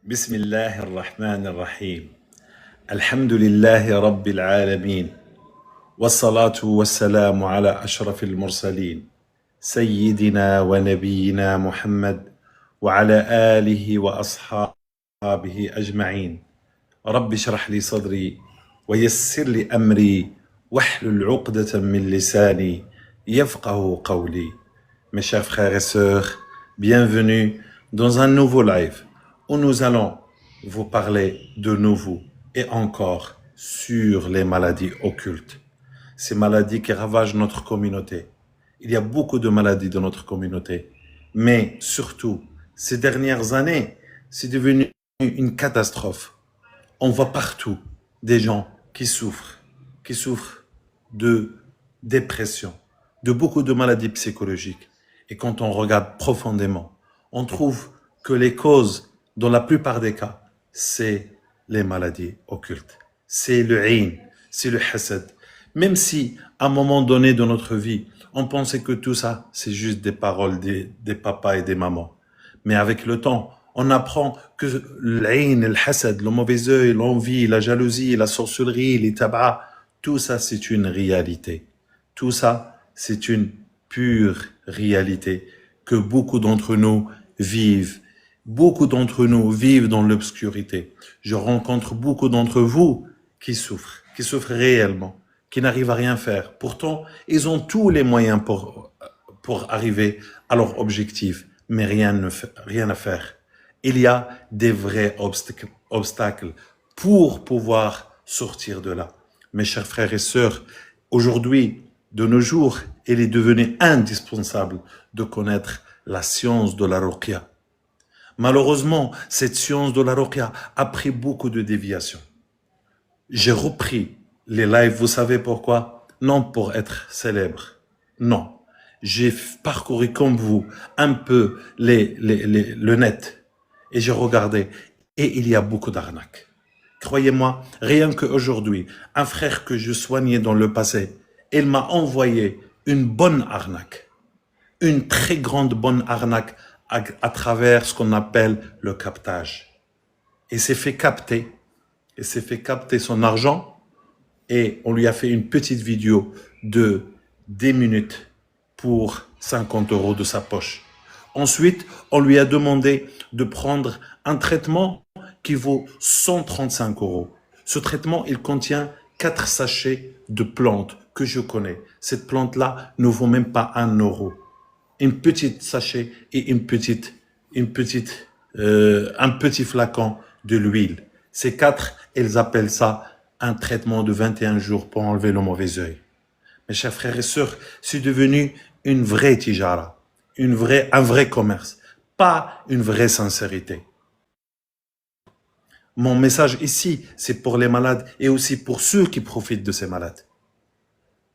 بسم الله الرحمن الرحيم الحمد لله رب العالمين والصلاة والسلام على أشرف المرسلين سيدنا ونبينا محمد وعلى آله وأصحابه أجمعين رب اشرح لي صدري ويسر لي أمري واحلل عقدة من لساني يفقه قولي. Mes chers frères et sœurs, bienvenue dans un nouveau live où nous allons vous parler de nouveau et encore sur les maladies occultes. Ces maladies qui ravagent notre communauté. Il y a beaucoup de maladies dans notre communauté. Mais surtout, ces dernières années, c'est devenu une catastrophe. On voit partout des gens qui souffrent de dépression, de beaucoup de maladies psychologiques. Et quand on regarde profondément, on trouve que les causes, dans la plupart des cas, c'est les maladies occultes. C'est le ayn, c'est le hasad. Même si, à un moment donné de notre vie, on pensait que tout ça, c'est juste des paroles des papas et des mamans. Mais avec le temps, on apprend que l'ayn, le hasad, le mauvais œil, l'envie, la jalousie, la sorcellerie, les tabacs, tout ça, c'est une réalité. Tout ça, c'est une pure réalité que beaucoup d'entre nous vivent. Beaucoup d'entre nous vivent dans l'obscurité. Je rencontre beaucoup d'entre vous qui souffrent réellement, qui n'arrivent à rien faire. Pourtant, ils ont tous les moyens pour arriver à leur objectif, mais rien à faire. Il y a des vrais obstacles pour pouvoir sortir de là. Mes chers frères et sœurs, aujourd'hui, de nos jours, il est devenu indispensable de connaître la science de la ruqya. Malheureusement, cette science de la ruqya a pris beaucoup de déviations. J'ai repris les lives, vous savez pourquoi? Non pour être célèbre, non. J'ai parcouru comme vous un peu le net et j'ai regardé et il y a beaucoup d'arnaques. Croyez-moi, rien qu'aujourd'hui, un frère que je soignais dans le passé, il m'a envoyé une bonne arnaque, une très grande bonne arnaque à travers ce qu'on appelle le captage. Il s'est fait capter son argent et on lui a fait une petite vidéo de 10 minutes pour 50 € de sa poche. Ensuite, on lui a demandé de prendre un traitement qui vaut 135 €. Ce traitement, il contient 4 sachets de plantes que je connais. Cette plante-là ne vaut même pas 1 €. Une petite sachet et un petit flacon de l'huile. Ces 4, ils appellent ça un traitement de 21 jours pour enlever le mauvais œil. Mes chers frères et sœurs, c'est devenu une vraie tijara, un vrai commerce, pas une vraie sincérité. Mon message ici, c'est pour les malades et aussi pour ceux qui profitent de ces malades.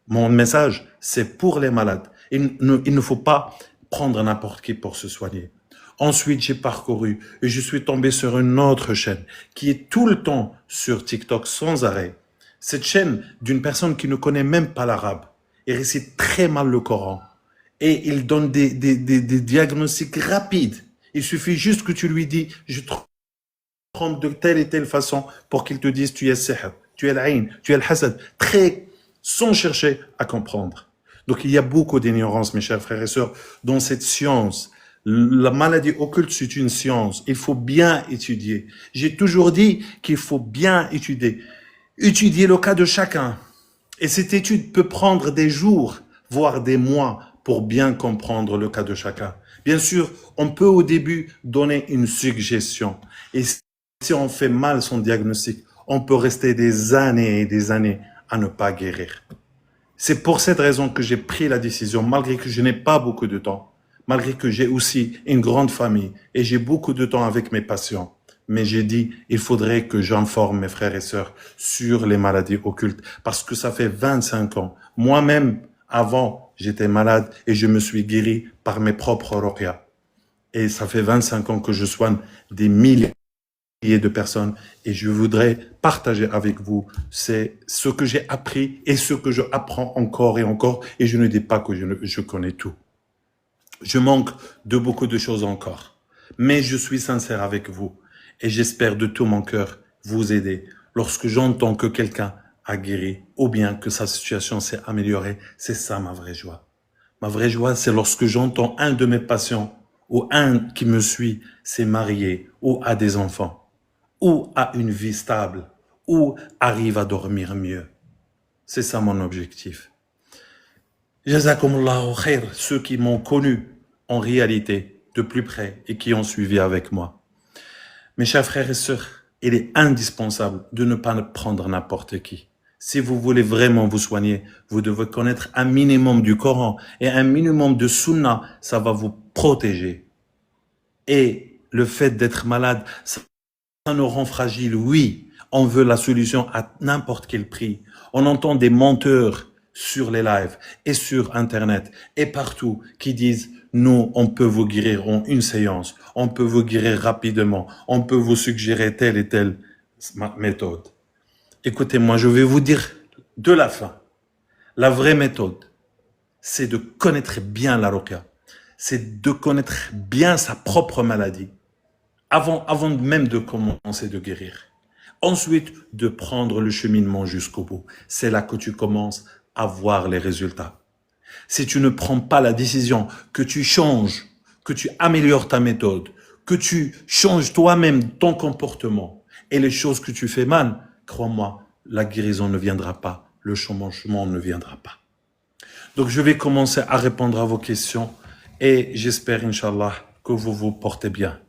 Mon message, c'est pour les malades. Il ne faut pas prendre n'importe qui pour se soigner. Ensuite, j'ai parcouru et je suis tombé sur une autre chaîne qui est tout le temps sur TikTok sans arrêt. Cette chaîne d'une personne qui ne connaît même pas l'arabe. Il récite très mal le Coran et il donne des diagnostics rapides. Il suffit juste que tu lui dis « je te trompe de telle et telle façon » pour qu'il te dise « tu es sihr, tu es l'ayn, tu es le hasad » sans chercher à comprendre. Donc il y a beaucoup d'ignorance, mes chers frères et sœurs, dans cette science. La maladie occulte, c'est une science. Il faut bien étudier. J'ai toujours dit qu'il faut bien étudier. Étudier le cas de chacun. Et cette étude peut prendre des jours, voire des mois, pour bien comprendre le cas de chacun. Bien sûr, on peut au début donner une suggestion. Et si on fait mal son diagnostic, on peut rester des années et des années à ne pas guérir. C'est pour cette raison que j'ai pris la décision, malgré que je n'ai pas beaucoup de temps, malgré que j'ai aussi une grande famille et j'ai beaucoup de temps avec mes patients. Mais j'ai dit, il faudrait que j'informe mes frères et sœurs sur les maladies occultes parce que ça fait 25 ans. Moi-même, avant, j'étais malade et je me suis guéri par mes propres ruqya. Et ça fait 25 ans que je soigne des milliers de personnes et je voudrais partager avec vous c'est ce que j'ai appris et ce que je apprends encore et encore et je ne dis pas que je connais tout. Je manque de beaucoup de choses encore, mais je suis sincère avec vous Et j'espère de tout mon cœur vous aider. Lorsque j'entends que quelqu'un a guéri ou bien que sa situation s'est améliorée, c'est ça ma vraie joie. Ma vraie joie, c'est lorsque j'entends un de mes patients ou un qui me suit s'est marié ou a des enfants ou a une vie stable ou arrive à dormir mieux. C'est ça mon objectif. Jazakumullahu khair, ceux qui m'ont connu en réalité de plus près et qui ont suivi avec moi. Mes chers frères et sœurs, il est indispensable de ne pas prendre n'importe qui. Si vous voulez vraiment vous soigner, vous devez connaître un minimum du Coran et un minimum de Sunna, ça va vous protéger. Et le fait d'être malade, ça nous rend fragile, oui. On veut la solution à n'importe quel prix. On entend des menteurs sur les lives et sur Internet et partout qui disent « Nous, on peut vous guérir en une séance, on peut vous guérir rapidement, on peut vous suggérer telle et telle méthode. » Écoutez, moi, je vais vous dire de la fin. La vraie méthode, c'est de connaître bien la ruqya. C'est de connaître bien sa propre maladie avant même de commencer de guérir. Ensuite, de prendre le cheminement jusqu'au bout. C'est là que tu commences à voir les résultats. Si tu ne prends pas la décision que tu changes, que tu améliores ta méthode, que tu changes toi-même ton comportement et les choses que tu fais mal, crois-moi, la guérison ne viendra pas, le changement ne viendra pas. Donc, je vais commencer à répondre à vos questions et j'espère, Inch'Allah, que vous vous portez bien.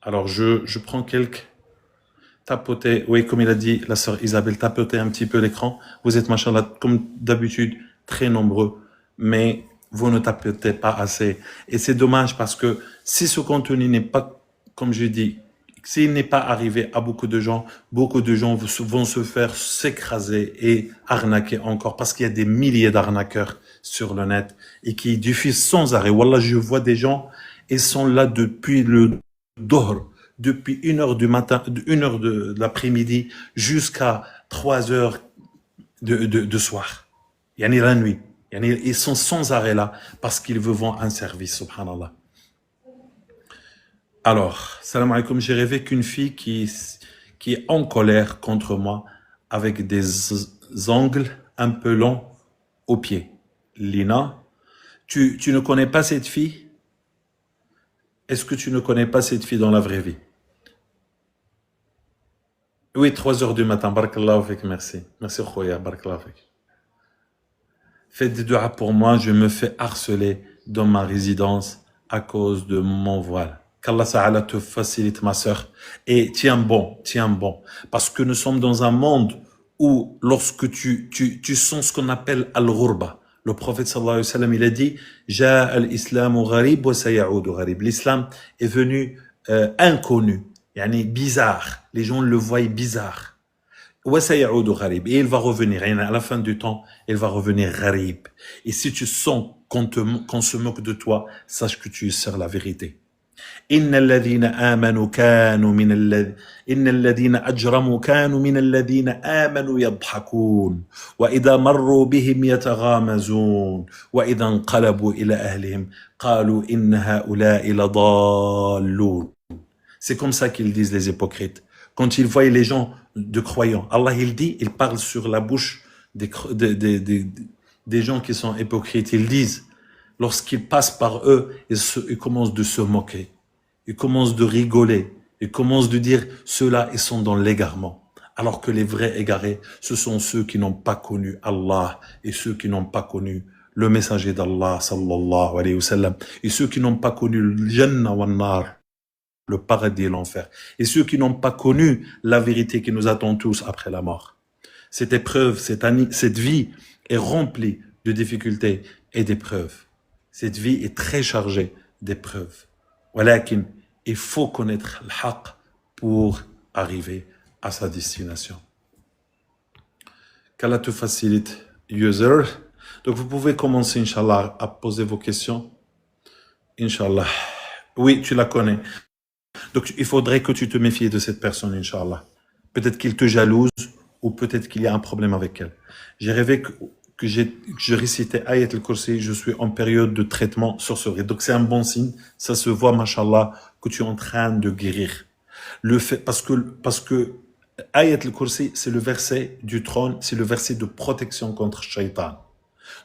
Alors, je prends quelques... Tapotez, oui, comme il a dit la sœur Isabelle, tapotez un petit peu l'écran. Vous êtes, machallah, comme d'habitude, très nombreux, mais vous ne tapotez pas assez. Et c'est dommage parce que si ce contenu n'est pas, comme je dis, s'il n'est pas arrivé à beaucoup de gens vont se faire s'écraser et arnaquer encore parce qu'il y a des milliers d'arnaqueurs sur le net et qui diffusent sans arrêt. Wallah, je vois des gens, ils sont là depuis le Dohr, depuis 1h du matin, 1h de l'après-midi jusqu'à 3h de soir. Yani la nuit. Yani, ils sont sans arrêt là parce qu'ils vous vendent un service, subhanallah. Alors, salam alaikum, j'ai rêvé qu'une fille qui est en colère contre moi avec des ongles un peu longs aux pieds. Lina, tu ne connais pas cette fille? Est-ce que tu ne connais pas cette fille dans la vraie vie? Oui, 3h du matin, barakallahu fik, merci. Merci, Khoya, barakallahu fik. Faites des doigts pour moi, je me fais harceler dans ma résidence à cause de mon voile. Qu'Allah Ta'ala te facilite, ma sœur. Et tiens bon. Parce que nous sommes dans un monde où lorsque tu sens ce qu'on appelle al-ghurba, le prophète sallallahu alayhi wa sallam, il a dit « Ja al-islamu gharib wa sayaudu gharib ». L'islam est venu inconnu, yani bizarre. Les gens le voient bizarre. Wa sayaudu gharib. Et il va revenir. À la fin du temps, il va revenir gharib. Et si tu sens qu'on se moque de toi, sache que tu sers la vérité. إن الذين آمنوا كانوا من الذين إن الذين أجرموا كانوا من الذين آمنوا يضحكون وإذا مروا بهم يتغامزون وإذا انقلبوا إلى أهلهم قالوا إن هؤلاء لضالون. C'est comme ça qu'ils disent les hypocrites. Quand ils voient les gens de croyants, Allah il dit, il parle sur la bouche des gens qui sont hypocrites. Ils disent, lorsqu'ils passent par eux, ils commencent de se moquer. Ils commencent de rigoler. Ils commencent de dire, ceux-là, ils sont dans l'égarement. Alors que les vrais égarés, ce sont ceux qui n'ont pas connu Allah et ceux qui n'ont pas connu le messager d'Allah, sallallahu alayhi wa sallam, et ceux qui n'ont pas connu le Jannah wa nar, le paradis et l'enfer, et ceux qui n'ont pas connu la vérité qui nous attend tous après la mort. Cette épreuve, cette vie est remplie de difficultés et d'épreuves. Cette vie est très chargée d'épreuves. Walakin, il faut connaître le haqq pour arriver à sa destination. Qu'Allah te facilite, user. Donc vous pouvez commencer, Inch'Allah, à poser vos questions. Inch'Allah. Oui, tu la connais. Donc il faudrait que tu te méfies de cette personne, Inch'Allah. Peut-être qu'il te jalouse ou peut-être qu'il y a un problème avec elle. J'ai rêvé je récitais Ayat al-Kursi, je suis en période de traitement sorcellerie. Donc c'est un bon signe, ça se voit, mashallah, que tu es en train de guérir. Le fait, parce que Ayat al-Kursi, c'est le verset du trône, c'est le verset de protection contre Shaitan.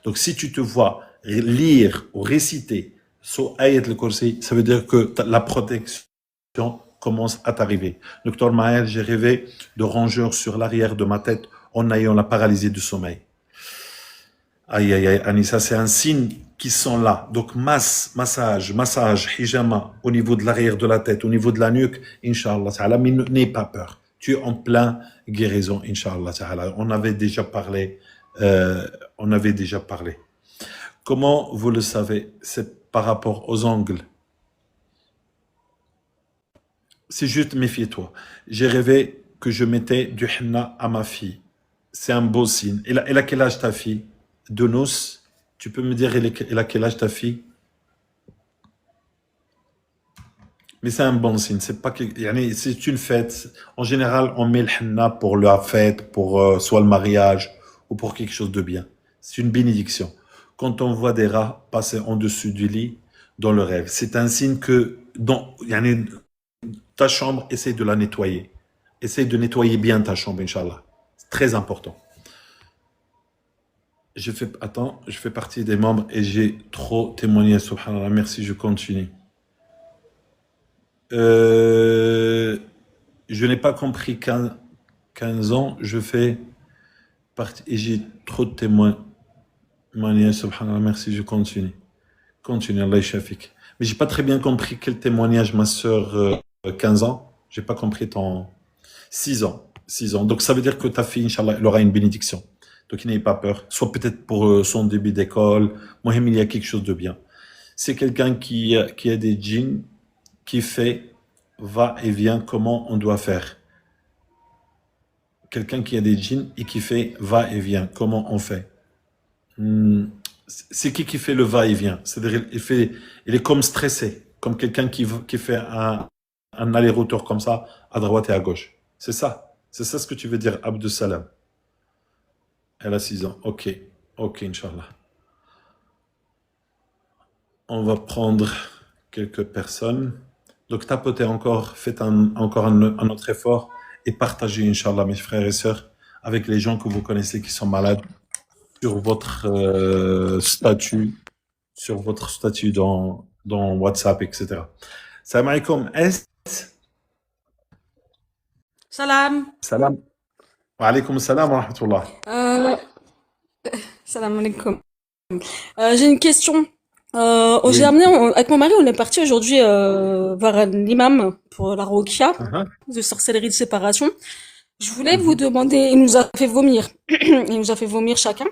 Donc si tu te vois lire ou réciter sur Ayat al-Kursi, ça veut dire que la protection commence à t'arriver. Docteur Maël, j'ai rêvé de rongeurs sur l'arrière de ma tête en ayant la paralysie du sommeil. Aïe, aïe, aïe, Anissa, c'est un signe qui sont là. Donc, massage, hijama, au niveau de l'arrière de la tête, au niveau de la nuque, Inch'Allah ta'ala, mais n'aie pas peur. Tu es en plein guérison, Inch'Allah ta'ala. On avait déjà parlé. Comment vous le savez? C'est par rapport aux ongles. C'est juste, méfie-toi. J'ai rêvé que je mettais du henna à ma fille. C'est un beau signe. Elle a quel âge ta fille? De noces, tu peux me dire elle a quel âge ta fille? Mais c'est un bon signe. C'est pas que, c'est une fête. En général, on met le henna pour la fête, pour soit le mariage ou pour quelque chose de bien. C'est une bénédiction. Quand on voit des rats passer en dessus du lit dans le rêve, c'est un signe que ta chambre, essaye de la nettoyer. Essaye de nettoyer bien ta chambre, Inch'Allah. C'est très important. Je fais partie des membres et j'ai trop témoigné, subhanallah. Merci, je continue. Je n'ai pas compris 15 ans, je fais partie et j'ai trop de témoignages, subhanallah. Merci, je continue. Continue, Allah shafik. Mais j'ai pas très bien compris quel témoignage, ma sœur, 15 ans. J'ai pas compris ton 6 ans. 6 ans. Donc ça veut dire que ta fille, Inch'Allah, elle aura une bénédiction. Donc, il n'ayez pas peur. Soit peut-être pour son début d'école. Mohamed, il y a quelque chose de bien. C'est quelqu'un qui a des djinns, qui fait va et vient comment on doit faire. Quelqu'un qui a des djinns et qui fait va et vient, comment on fait. C'est qui fait le va et vient? C'est-à-dire, il est comme stressé, comme quelqu'un qui fait un aller-retour comme ça, à droite et à gauche. C'est ça. C'est ça ce que tu veux dire, Abdus Salam. Elle a 6 ans. Ok, Inch'Allah. On va prendre quelques personnes. Donc, tapotez encore, faites encore un autre effort et partagez, Inch'Allah, mes frères et sœurs, avec les gens que vous connaissez qui sont malades, sur votre statut dans WhatsApp, etc. Salam alaikum. Salam. Salam. Wa alaikum salam wa rahmatullah. Salam alaikum. J'ai une question. J'ai Oui. amené, avec mon mari, on est parti aujourd'hui voir l'imam pour la ruqya de sorcellerie de séparation. Je voulais vous demander, il nous a fait vomir. Il nous a fait vomir chacun.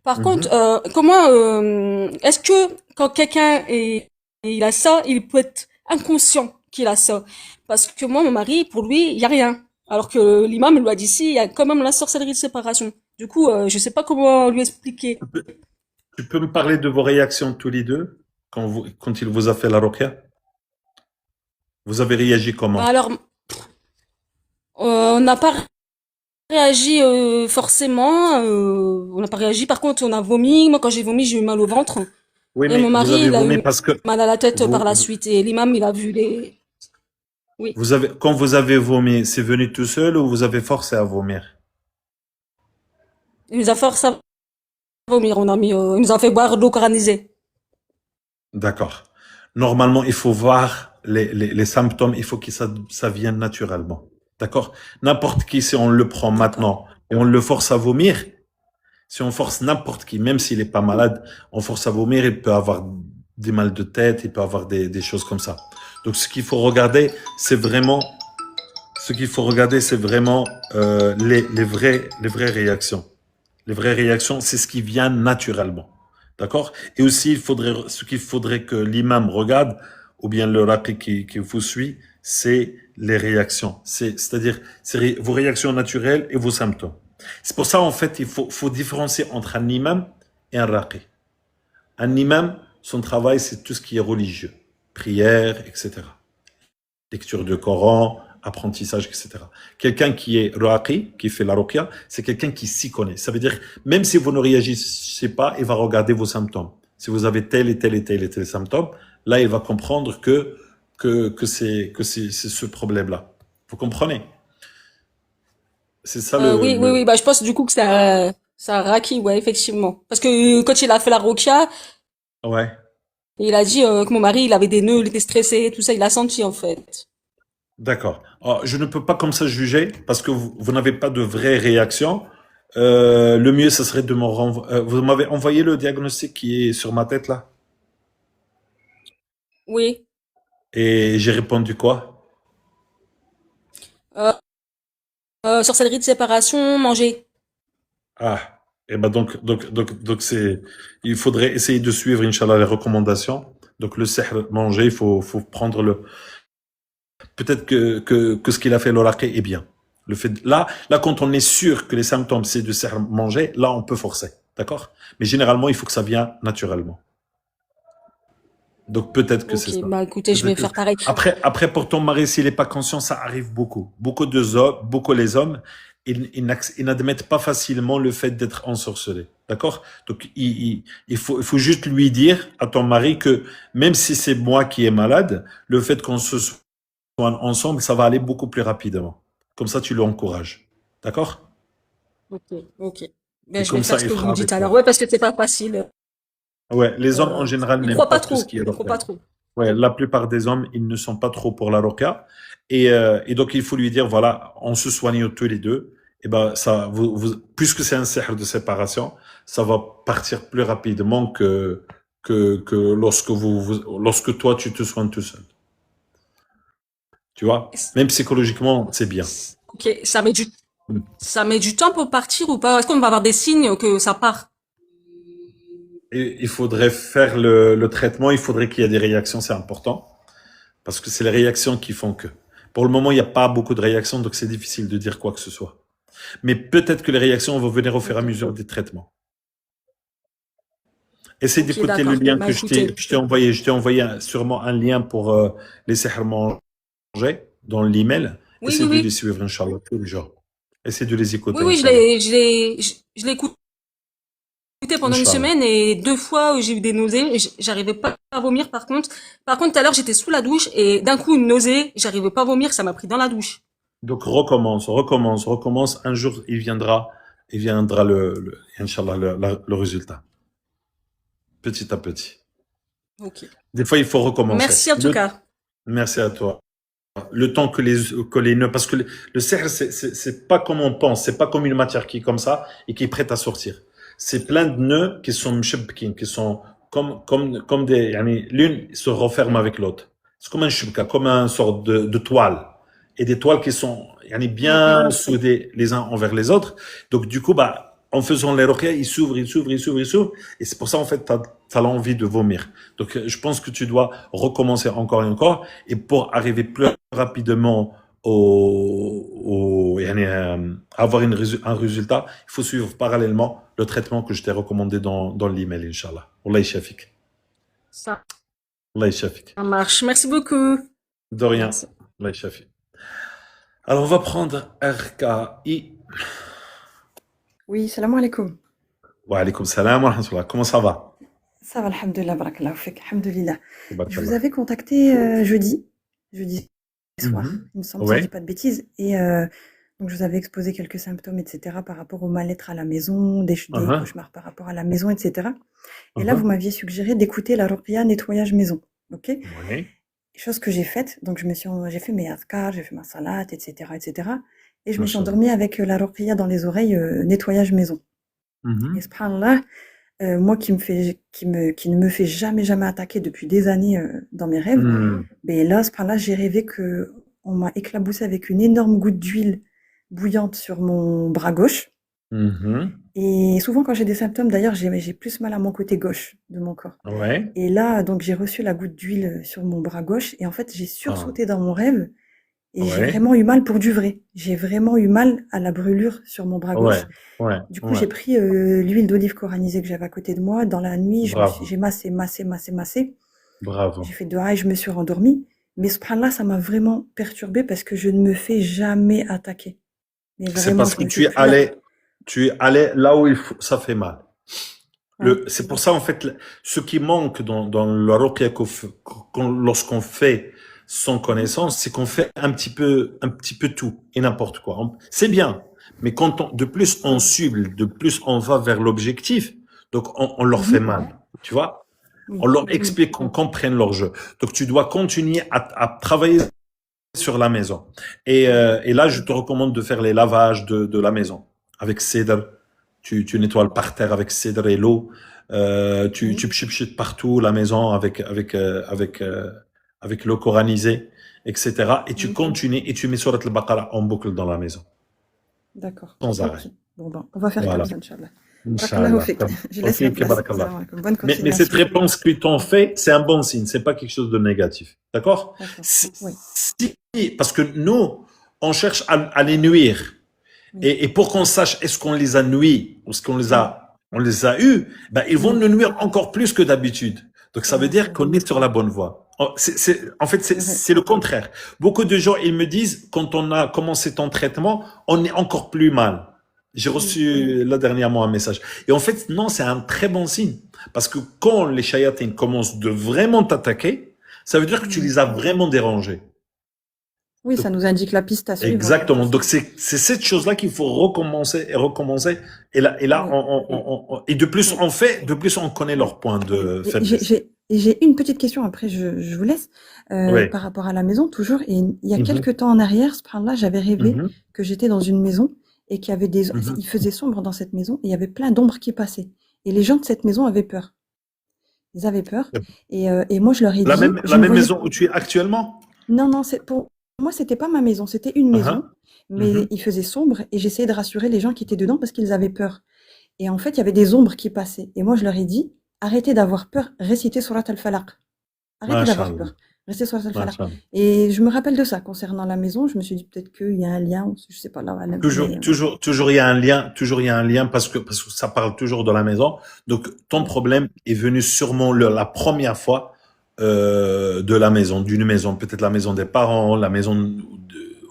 Par contre, comment, est-ce que quand quelqu'un il a ça, il peut être inconscient qu'il a ça? Parce que moi, mon mari, pour lui, il y a rien. Alors que l'imam lui a dit si, il y a quand même la sorcellerie de séparation. Du coup, je sais pas comment lui expliquer. Tu peux me parler de vos réactions tous les deux quand il vous a fait la ruqya? Vous avez réagi comment? Alors, on n'a pas réagi forcément. On n'a pas réagi. Par contre, on a vomi. Moi, quand j'ai vomi, j'ai eu mal au ventre. Oui, Et mais mon vous mari, avez il a vomi eu parce que mal à la tête vous, par la suite. Et l'imam, il a vu les... Oui. quand vous avez vomi, c'est venu tout seul ou vous avez forcé à vomir? Il nous a forcé à vomir. Il nous a fait boire de l'eau caranisée. D'accord. Normalement, il faut voir les symptômes, il faut que ça vienne naturellement. D'accord? N'importe qui, si on le prend D'accord. maintenant et on le force à vomir, si on force n'importe qui, même s'il n'est pas malade, on force à vomir, il peut avoir des mal de tête, il peut avoir des choses comme ça. Donc, ce qu'il faut regarder, c'est vraiment les vraies réactions. Les vraies réactions, c'est ce qui vient naturellement. D'accord? Et aussi, ce qu'il faudrait que l'imam regarde, ou bien le raqi qui vous suit, c'est les réactions. C'est-à-dire, vos réactions naturelles et vos symptômes. C'est pour ça, en fait, il faut différencier entre un imam et un raqi. Un imam, son travail, c'est tout ce qui est religieux. Prière, etc. Lecture du Coran, apprentissage, etc. Quelqu'un qui est ruqi, qui fait la ruqya, c'est quelqu'un qui s'y connaît. Ça veut dire, même si vous ne réagissez pas, il va regarder vos symptômes. Si vous avez tel et tel et tel et tel symptôme, là, il va comprendre que c'est ce problème-là. Vous comprenez? C'est ça Oui, oui, oui. Bah, je pense du coup que c'est un raki, ouais, effectivement. Parce que quand il a fait la rokia, Ouais. il a dit que mon mari, il avait des nœuds, il était stressé, tout ça, il a senti en fait. D'accord. Alors, je ne peux pas comme ça juger parce que vous n'avez pas de vraie réaction. Le mieux, ce serait de me renvoyer. Vous m'avez envoyé le diagnostic qui est sur ma tête là Oui. et j'ai répondu quoi? Euh, sorcellerie de séparation, manger. Ah, et ben donc il faudrait essayer de suivre, Inch'Allah, les recommandations. Donc le sihr, manger, faut prendre peut-être que ce qu'il a fait l'oracle est bien. Le fait, là, quand on est sûr que les symptômes c'est de sihr manger, là, on peut forcer. D'accord? Mais généralement, il faut que ça vienne naturellement. Donc peut-être que c'est Ok, ça. bah écoutez, je Peut-être vais que- faire pareil. Après, pour ton mari, s'il n'est pas conscient, ça arrive beaucoup. Beaucoup les hommes, ils n'admettent pas facilement le fait d'être ensorcelés. D'accord? Donc il faut juste lui dire à ton mari que même si c'est moi qui est malade, le fait qu'on se soigne ensemble, ça va aller beaucoup plus rapidement. Comme ça, tu l'encourages. D'accord? Ok, ok. Ben, Et je vais comme faire ça, ce il que vous fera me dites avec alors. toi. Ouais, parce que c'est pas facile. Ouais, les hommes en général Il n'aiment croit pas pas tout ce trop. qui est Il croit ruqya. pas trop. Ouais, la plupart des hommes, ils ne sont pas trop pour la ruqya. Et donc, il faut lui dire, voilà, on se soigne tous les deux. Et ben, ça, puisque c'est un sihr de séparation, ça va partir plus rapidement que lorsque toi, tu te soignes tout seul. Tu vois? Même psychologiquement, c'est bien. Ok, ça met du temps pour partir ou pas? Est-ce qu'on va avoir des signes que ça part? Et il faudrait faire le traitement, il faudrait qu'il y ait des réactions, c'est important. Parce que c'est les réactions qui font que. Pour le moment, il n'y a pas beaucoup de réactions, donc c'est difficile de dire quoi que ce soit. Mais peut-être que les réactions vont venir au fur et à Ok, mesure des traitements. Essaie ok, d'écouter le d'accord. lien Bah que écoutez. je t'ai envoyé. Je t'ai envoyé sûrement un lien pour les sihr manger dans l'email. Oui, Essaie oui, de les oui. suivre, Inch'Allah, tous les jours. Essaie de les Oui, écouter, oui, Inch'Allah. je l'ai écouté pendant une Inch'Allah. semaine et 2 fois j'ai eu des nausées. J'arrivais pas à vomir par contre. Par contre, tout à l'heure, j'étais sous la douche et d'un coup, une nausée. J'arrivais pas à vomir, ça m'a pris dans la douche. Donc recommence. Un jour, il viendra Inch'Allah, le résultat. Petit à petit. Ok. Des fois, il faut recommencer. Merci en tout cas. Merci à toi. Le temps que les nœuds, parce que le cerf, c'est pas comme on pense, c'est pas comme une matière qui est comme ça et qui est prête à sortir. C'est plein de nœuds qui sont mshebkin, qui sont comme des, l'une se referme avec l'autre. C'est comme un shibka, comme un sorte de toile. Et des toiles qui sont, bien soudées les uns envers les autres. Donc, du coup, en faisant les ruqya, ils s'ouvrent, ils s'ouvrent, ils s'ouvrent, ils s'ouvrent. Et c'est pour ça, en fait, t'as l'envie de vomir. Donc, je pense que tu dois recommencer encore et encore. Et pour arriver plus rapidement avoir un résultat, il faut suivre parallèlement le traitement que je t'ai recommandé dans l'email, Inch'Allah. Allah yashafik. Ça Allah yashafik. marche. Merci beaucoup. De rien. Merci. Allah yashafik. Alors, on va prendre RKI. Oui, salam alaikum. Wa alaykoum salam wa rahmatullah. Comment ça va? Ça va, alhamdoulilah, barakallahu fik, alhamdoulilah. Je vous Tabarakallah. avais contacté jeudi soir, Mhm. il me semble, si je dis Ouais. pas de bêtises. Et donc, je vous avais exposé quelques symptômes, etc., par rapport au mal-être à la maison, des Uh-huh. cauchemars par rapport à la maison, etc. Et là, vous Uh-huh. m'aviez suggéré d'écouter la ruqya nettoyage maison. Ok? Ouais. Chose que j'ai faite. Donc, j'ai fait mes azkars, j'ai fait ma salat, etc., etc. Et je me suis Mashallah. endormie avec la ruqya dans les oreilles, nettoyage maison. Mhm. Et subhanallah, moi qui ne me fait jamais attaquer depuis des années dans mes rêves, Mhm. mais là, subhanallah, j'ai rêvé que on m'a éclaboussé avec une énorme goutte d'huile bouillante sur mon bras gauche. Mhm. Et souvent, quand j'ai des symptômes, d'ailleurs, j'ai plus mal à mon côté gauche de mon corps. Ouais. Et là, donc, j'ai reçu la goutte d'huile sur mon bras gauche. Et en fait, j'ai Ah. sursauté dans mon rêve. Et j'ai Ouais. vraiment eu mal pour du vrai. J'ai vraiment eu mal à la brûlure sur mon bras gauche. Ouais. Ouais. Du coup, Ouais. j'ai pris l'huile d'olive coranisée que j'avais à côté de moi. Dans la nuit, Bravo. j'ai massé. Bravo. J'ai fait dua et je me suis rendormie. Mais subhanallah, ça m'a vraiment perturbée parce que je ne me fais jamais attaquer. Mais C'est vraiment, parce je que ne fais plus tu es allé là où ça fait mal. ouais. C'est pour ça, en fait, ce qui manque dans le ruqya lorsqu'on fait sans connaissance, c'est qu'on fait un petit peu tout et n'importe quoi. C'est bien, mais de plus on cible, de plus on va vers l'objectif, donc on leur fait mal, tu vois. On Oui, leur explique qu'on comprenne leur jeu. Donc tu dois continuer à travailler sur la maison. Et là, je te recommande de faire les lavages de la maison avec cèdre. Tu nettoies le parterre avec cèdre et l'eau. Tu oui. pchipchites partout la maison avec l'eau coranisée, etc. Et tu Oui. continues et tu mets Surat al-Baqarah en boucle dans la maison, D'accord. sans arrêt. Ok. Bon, ben, on va faire comme Voilà. ça, Inch'Allah. Barakallahu Inch'Allah. fik. Je laisse la Ok, place. barakallah. Salam alaikum. Bonne Mais cette continuation. réponse qu'ils t'ont fait, c'est un bon signe, c'est pas quelque chose de négatif. D'accord? D'accord. Si, Oui. parce que nous, on cherche à les nuire. Oui. Et pour qu'on sache est-ce qu'on les a nuits ou est-ce on les a eus, ben, ils vont Oui. nous nuire encore plus que d'habitude. Donc ça veut Ouais, c'est dire vrai. qu'on est sur la bonne voie. En fait, C'est vrai. c'est le contraire. Beaucoup de gens, ils me disent, quand on a commencé ton traitement, on est encore plus mal. J'ai Oui. reçu là dernièrement un message. Et en fait, non, c'est un très bon signe. Parce que quand les shayatines commencent de vraiment t'attaquer, ça veut dire que tu Oui. les as vraiment dérangés. Oui, ça nous indique la piste à suivre, quoi. Exactement. Donc c'est cette chose-là qu'il faut recommencer et recommencer. Et là, Oui. et de plus on fait, de plus on connaît Oui. leurs points de Et faiblesse. j'ai une petite question, après je vous laisse, Oui. par rapport à la maison, toujours. Et il y a Mhm. quelques temps en arrière, subhanallah, j'avais rêvé Mhm. que j'étais dans une maison et qu'il y avait Mhm. il faisait sombre dans cette maison et il y avait plein d'ombres qui passaient. Et les gens de cette maison avaient peur. Ils avaient peur. Et moi, je leur ai dit, je La ne même voyais, maison où tu es actuellement? non, non, pour moi, c'était pas ma maison, c'était une maison, Mhm. mais Mhm. il faisait sombre et j'essayais de rassurer les gens qui étaient dedans parce qu'ils avaient peur. Et en fait, il y avait des ombres qui passaient. Et moi, je leur ai dit, arrêtez d'avoir peur, récitez Surat al-Falaq. Arrêtez d'avoir Mashallah. peur. Restez Surat al-Falaq. Mashallah. Et je me rappelle de ça concernant la maison. Je me suis dit peut-être qu'il y a un lien, je sais pas là, mais Toujours il y a un lien, toujours il y a un lien parce que ça parle toujours de la maison. Donc ton oui, problème est venu sûrement la première fois de la maison, d'une maison, peut-être la maison des parents, la maison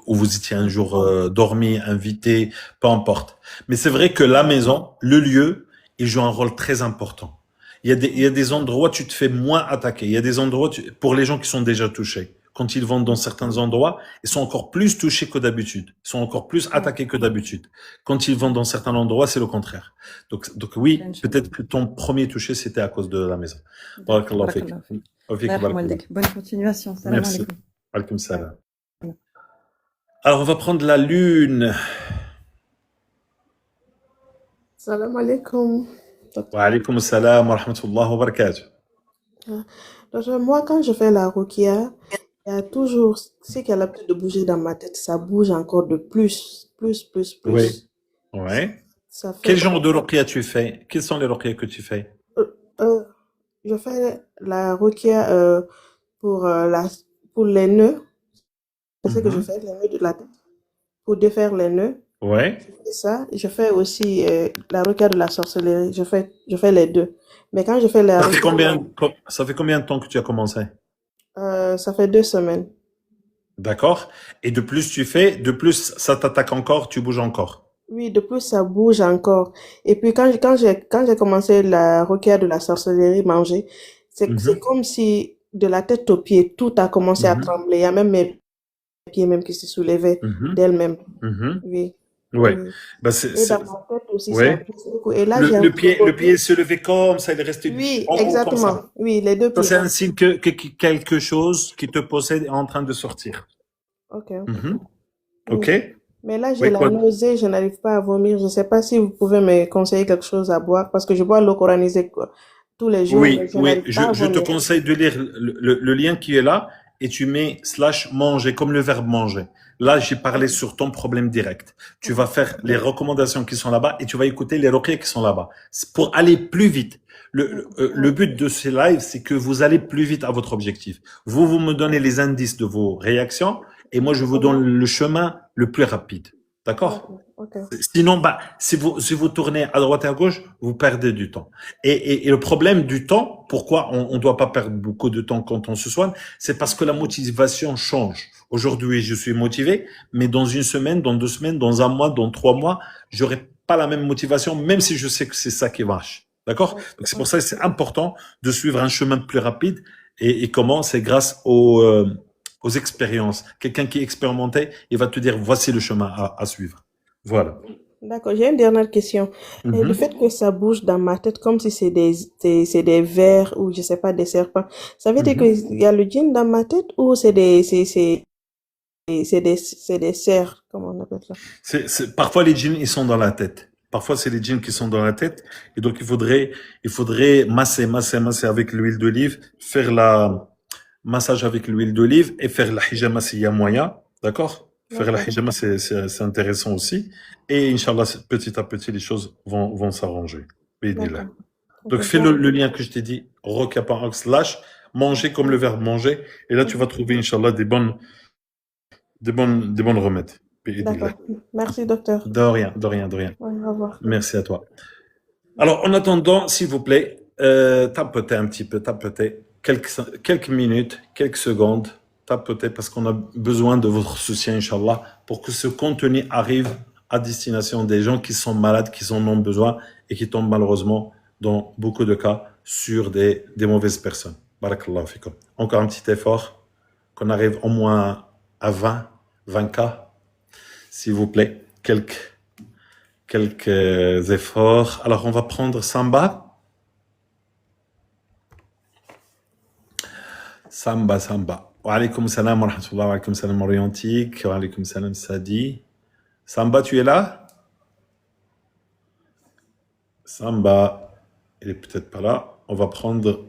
où vous étiez un jour dormi, invité, peu importe. Mais c'est vrai que la maison, le lieu, il joue un rôle très important. Il y a des endroits où tu te fais moins attaquer. Il y a des endroits pour les gens qui sont déjà touchés. Quand ils vont dans certains endroits, ils sont encore plus touchés que d'habitude. Ils sont encore plus attaqués que d'habitude. Quand ils vont dans certains endroits, c'est le contraire. Donc oui, peut-être que ton premier touché, c'était à cause de la maison. Barakallah fik. barakallah fik. Fik, Allah barakallah. yarham Bonne continuation. Salam Merci. alaikum. Alaikum salam. Alors, on va prendre la lune. Salam alaikum. Wa alaykum salam wa rahmatullah wa barakatuh. Donc, moi, quand je fais la ruqya, il y a toujours ce qui a l'habitude de bouger dans ma tête. Ça bouge encore de plus. Oui. Ouais. Ça fait, Quel genre de ruqya tu fais? Quels sont les ruqya que tu fais? euh, je fais la ruqya pour les nœuds. C'est ce que je fais, les nœuds de la tête. Pour défaire les nœuds. Ouais. Je fais ça. Je fais aussi la ruqya de la sorcellerie. Je fais les deux. Mais quand je fais la Ça fait combien de temps que tu as commencé? ça fait 2 semaines. D'accord. Et de plus ça t'attaque encore, tu bouges encore. Oui, de plus, ça bouge encore. Et puis, quand j'ai commencé la ruqya de la sorcellerie manger, c'est comme si de la tête aux pieds, tout a commencé à trembler. Il y a même mes pieds même qui se soulevaient d'elles-mêmes. Oui. Ouais. Oui. Bah, Et dans ma tête aussi, ça ouais. bouge beaucoup. Et là, Le pied se levait comme ça, il est resté oui, en haut comme exactement. ça. Oui, les deux Ça, pieds. c'est un signe que quelque chose qui te possède est en train de sortir. Ok. Ok. Oui. Mais là, j'ai Oui, la quoi? nausée, je n'arrive pas à vomir. Je ne sais pas si vous pouvez me conseiller quelque chose à boire parce que je bois l'eau coranisée tous les jours, mais je n'arrive pas à Je te vomir. conseille de lire le lien qui est là et tu mets / manger comme le verbe manger. Là, j'ai parlé sur ton problème direct. Tu vas faire les recommandations qui sont là-bas et tu vas écouter les ruqya qui sont là-bas. C'est pour aller plus vite. Le but de ces lives, c'est que vous allez plus vite à votre objectif. Vous me donnez les indices de vos réactions et moi, je vous donne le chemin le plus rapide. D'accord? Ok. Sinon, bah, si vous tournez à droite et à gauche, vous perdez du temps. Et le problème du temps, pourquoi on ne doit pas perdre beaucoup de temps quand on se soigne, c'est parce que la motivation change. Aujourd'hui, je suis motivé, mais dans une semaine, dans 2 semaines, dans un mois, dans 3 mois, j'aurai pas la même motivation, même si je sais que c'est ça qui marche. D'accord? Donc c'est pour ça que c'est important de suivre un chemin plus rapide. Et comment? C'est grâce aux expériences. Quelqu'un qui est expérimenté, il va te dire voici le chemin à suivre. Voilà. D'accord, j'ai une dernière question. Le fait que ça bouge dans ma tête comme si c'est des vers ou je sais pas, des serpents, ça veut dire qu'il y a le djinn dans ma tête ou c'est des cerfs, comment on appelle ça? Parfois, les djinns, ils sont dans la tête. Parfois, c'est les djinns qui sont dans la tête. Et donc, il faudrait masser avec l'huile d'olive, faire la massage avec l'huile d'olive et faire la hijama s'il y a moyen. D'accord? Faire la D'accord, hijama, c'est intéressant aussi. Et Inch'Allah, petit à petit, les choses vont s'arranger. Bidnillah. d'accord. Ok, Donc, fais le lien que je t'ai dit, roca par ox, slash, manger comme le verbe manger. Et là, tu vas trouver, Inch'Allah, des bonnes remèdes. Bidnillah. d'accord. Merci, docteur. De rien, de rien, de rien. Ouais, au revoir. Merci à toi. Alors, en attendant, s'il vous plaît, tapotez un petit peu, tapotez quelques minutes, quelques secondes, tapotez parce qu'on a besoin de votre soutien, Inch'Allah, pour que ce contenu arrive à destination des gens qui sont malades, qui en ont besoin et qui tombent malheureusement, dans beaucoup de cas, sur des mauvaises personnes. Barakallahu fikum. Encore un petit effort, qu'on arrive au moins à 20 cas, s'il vous plaît, quelques efforts. Alors, on va prendre Samba. Samba. Wa alaykoum salam wa rahmatullah, wa alaykoum salam orientique, wa alaykoum salam Sadi. Samba, tu es là? Samba, il est peut-être pas là. On va prendre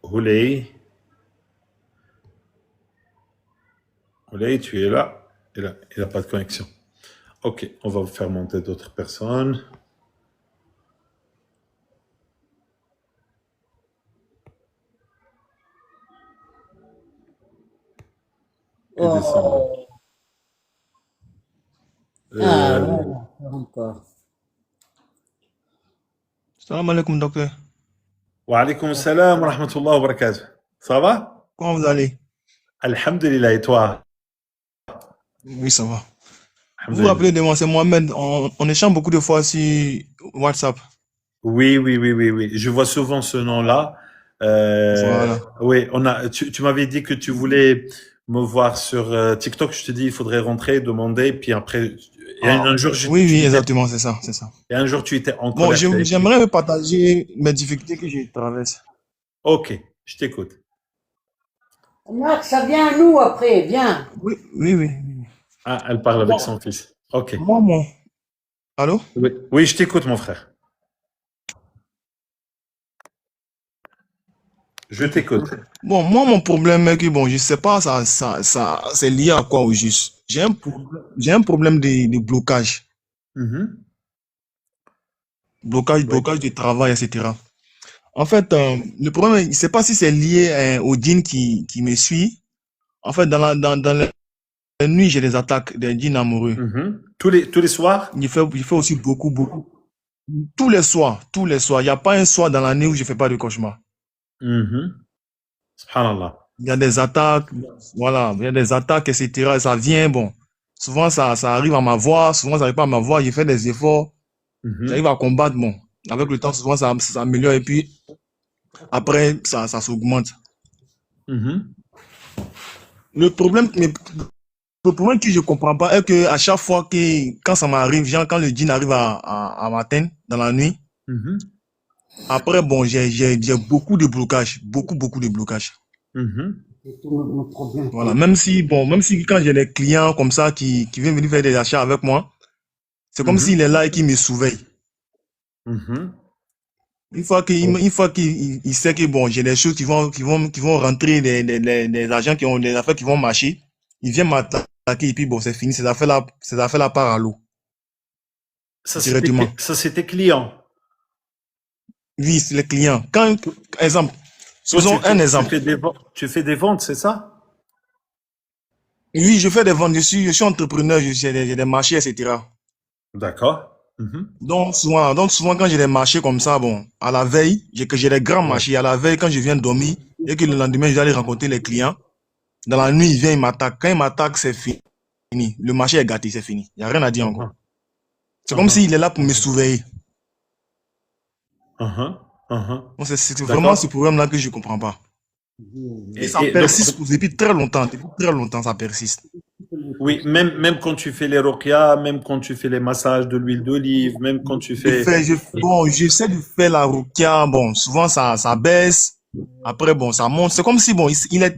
Houley. Houley, tu es là? Il a pas de connexion. Ok, on va faire monter d'autres personnes. Et descendre. Encore. Salam alaikum, docteur. Wa alaykoum salam wa rahmatullah wa barakatuh. Ça va? Comment vous allez? Alhamdulillah, et toi? Oui, ça va. Vous vous Alhamdulillah. rappelez de moi, c'est Mohamed. On échange beaucoup de fois sur WhatsApp. Oui. Je vois souvent ce nom-là. Voilà. Oui, tu m'avais dit que tu voulais me voir sur TikTok. Je te dis, il faudrait rentrer, demander, puis après, et un jour, Oui, exactement, c'est ça. et un jour, tu étais en Bon, colère. j'aimerais me partager mes difficultés que je traverse. Ok, je t'écoute. Max, ça vient à nous après, viens. Oui. Ah, elle parle avec son fils. Ok. Allô? Oui, je t'écoute, mon frère. Je t'écoute. Bon, moi, mon problème est que, bon, je sais pas, ça, c'est lié à quoi au juste? J'ai un problème de blocage. Blocage de travail, etc. En fait, le problème, je ne sais pas si c'est lié au djinn qui me suit. En fait, dans la nuit, j'ai des attaques des djinns amoureux. Tous les soirs? Il fait aussi beaucoup. Tous les soirs. Il n'y a pas un soir dans l'année où je ne fais pas de cauchemar. Subhanallah. Il y a des attaques, voilà, il y a des attaques, etc. Et ça vient, bon. Souvent, ça arrive à m'avoir, souvent, ça n'arrive pas à m'avoir. J'ai fait des efforts, j'arrive à combattre, bon. Avec le temps, souvent, ça s'améliore et puis après, ça s'augmente. Le problème que je comprends pas est que à chaque fois quand ça m'arrive, genre quand le djinn arrive à m'atteindre dans la nuit, après, bon, j'ai beaucoup de blocages, beaucoup de blocages. C'est tout notre problème. Voilà, même si quand j'ai des clients comme ça qui viennent venir faire des achats avec moi, c'est comme s'il est là et qu'il me surveille. Une fois qu'il sait que bon, j'ai des choses qui vont rentrer, des agents qui ont des affaires qui vont marcher, il vient m'attaquer et puis bon, c'est fini, ces affaires-là part à l'eau. Directement. Ça, c'est tes clients. Oui, c'est les clients. Exemple, faisons un exemple. Tu fais des ventes, c'est ça? Oui, je fais des ventes, je suis entrepreneur, j'ai des marchés, etc. D'accord. Mhm. Donc souvent quand j'ai des marchés comme ça, bon, à la veille, que j'ai des grands Ouais. marchés, à la veille, quand je viens dormir, et que le lendemain, je dois aller rencontrer les clients, dans la nuit, il vient, il m'attaque. Quand il m'attaque, c'est fini. Le marché est gâté, c'est fini. Il n'y a rien à dire encore. Mhm. C'est comme Mhm. s'il est là pour me surveiller. Mhm. Mhm. Donc c'est vraiment ce D'accord. problème-là que je ne comprends pas. Et ça Et donc, persiste depuis très longtemps. Depuis très longtemps, ça persiste. oui, même quand tu fais les roquias, même quand tu fais les massages de l'huile d'olive, même quand tu fais... Bon, j'essaie de faire la rukia. Bon, souvent ça baisse. Après, bon, ça monte. C'est comme si, bon,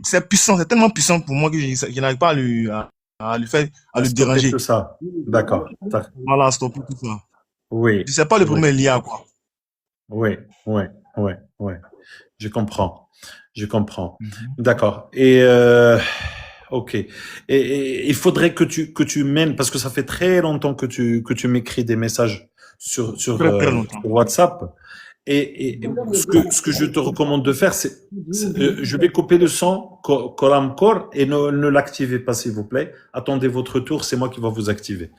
c'est puissant. C'est tellement puissant pour moi que je n'arrive pas à le faire, à à le stopper tout déranger. ça. D'accord. Voilà, stopper tout ça. Oui, Je sais pas le oui, premier lien, quoi. oui, oui, oui, oui. Je comprends. Je comprends. Mhm. D'accord. Et ok. Il faudrait que tu mènes, parce que ça fait très longtemps que tu m'écris des messages Très, très longtemps. sur WhatsApp. Et ce que je te recommande de faire, je vais couper le son Coramcore et ne l'activez pas, s'il vous plaît. Attendez votre tour, c'est moi qui va vous activer.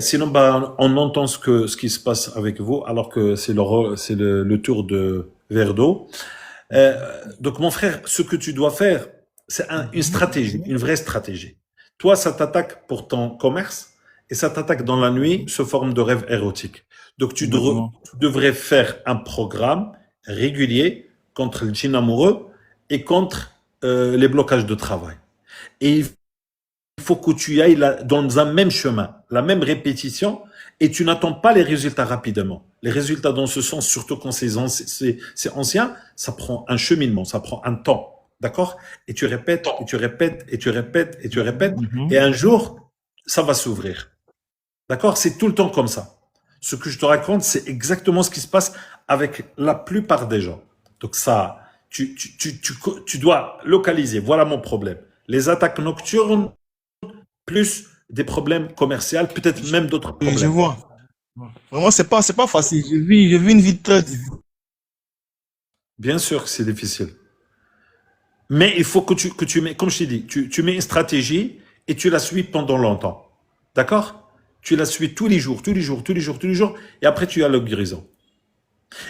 Sinon, bah, on entend ce qui se passe avec vous, alors que c'est le tour de Verdo. Donc, mon frère, ce que tu dois faire, c'est une stratégie, une vraie stratégie. Toi, ça t'attaque pour ton commerce et ça t'attaque dans la nuit sous forme de rêve érotique. Donc, Exactement. tu devrais faire un programme régulier contre le djinn amoureux et contre les blocages de travail. Et il faut que tu ailles dans un même chemin, la même répétition, et tu n'attends pas les résultats rapidement. Les résultats dans ce sens, surtout quand c'est ancien, ça prend un cheminement, ça prend un temps. D'accord? Et tu répètes, et tu répètes, et tu répètes, et tu répètes, Mhm. et un jour, ça va s'ouvrir. D'accord? C'est tout le temps comme ça. Ce que je te raconte, c'est exactement ce qui se passe avec la plupart des gens. Donc ça, tu dois localiser. Voilà mon problème. Les attaques nocturnes, plus des problèmes commerciaux, peut-être même d'autres Je problèmes. vois. Vraiment, c'est pas facile. Je vis une vie très difficile. Bien sûr que c'est difficile. Mais il faut que tu mets, comme je t'ai dit, tu mets une stratégie et tu la suis pendant longtemps. D'accord? Tu la suis tous les jours, tous les jours, tous les jours, tous les jours, et après tu as le guérison.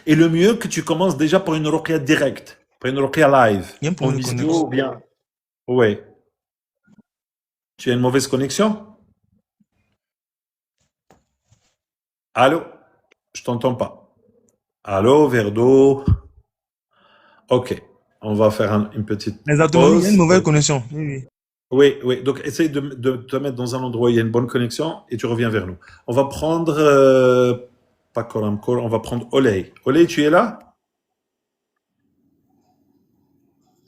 Et le mieux que tu commences déjà par une ruqya directe, par une ruqya live, Il y a un en problème de visio ou connexion. bien. Oui. Tu as une mauvaise connexion? Allô? Je t'entends pas. Allô, Verdo? Ok. On va faire une petite Exactement, oui, il y a une pause. mauvaise connexion. Oui, oui. Oui, oui. Donc, essaye de te mettre dans un endroit où il y a une bonne connexion et tu reviens vers nous. On va prendre, pas Koramkor, on va prendre Olay. Olay, tu es là?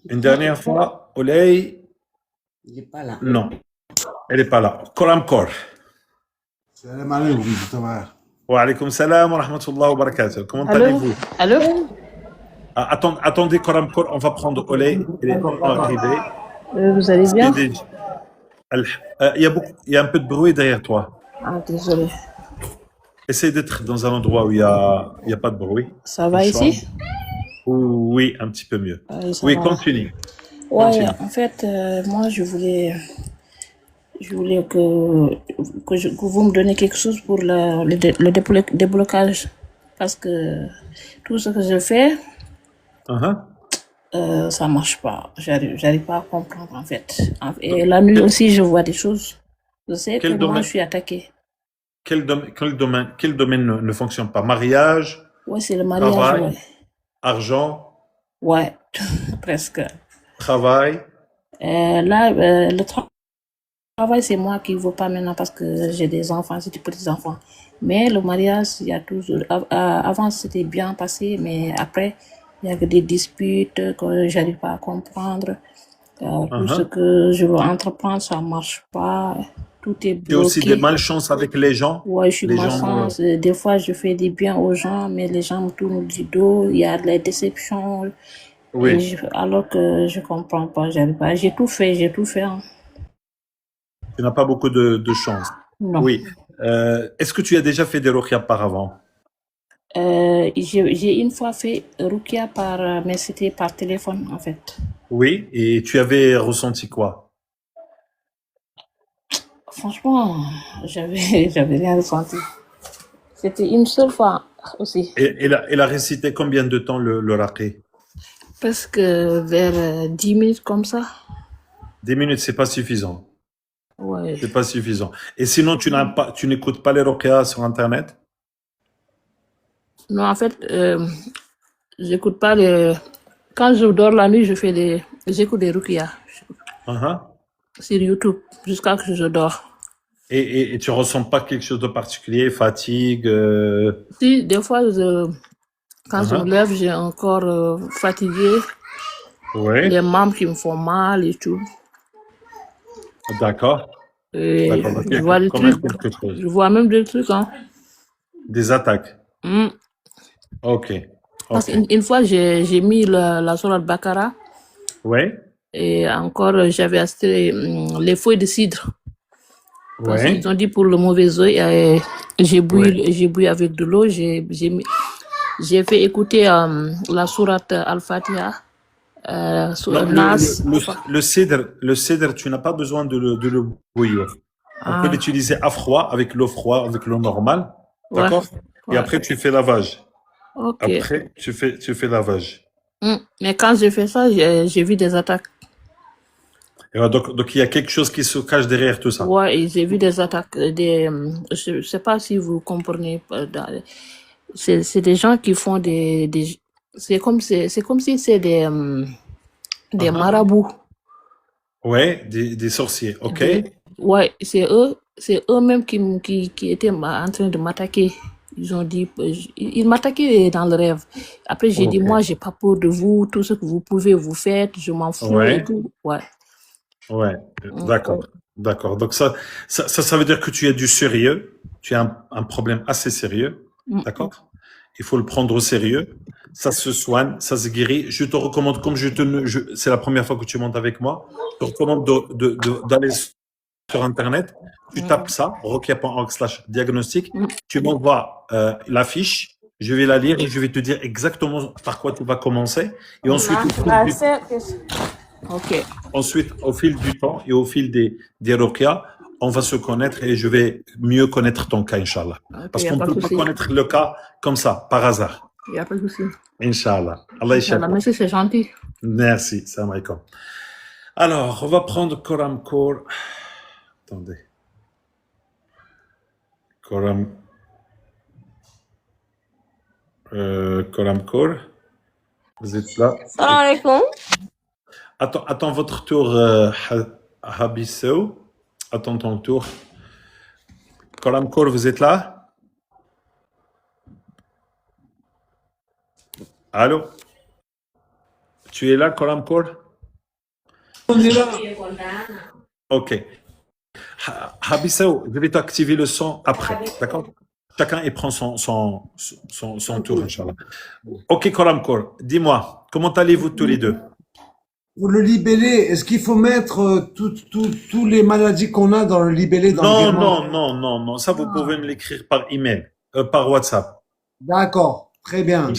Une dernière fois, Olay? Il n'est pas là. Non, elle n'est pas là. Koramkor. Salam alaikum, Mustafa. Wa alaykoum salam wa rahmatullah wa barakatuh. Comment Allô? allez-vous? Allô? Attendez, Koramkor, on va prendre Olay. Elle est encore arrivée. Vous allez C'est bien? des- il y a un peu de bruit derrière toi. Ah, désolé. Essaye d'être dans un endroit où il y a pas de bruit. Ça Une va chambre. ici? Oui, un petit peu mieux. Oui, ça Oui, va. continue. Ouais, Continue. en fait, moi, je voulais que vous me donnez quelque chose pour le déblocage. Parce que tout ce que je fais, ça marche pas. J'arrive pas à comprendre, en fait. Et la nuit aussi, je vois des choses. Je sais que Quel moi, domaine, je suis attaquée. quel domaine ne fonctionne pas? Mariage, Ouais, c'est le mariage, travail, ouais. argent, Ouais, presque. travail. Là, le travail, c'est moi qui ne veux pas maintenant parce que j'ai des enfants, j'ai des petits-enfants. Mais le mariage, il y a toujours. Avant, c'était bien passé, mais après, il y a que des disputes que j'arrive pas à comprendre. Tout ce que je veux entreprendre, ça marche pas. Tout est Tu as aussi des bloqué. malchances avec les gens. Ouais, je suis Les gens, malchance. Des fois, je fais du bien aux gens, mais les gens me tournent du dos. Il y a les déceptions. Et oui. alors que je comprends pas, j'arrive pas. J'ai tout fait. Hein. Tu n'as pas beaucoup de chance. Non. Oui. Est-ce que tu as déjà fait des ruqyas auparavant? J'ai une fois fait Rukia mais c'était par téléphone en fait. Oui. Et tu avais ressenti quoi? Franchement, j'avais rien ressenti. C'était une seule fois aussi. Et elle a récité combien de temps le raqi? Presque vers 10 minutes comme ça. 10 minutes, c'est pas suffisant. Ouais. C'est pas suffisant. Et sinon, tu n'écoutes pas les ruqya sur Internet? Non, en fait, j'écoute pas les... Quand je dors la nuit, j'écoute des ruqya sur YouTube jusqu'à que je dors. Et tu ressens pas quelque chose de particulier, fatigue? Si, des fois, quand je me lève, j'ai un corps fatigué, les membres qui me font mal et tout. D'accord. D'accord. Je vois des trucs. Je vois même des trucs, hein. Des attaques. Ok. Parce qu'une fois, j'ai mis la sourate Bakara. Ouais. Et encore, j'avais acheté les feuilles de cidre. Parce qu'ils ont dit pour le mauvais œil, j'ai bouilli avec de l'eau, j'ai fait écouter la sourate Al-Fatiha, Nas. Le cidre, tu n'as pas besoin de le bouillir. On peut l'utiliser à froid, avec l'eau froide, avec l'eau normale. D'accord? Et après, tu fais lavage. Ok. Après, tu fais lavage. Mais quand j'ai fait ça, j'ai vu des attaques. Donc, il y a quelque chose qui se cache derrière tout ça. Ouais, et j'ai vu des attaques. Je sais pas si vous comprenez. C'est des gens qui font c'est comme si c'est des marabouts. Ouais, des sorciers, ok. Ouais, c'est eux-mêmes qui étaient en train de m'attaquer. Ils ont dit, ils m'attaquaient dans le rêve. Après, j'ai dit, moi, j'ai pas peur de vous, tout ce que vous pouvez, vous faites, je m'en fous et tout. Ouais, d'accord. Donc ça veut dire que tu as du sérieux, tu as un problème assez sérieux, d'accord? Il faut le prendre au sérieux. Ça se soigne, ça se guérit. Je te recommande, comme c'est la première fois que tu montes avec moi, je te recommande d'aller sur Internet. Tu tapes ça, rokia.org/diagnostic. Tu m'envoies la fiche. Je vais la lire et je vais te dire exactement par quoi tu vas commencer. Et ensuite, ensuite, au fil du temps et au fil des ruqya, on va se connaître et je vais mieux connaître ton cas, Inch'Allah. Parce qu'on ne peut pas connaître le cas comme ça, par hasard. Il n'y a pas de souci. Inch'Allah. Allah Inch'Allah. Merci, c'est gentil. Merci. Salam alaikum. Alors, on va prendre Koram Kor. Attendez. Koram Kor. Vous êtes là? Salam alaikum. Attends votre tour, Habissou. Attends ton tour. Koram Kor, vous êtes là? Allô? Tu es là, Koram Kor? On est là. Ok. Habissou, je vais t'activer le son après, d'accord? Chacun il prend son tour, Inch'Allah. Ok, Koram Kor, dis-moi, comment allez-vous tous les deux? Pour le libellé, est-ce qu'il faut mettre tous les maladies qu'on a dans le libellé dans le virement? Non. Ça, vous pouvez me l'écrire par email, par WhatsApp. D'accord, très bien.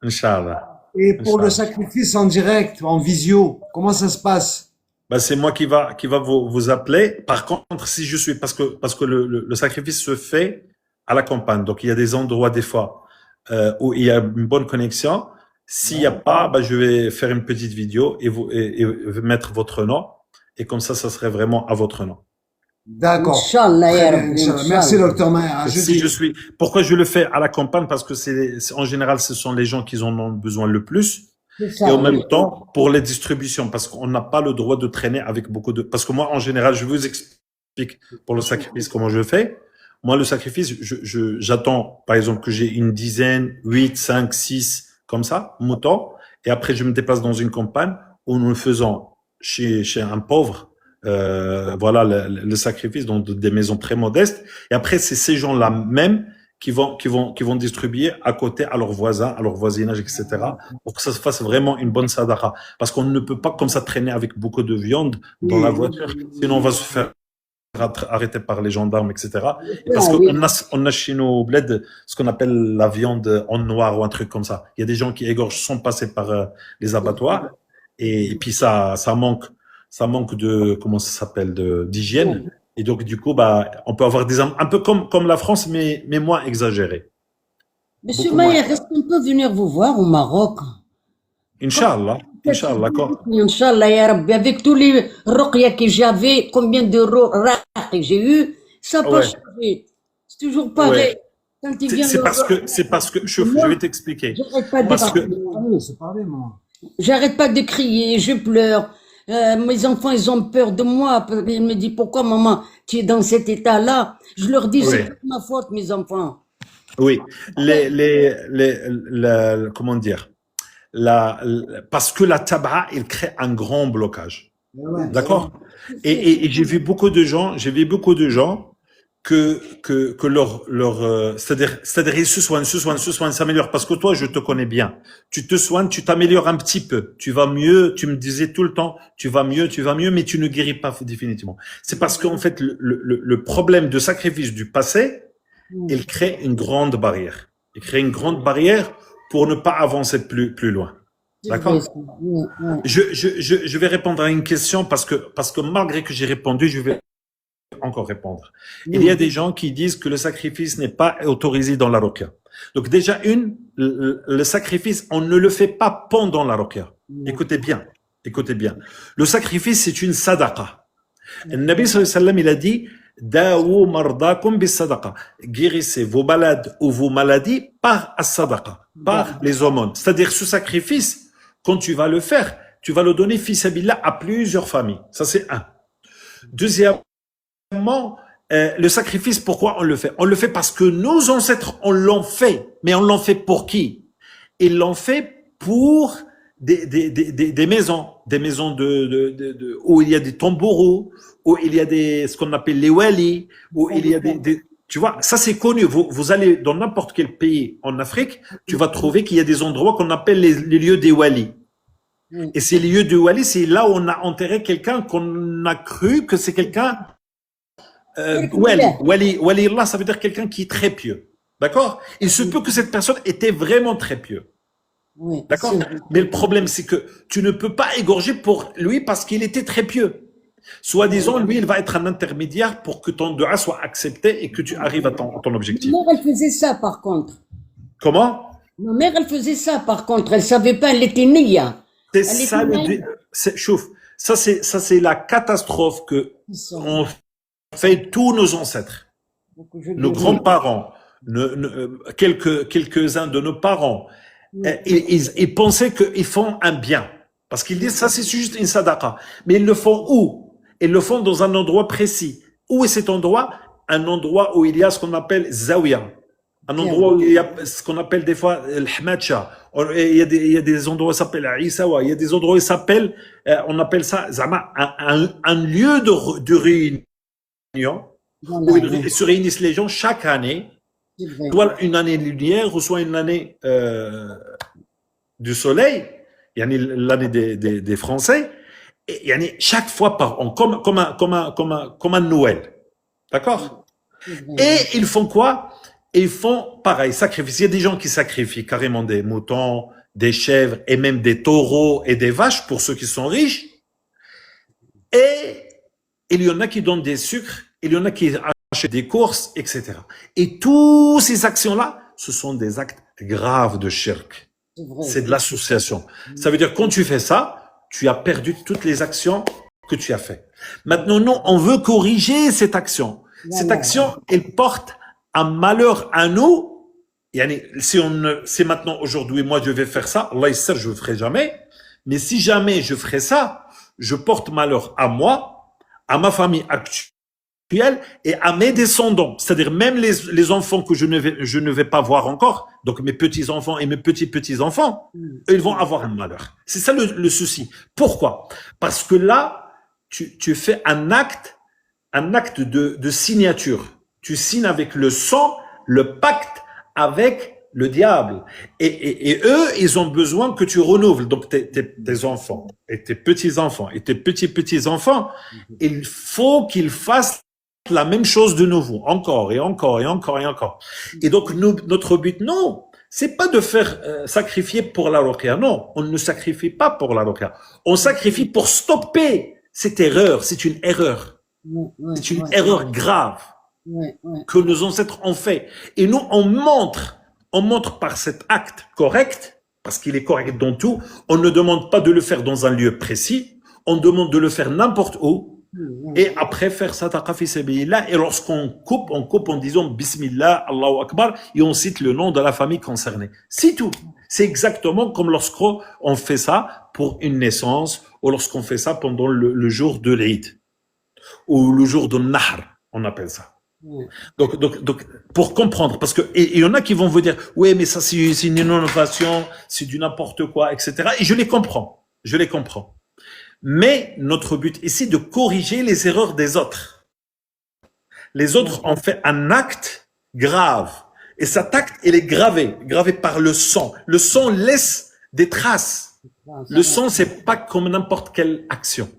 Inch'Allah. Et pour le sacrifice en direct, en visio, comment ça se passe? Ben, c'est moi qui va vous appeler. Par contre, si je suis, parce que le sacrifice se fait à la campagne. Donc, il y a des endroits, des fois, où il y a une bonne connexion. S'il n'y a pas, ben, je vais faire une petite vidéo et mettre votre nom. Et comme ça serait vraiment à votre nom. D'accord. Inch'Allah. Merci, docteur Maher. Pourquoi je le fais à la campagne? Parce que en général, ce sont les gens qui en ont besoin le plus. Et en même temps, pour les distributions, parce qu'on n'a pas le droit de traîner avec beaucoup de... Parce que moi, en général, je vous explique pour le sacrifice comment je fais. Moi, le sacrifice, j'attends, par exemple, que j'ai une dizaine, 8, 5, 6, comme ça, moutons. Et après, je me déplace dans une campagne où nous le faisons chez un pauvre, voilà, le sacrifice dans des maisons très modestes. Et après, c'est ces gens-là même qui vont distribuer à côté à leurs voisins, à leur voisinage, etc. pour que ça se fasse vraiment une bonne sadaqa. Parce qu'on ne peut pas comme ça traîner avec beaucoup de viande dans la voiture. Sinon, on va se faire arrêter par les gendarmes, etc. Et parce qu'on a chez nos bleds ce qu'on appelle la viande en noir ou un truc comme ça. Il y a des gens qui égorgent sans passer par les abattoirs. Et puis ça manque de, comment ça s'appelle, d'hygiène. Et donc, du coup, bah, on peut avoir des un peu comme la France, mais moins exagéré. Monsieur Beaucoup moins. Maher, est-ce qu'on peut venir vous voir au Maroc? Inch'Allah. Inch'Allah. Inch'Allah, ya Rabbi, avec tous les ruqya que j'avais, combien de ruqya j'ai eu, ça n'a pas Ouais. changé. C'est toujours pareil. Ouais. Quand il vient C'est parce que, je vais t'expliquer. j'arrête pas de Parce que, C'est parlé, moi. J'arrête pas de crier, je pleure. Mes enfants, ils ont peur de moi. Ils me disent, pourquoi maman, tu es dans cet état-là? Je leur dis, c'est oui. pas ma faute, mes enfants. Oui. Comment dire? Parce que la tab'a, il crée un grand blocage. Ouais. D'accord? Et j'ai vu beaucoup de gens, que c'est-à-dire ils se soignent, s'améliorent. Parce que toi, je te connais bien. Tu te soignes, tu t'améliores un petit peu. Tu vas mieux, tu me disais tout le temps, tu vas mieux, mais tu ne guéris pas définitivement. C'est parce qu'en fait, le problème de sacrifice du passé, il crée une grande barrière. Il crée une grande barrière pour ne pas avancer plus loin. D'accord? Je vais répondre à une question parce que malgré que j'ai répondu, je vais encore répondre. Il y a des gens qui disent que le sacrifice n'est pas autorisé dans la ruqya. Donc déjà le sacrifice, on ne le fait pas pendant la ruqya. Écoutez bien. Le sacrifice, c'est une sadaqa. Le Nabi sallallahu alayhi wa sallam, il a dit Dawu mardakum bis sadaqa. Guérissez vos malades ou vos maladies par as-sadaqa, par les aumônes. C'est-à-dire ce sacrifice, quand tu vas le faire, tu vas le donner fils abillah à plusieurs familles. Ça c'est un. Deuxièmement, le sacrifice, pourquoi on le fait? On le fait parce que nos ancêtres, on l'ont fait. Mais on l'ont fait pour qui? Ils l'ont fait pour des maisons. Des maisons où il y a des tambourous, où il y a ce qu'on appelle les wali, où il y a tu vois, ça c'est connu. Vous allez dans n'importe quel pays en Afrique, tu vas trouver qu'il y a des endroits qu'on appelle les lieux des walis. Et ces lieux de wali, c'est là où on a enterré quelqu'un qu'on a cru que c'est quelqu'un wali Allah, ça veut dire quelqu'un qui est très pieux. D'accord? Il se peut que cette personne était vraiment très pieux. D'accord? Mais le problème, c'est que tu ne peux pas égorger pour lui parce qu'il était très pieux. Soi-disant, lui, il va être un intermédiaire pour que ton dua soit accepté et que tu arrives à ton objectif. Ma mère, elle faisait ça, par contre. Comment? Ma mère, elle faisait ça, par contre. Elle savait pas, elle était nia. C'est ça, chouf. Ça, c'est la catastrophe que ont fait tous nos ancêtres. Nos grands-parents, quelques-uns de nos parents. Ils pensaient qu'ils font un bien. Parce qu'ils disent, ça, c'est juste une sadaqa. Mais ils le font où? Ils le font dans un endroit précis. Où est cet endroit? Un endroit où il y a ce qu'on appelle zawiya. Un endroit où il y a ce qu'on appelle des fois le hamacha. Il y a des endroits qui s'appellent Isawa. Il y a des endroits qui s'appellent, on appelle ça, zama, un lieu de réunion. Où ils se réunissent les gens chaque année. Soit une année lumière ou soit une année du soleil. L'année des Français. Et chaque fois par an, comme un Noël. D'accord? Et ils font quoi? Ils font pareil, sacrifice. Il y a des gens qui sacrifient carrément des moutons, des chèvres et même des taureaux et des vaches pour ceux qui sont riches. Et il y en a qui donnent des sucres, il y en a qui achètent des courses, etc. Et toutes ces actions-là, ce sont des actes graves de shirk. C'est de l'association. Ça veut dire quand tu fais ça, tu as perdu toutes les actions que tu as faites. Maintenant, nous, on veut corriger cette action. Cette action, elle porte un malheur à nous. Si maintenant, aujourd'hui, moi, je vais faire ça, Allah sait, je ne le ferai jamais. Mais si jamais je ferai ça, je porte malheur à moi, à ma famille actuelle et à mes descendants. C'est-à-dire même les enfants que je ne vais pas voir encore, donc mes petits-enfants et mes petits-petits-enfants, ils vont avoir un malheur. C'est ça le souci. Pourquoi? Parce que là, tu fais un acte de signature. Tu signes avec le sang, le pacte avec le diable. Et eux, ils ont besoin que tu renouveles. Donc, tes enfants et tes petits-enfants et tes petits-petits-enfants, il faut qu'ils fassent la même chose de nouveau, encore et encore et encore et encore. Et donc, notre but, non, c'est pas de faire sacrifier pour la ruqya. Non, on ne sacrifie pas pour la ruqya. On sacrifie pour stopper cette erreur. C'est une erreur. C'est une erreur grave que nos ancêtres ont fait. Et nous, on montre par cet acte correct, parce qu'il est correct dans tout, on ne demande pas de le faire dans un lieu précis, on demande de le faire n'importe où, et après faire sadaqa fi sabilillah, et lorsqu'on coupe en disant Bismillah, Allahu Akbar, et on cite le nom de la famille concernée. C'est tout. C'est exactement comme lorsqu'on fait ça pour une naissance, ou lorsqu'on fait ça pendant le jour de l'Eid, ou le jour de Nahr, on appelle ça. Donc, pour comprendre, parce que il y en a qui vont vous dire, oui, mais ça c'est une innovation, c'est du n'importe quoi, etc. Et je les comprends. Mais notre but ici, c'est de corriger les erreurs des autres. Les autres ont fait un acte grave. Et cet acte, il est gravé par le sang. Le sang laisse des traces. Le sang, c'est pas comme n'importe quelle action.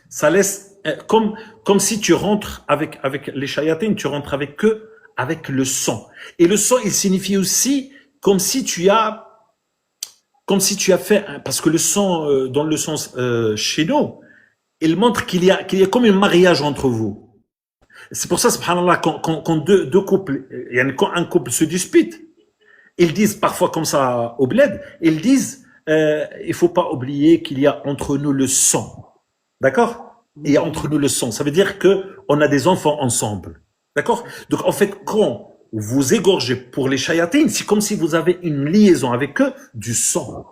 Ça laisse, comme si tu rentres avec les shayatines, tu rentres avec eux, avec le sang. Et le sang, il signifie aussi comme si tu as fait, parce que le sang, dans le sens chez nous, il montre qu'il y a comme un mariage entre vous. C'est pour ça, subhanallah, quand deux couples, quand un couple se dispute, ils disent parfois comme ça au bled, ils disent, il faut pas oublier qu'il y a entre nous le sang. D'accord? Il y a entre nous le sang. Ça veut dire que on a des enfants ensemble. D'accord? Donc, en fait, quand vous égorgez pour les shayatines, c'est comme si vous avez une liaison avec eux du sang.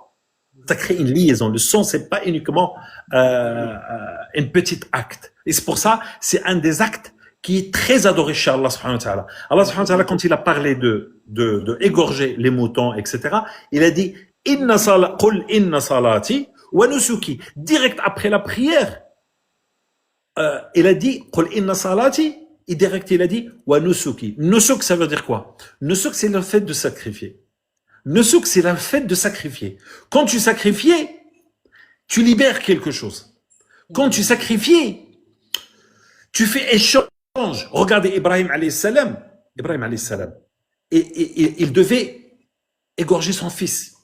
Ça crée une liaison. Le sang, c'est pas uniquement une petite acte. Et c'est pour ça, c'est un des actes qui est très adoré chez Allah subhanahu wa ta'ala. Allah subhanahu wa ta'ala, quand il a parlé de égorger les moutons, etc., il a dit, qul inna salati wa nusuki. Direct après la prière, il a dit, qul inna salati, et direct il a dit, wa nusuki. Nusuk, ça veut dire quoi? Nusuk, c'est le fait de sacrifier. Nusuk, c'est le fait de sacrifier. Quand tu sacrifies, tu libères quelque chose. Quand tu sacrifies, tu fais échange. Regardez Ibrahim alayhi salam. Et il devait égorger son fils.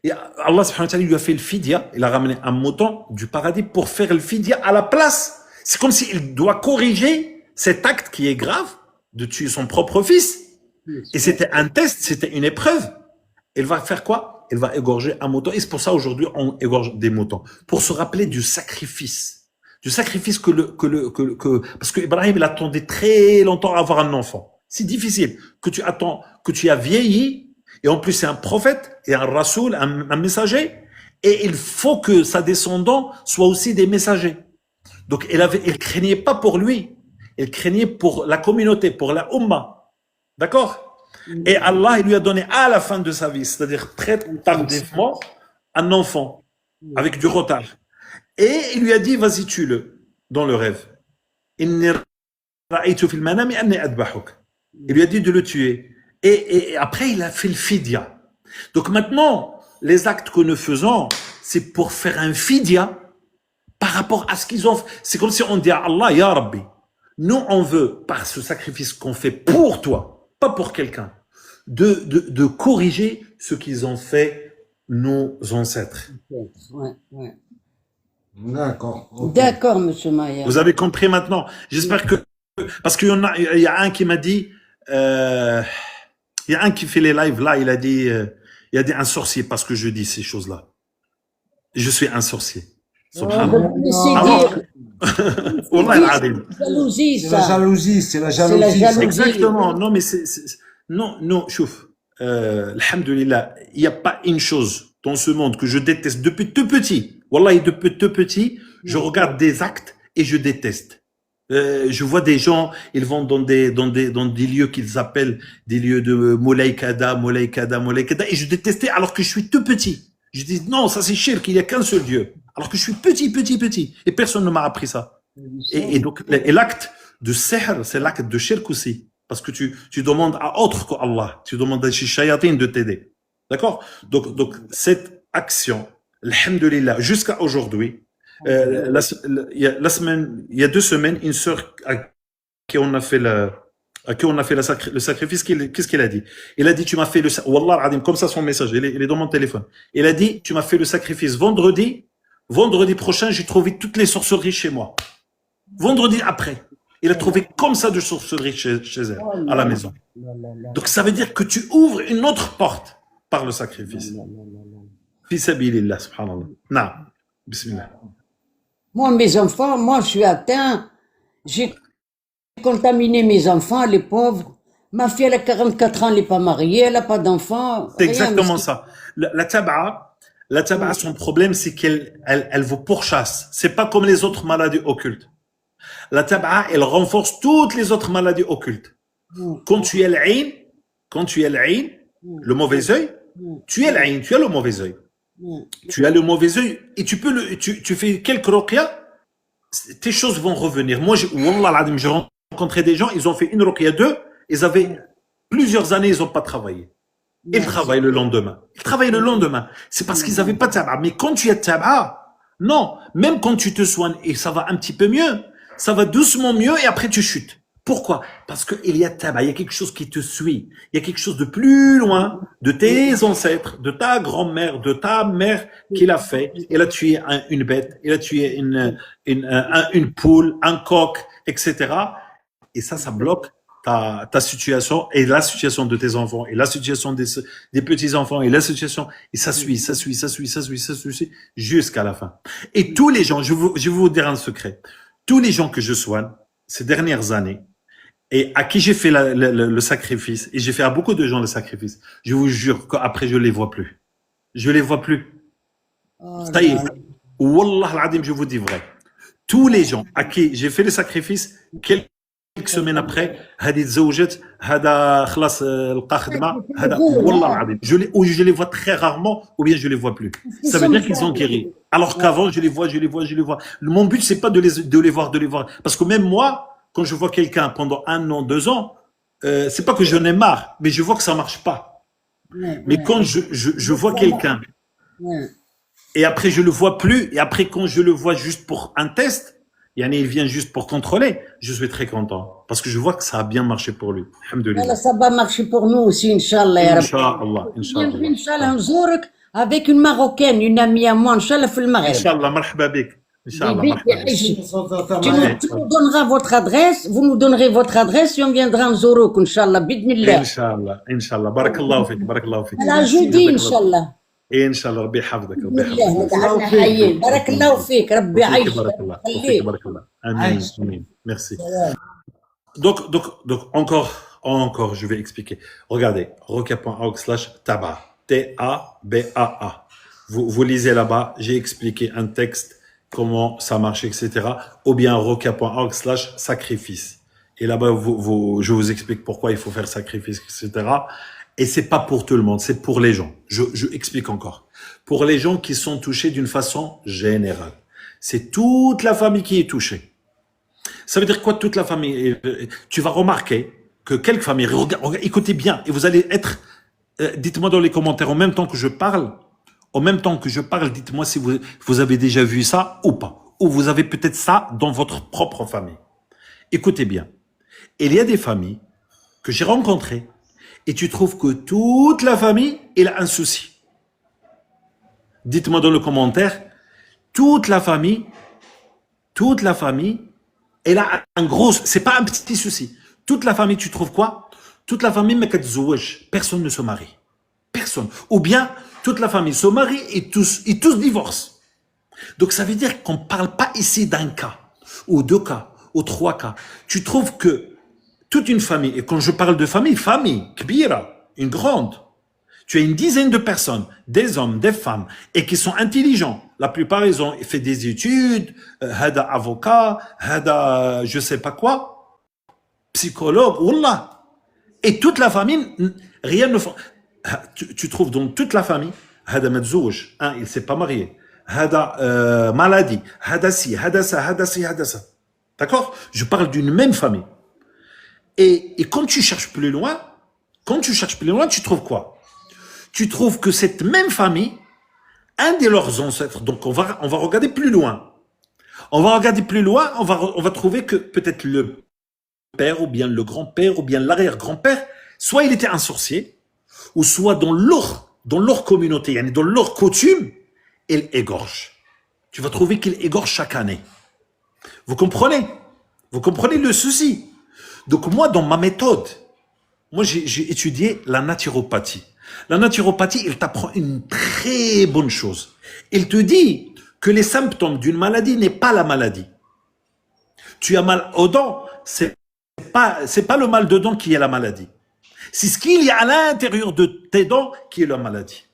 Et Allah subhanahu wa ta'ala lui a fait le fidya. Il a ramené un mouton du paradis pour faire le fidya à la place. C'est comme s'il doit corriger cet acte qui est grave de tuer son propre fils. Et c'était un test, c'était une épreuve. Il va faire quoi? Il va égorger un mouton. Et c'est pour ça aujourd'hui on égorge des moutons. Pour se rappeler du sacrifice. Du sacrifice parce que Ibrahim, il attendait très longtemps à avoir un enfant. C'est difficile que tu attends, que tu as vieilli, et en plus c'est un prophète, et un rasoul, un messager, et il faut que sa descendant soit aussi des messagers. Donc il craignait pas pour lui, il craignait pour la communauté, pour la Ummah. D'accord? Et Allah, il lui a donné à la fin de sa vie, c'est-à-dire très tardivement, un enfant, avec du retard. Et il lui a dit, vas-y, tue-le, dans le rêve. Il lui a dit de le tuer. Et après, il a fait le fidya. Donc maintenant, les actes que nous faisons, c'est pour faire un fidya par rapport à ce qu'ils ont fait. C'est comme si on dit à Allah, Ya Rabbi, nous on veut, par ce sacrifice qu'on fait pour toi, pas pour quelqu'un, de corriger ce qu'ils ont fait nos ancêtres. Ouais. D'accord. Ok. D'accord, monsieur Maya. Vous avez compris maintenant? J'espère que, parce qu'il y a un qui m'a dit, il y a un qui fait les lives là, il a dit un sorcier parce que je dis ces choses-là. Je suis un sorcier. Subhanallah. Jalousie, C'est ça. la jalousie, c'est la jalousie. jalousie. Exactement. Non, mais non, chouf. Alhamdulillah, il n'y a pas une chose dans ce monde que je déteste depuis tout petit. Wallahi, depuis tout petit, je regarde des actes et je déteste. Je vois des gens, ils vont dans des lieux qu'ils appellent des lieux de Moulaïkada, et je détestais alors que je suis tout petit. Je dis non, ça c'est shirk, il n'y a qu'un seul Dieu. Alors que je suis petit. Et personne ne m'a appris ça. Et donc, l'acte de sihr, c'est l'acte de shirk aussi. Parce que tu demandes à autre qu'Allah. Tu demandes à shayatin de t'aider. D'accord? Donc, cette action, alhamdulillah, jusqu'à aujourd'hui, il y a 2 semaines, une sœur à qui on a fait le sacrifice, qu'est-ce qu'il a dit? Il a dit, tu m'as fait Wallah al-Adim, comme ça son message, il est dans mon téléphone. Il a dit, tu m'as fait le sacrifice vendredi prochain, j'ai trouvé toutes les sorcelleries chez moi. Vendredi après. Il a trouvé comme ça de sorcellerie chez elle, à la maison. Donc ça veut dire que tu ouvres une autre porte par le sacrifice. Fi sabilillah, subhanallah. Naam. Bismillah. Moi, mes enfants, moi, je suis atteint. J'ai contaminé mes enfants, les pauvres. Ma fille, elle a 44 ans, elle n'est pas mariée, elle n'a pas d'enfant. C'est Rien, exactement mais ça. La tabac, son problème, c'est qu'elle vous pourchasse. C'est pas comme les autres maladies occultes. La tabac, elle renforce toutes les autres maladies occultes. Quand tu es l'aïn, le mauvais œil, tu es l'aïn, tu as le mauvais œil. Tu as le mauvais œil et tu fais quelques ruqya, tes choses vont revenir. Moi, wallah al-adim, j'ai rencontré des gens, ils ont fait une ruqya 2, ils avaient plusieurs années, ils n'ont pas travaillé. Ils travaillent le lendemain. C'est parce qu'ils n'avaient pas de tabac. Mais quand tu as de tabac, non, même quand tu te soignes et ça va un petit peu mieux, ça va doucement mieux et après tu chutes. Pourquoi? Parce qu'il y a tabac, il y a quelque chose qui te suit. Il y a quelque chose de plus loin de tes ancêtres, de ta grand-mère, de ta mère qui l'a fait. Elle a tué une bête, elle a tué une poule, un coq, etc. Et ça bloque ta situation et la situation de tes enfants et la situation des petits-enfants et la situation, et ça suit jusqu'à la fin. Et tous les gens, je vais vous dire un secret. Tous les gens que je soigne ces dernières années, et à qui j'ai fait le sacrifice, et j'ai fait à beaucoup de gens le sacrifice, je vous jure qu'après je les vois plus. Je les vois plus. Ça y est. Wallah al-adim, je vous dis vrai. Tous les gens à qui j'ai fait le sacrifice, quelques semaines après, هذه تزوجت, هذا خلاص لقى خدمة, هذا والله العظيم. Je les vois très rarement, ou bien je les vois plus. Ça veut dire qu'ils ont guéri. Alors qu'avant, je les vois. Mon but, c'est pas de les voir. Parce que même moi, quand je vois quelqu'un pendant 1 an, 2 ans, c'est pas que j'en ai marre, mais je vois que ça marche pas. Mais quand je vois quelqu'un, et après je le vois plus, et après quand je le vois juste pour un test, il vient juste pour contrôler, je suis très content. Parce que je vois que ça a bien marché pour lui. Alhamdulillah. ça va marcher pour nous aussi, Inch'Allah. Ya Rabbi. Inch'Allah, Bienvenue, Inch'Allah, نزورك avec une Marocaine, une amie à moi, Inch'Allah, في المغرب. Inch'Allah, marhaba bik. Inch'Allah, marhaba bik. Tu nous donneras votre adresse, vous nous donnerez votre adresse et on viendra نزورك, Inch'Allah, بإذن Inch'Allah. Barakallahu fik. على jeudi, Inch'Allah. Inch'Allah, ربي يحفظك. بالله نجعلنا حيين. بارك الله فيك، ربي يعيشك. بارك الله. Amin. Merci. Donc, encore, je vais expliquer. Regardez, roca.org/tabac. T-A-B-A-A. Vous lisez là-bas, j'ai expliqué un texte, comment ça marche, etc. Ou bien roca.org/sacrifice. Et là-bas, je vous explique pourquoi il faut faire sacrifice, etc. Et c'est pas pour tout le monde, c'est pour les gens. Je explique encore. Pour les gens qui sont touchés d'une façon générale. C'est toute la famille qui est touchée. Ça veut dire quoi, toute la famille? Tu vas remarquer que quelques familles, écoutez bien, et vous allez être, dites-moi dans les commentaires, en même temps que je parle, dites-moi si vous avez déjà vu ça ou pas. Ou vous avez peut-être ça dans votre propre famille. Écoutez bien. Il y a des familles que j'ai rencontrées et tu trouves que toute la famille, elle a un souci. Dites-moi dans le commentaire, toute la famille, elle a un gros, c'est pas un petit souci. Toute la famille, tu trouves quoi? Toute la famille, personne ne se marie. Personne. Ou bien, toute la famille se marie et tous divorcent. Donc, ça veut dire qu'on parle pas ici d'un cas, ou 2 cas, ou 3 cas. Tu trouves que toute une famille, et quand je parle de famille, kbira, une grande, tu as une dizaine de personnes, des hommes, des femmes, et qui sont intelligents. La plupart, ils ont fait des études, hada avocat, hada je sais pas quoi, psychologue, wallah. Et toute la famille, rien ne fait. Tu trouves donc toute la famille, hada madzouj, il s'est pas marié, hada maladie, hada si, hada ça. D'accord? Je parle d'une même famille. Et quand tu cherches plus loin, tu trouves quoi? Tu trouves que cette même famille, un de leurs ancêtres, donc on va regarder plus loin. On va trouver que peut-être le père, ou bien le grand-père, ou bien l'arrière-grand-père, soit il était un sorcier, ou soit dans leur communauté, dans leur coutume, il égorge. Tu vas trouver qu'il égorge chaque année. Vous comprenez? Vous comprenez le souci? Donc moi, dans ma méthode, moi j'ai étudié la naturopathie. La naturopathie, elle t'apprend une très bonne chose. Elle te dit que les symptômes d'une maladie n'est pas la maladie. Tu as mal aux dents, c'est pas le mal de dents qui est la maladie. C'est ce qu'il y a à l'intérieur de tes dents qui est la maladie.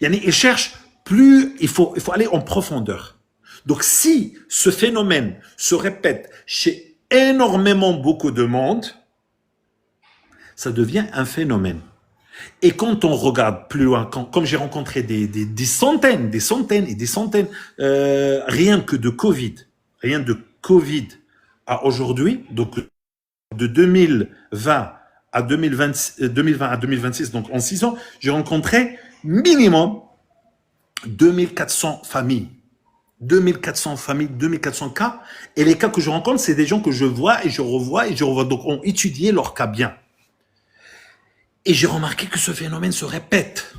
Il cherche plus, il faut aller en profondeur. Donc si ce phénomène se répète chez énormément beaucoup de monde, ça devient un phénomène. Et quand on regarde plus loin, comme j'ai rencontré des centaines et des centaines, rien que de Covid, à aujourd'hui, donc de 2020 à 2026, donc en 6 ans, j'ai rencontré minimum 2400 familles. 2400 familles, 2400 cas. Et les cas que je rencontre, c'est des gens que je vois et je revois et je revois. Donc, on étudie leur cas bien. Et j'ai remarqué que ce phénomène se répète.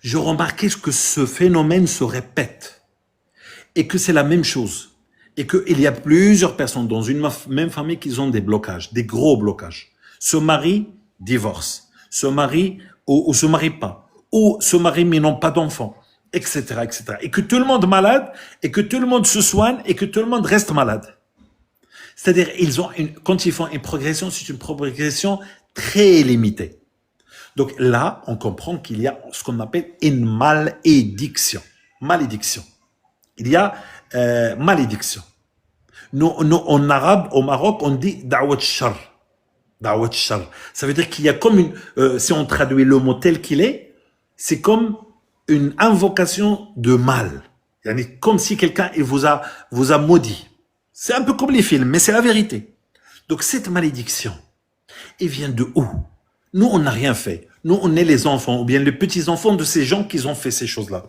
J'ai remarqué que ce phénomène se répète. Et que c'est la même chose. Et qu'il y a plusieurs personnes dans une même famille qui ont des blocages, des gros blocages. Se marient, divorce. Se marient ou se marient pas. Ou se marient mais n'ont pas d'enfants, etc., etc. Et que tout le monde est malade, et que tout le monde se soigne, et que tout le monde reste malade. C'est-à-dire, quand ils font une progression, c'est une progression très limitée. Donc là, on comprend qu'il y a ce qu'on appelle une malédiction. Malédiction. Il y a malédiction. Nous, en arabe, au Maroc, on dit da'wat shar. Da'wat shar. Ça veut dire qu'il y a comme si on traduit le mot tel qu'il est, c'est comme une invocation de mal. Comme si quelqu'un vous a maudit. C'est un peu comme les films, mais c'est la vérité. Donc cette malédiction, elle vient de où? Nous, on n'a rien fait. Nous, on est les enfants, ou bien les petits-enfants de ces gens qui ont fait ces choses-là.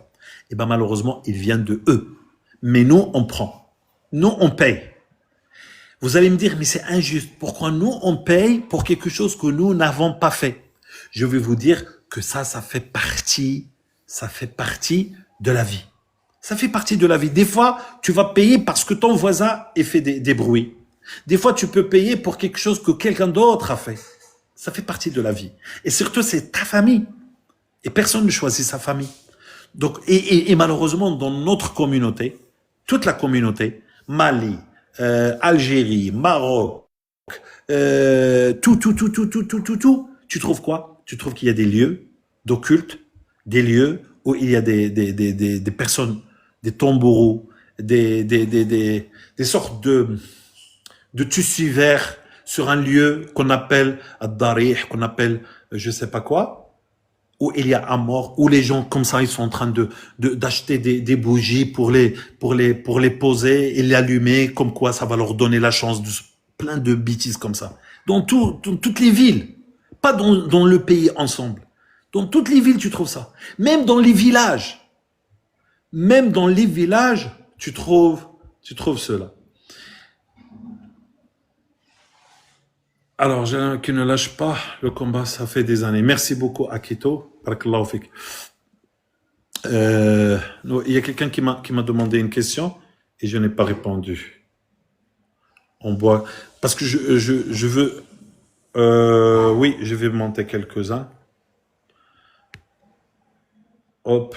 Et bien malheureusement, il vient de eux. Mais nous, on prend. Nous, on paye. Vous allez me dire, mais c'est injuste. Pourquoi nous, on paye pour quelque chose que nous n'avons pas fait? Je vais vous dire que ça fait partie de la vie. Ça fait partie de la vie. Des fois, tu vas payer parce que ton voisin a fait des bruits. Des fois, tu peux payer pour quelque chose que quelqu'un d'autre a fait. Ça fait partie de la vie. Et surtout, c'est ta famille. Et personne ne choisit sa famille. Donc, et malheureusement, dans notre communauté, toute la communauté, Mali, Algérie, Maroc, tout, tu trouves quoi? Tu trouves qu'il y a des lieux d'occulte, des lieux où il y a des personnes, des tombereaux, des sortes de tissus verts sur un lieu qu'on appelle Ad-Darih, qu'on appelle je sais pas quoi, où il y a un mort, où les gens comme ça, ils sont en train d'acheter des bougies pour les poser et les allumer, comme quoi ça va leur donner la chance de plein de bêtises comme ça. Dans toutes les villes, pas dans le pays ensemble. Dans toutes les villes, tu trouves ça. Même dans les villages. Tu trouves cela. Alors, qui ne lâche pas le combat, ça fait des années. Merci beaucoup, Akito. Barakallahu fik. Il y a quelqu'un qui m'a demandé une question et je n'ai pas répondu. On boit. Parce que je veux. Oui, je vais monter quelques-uns. Hop.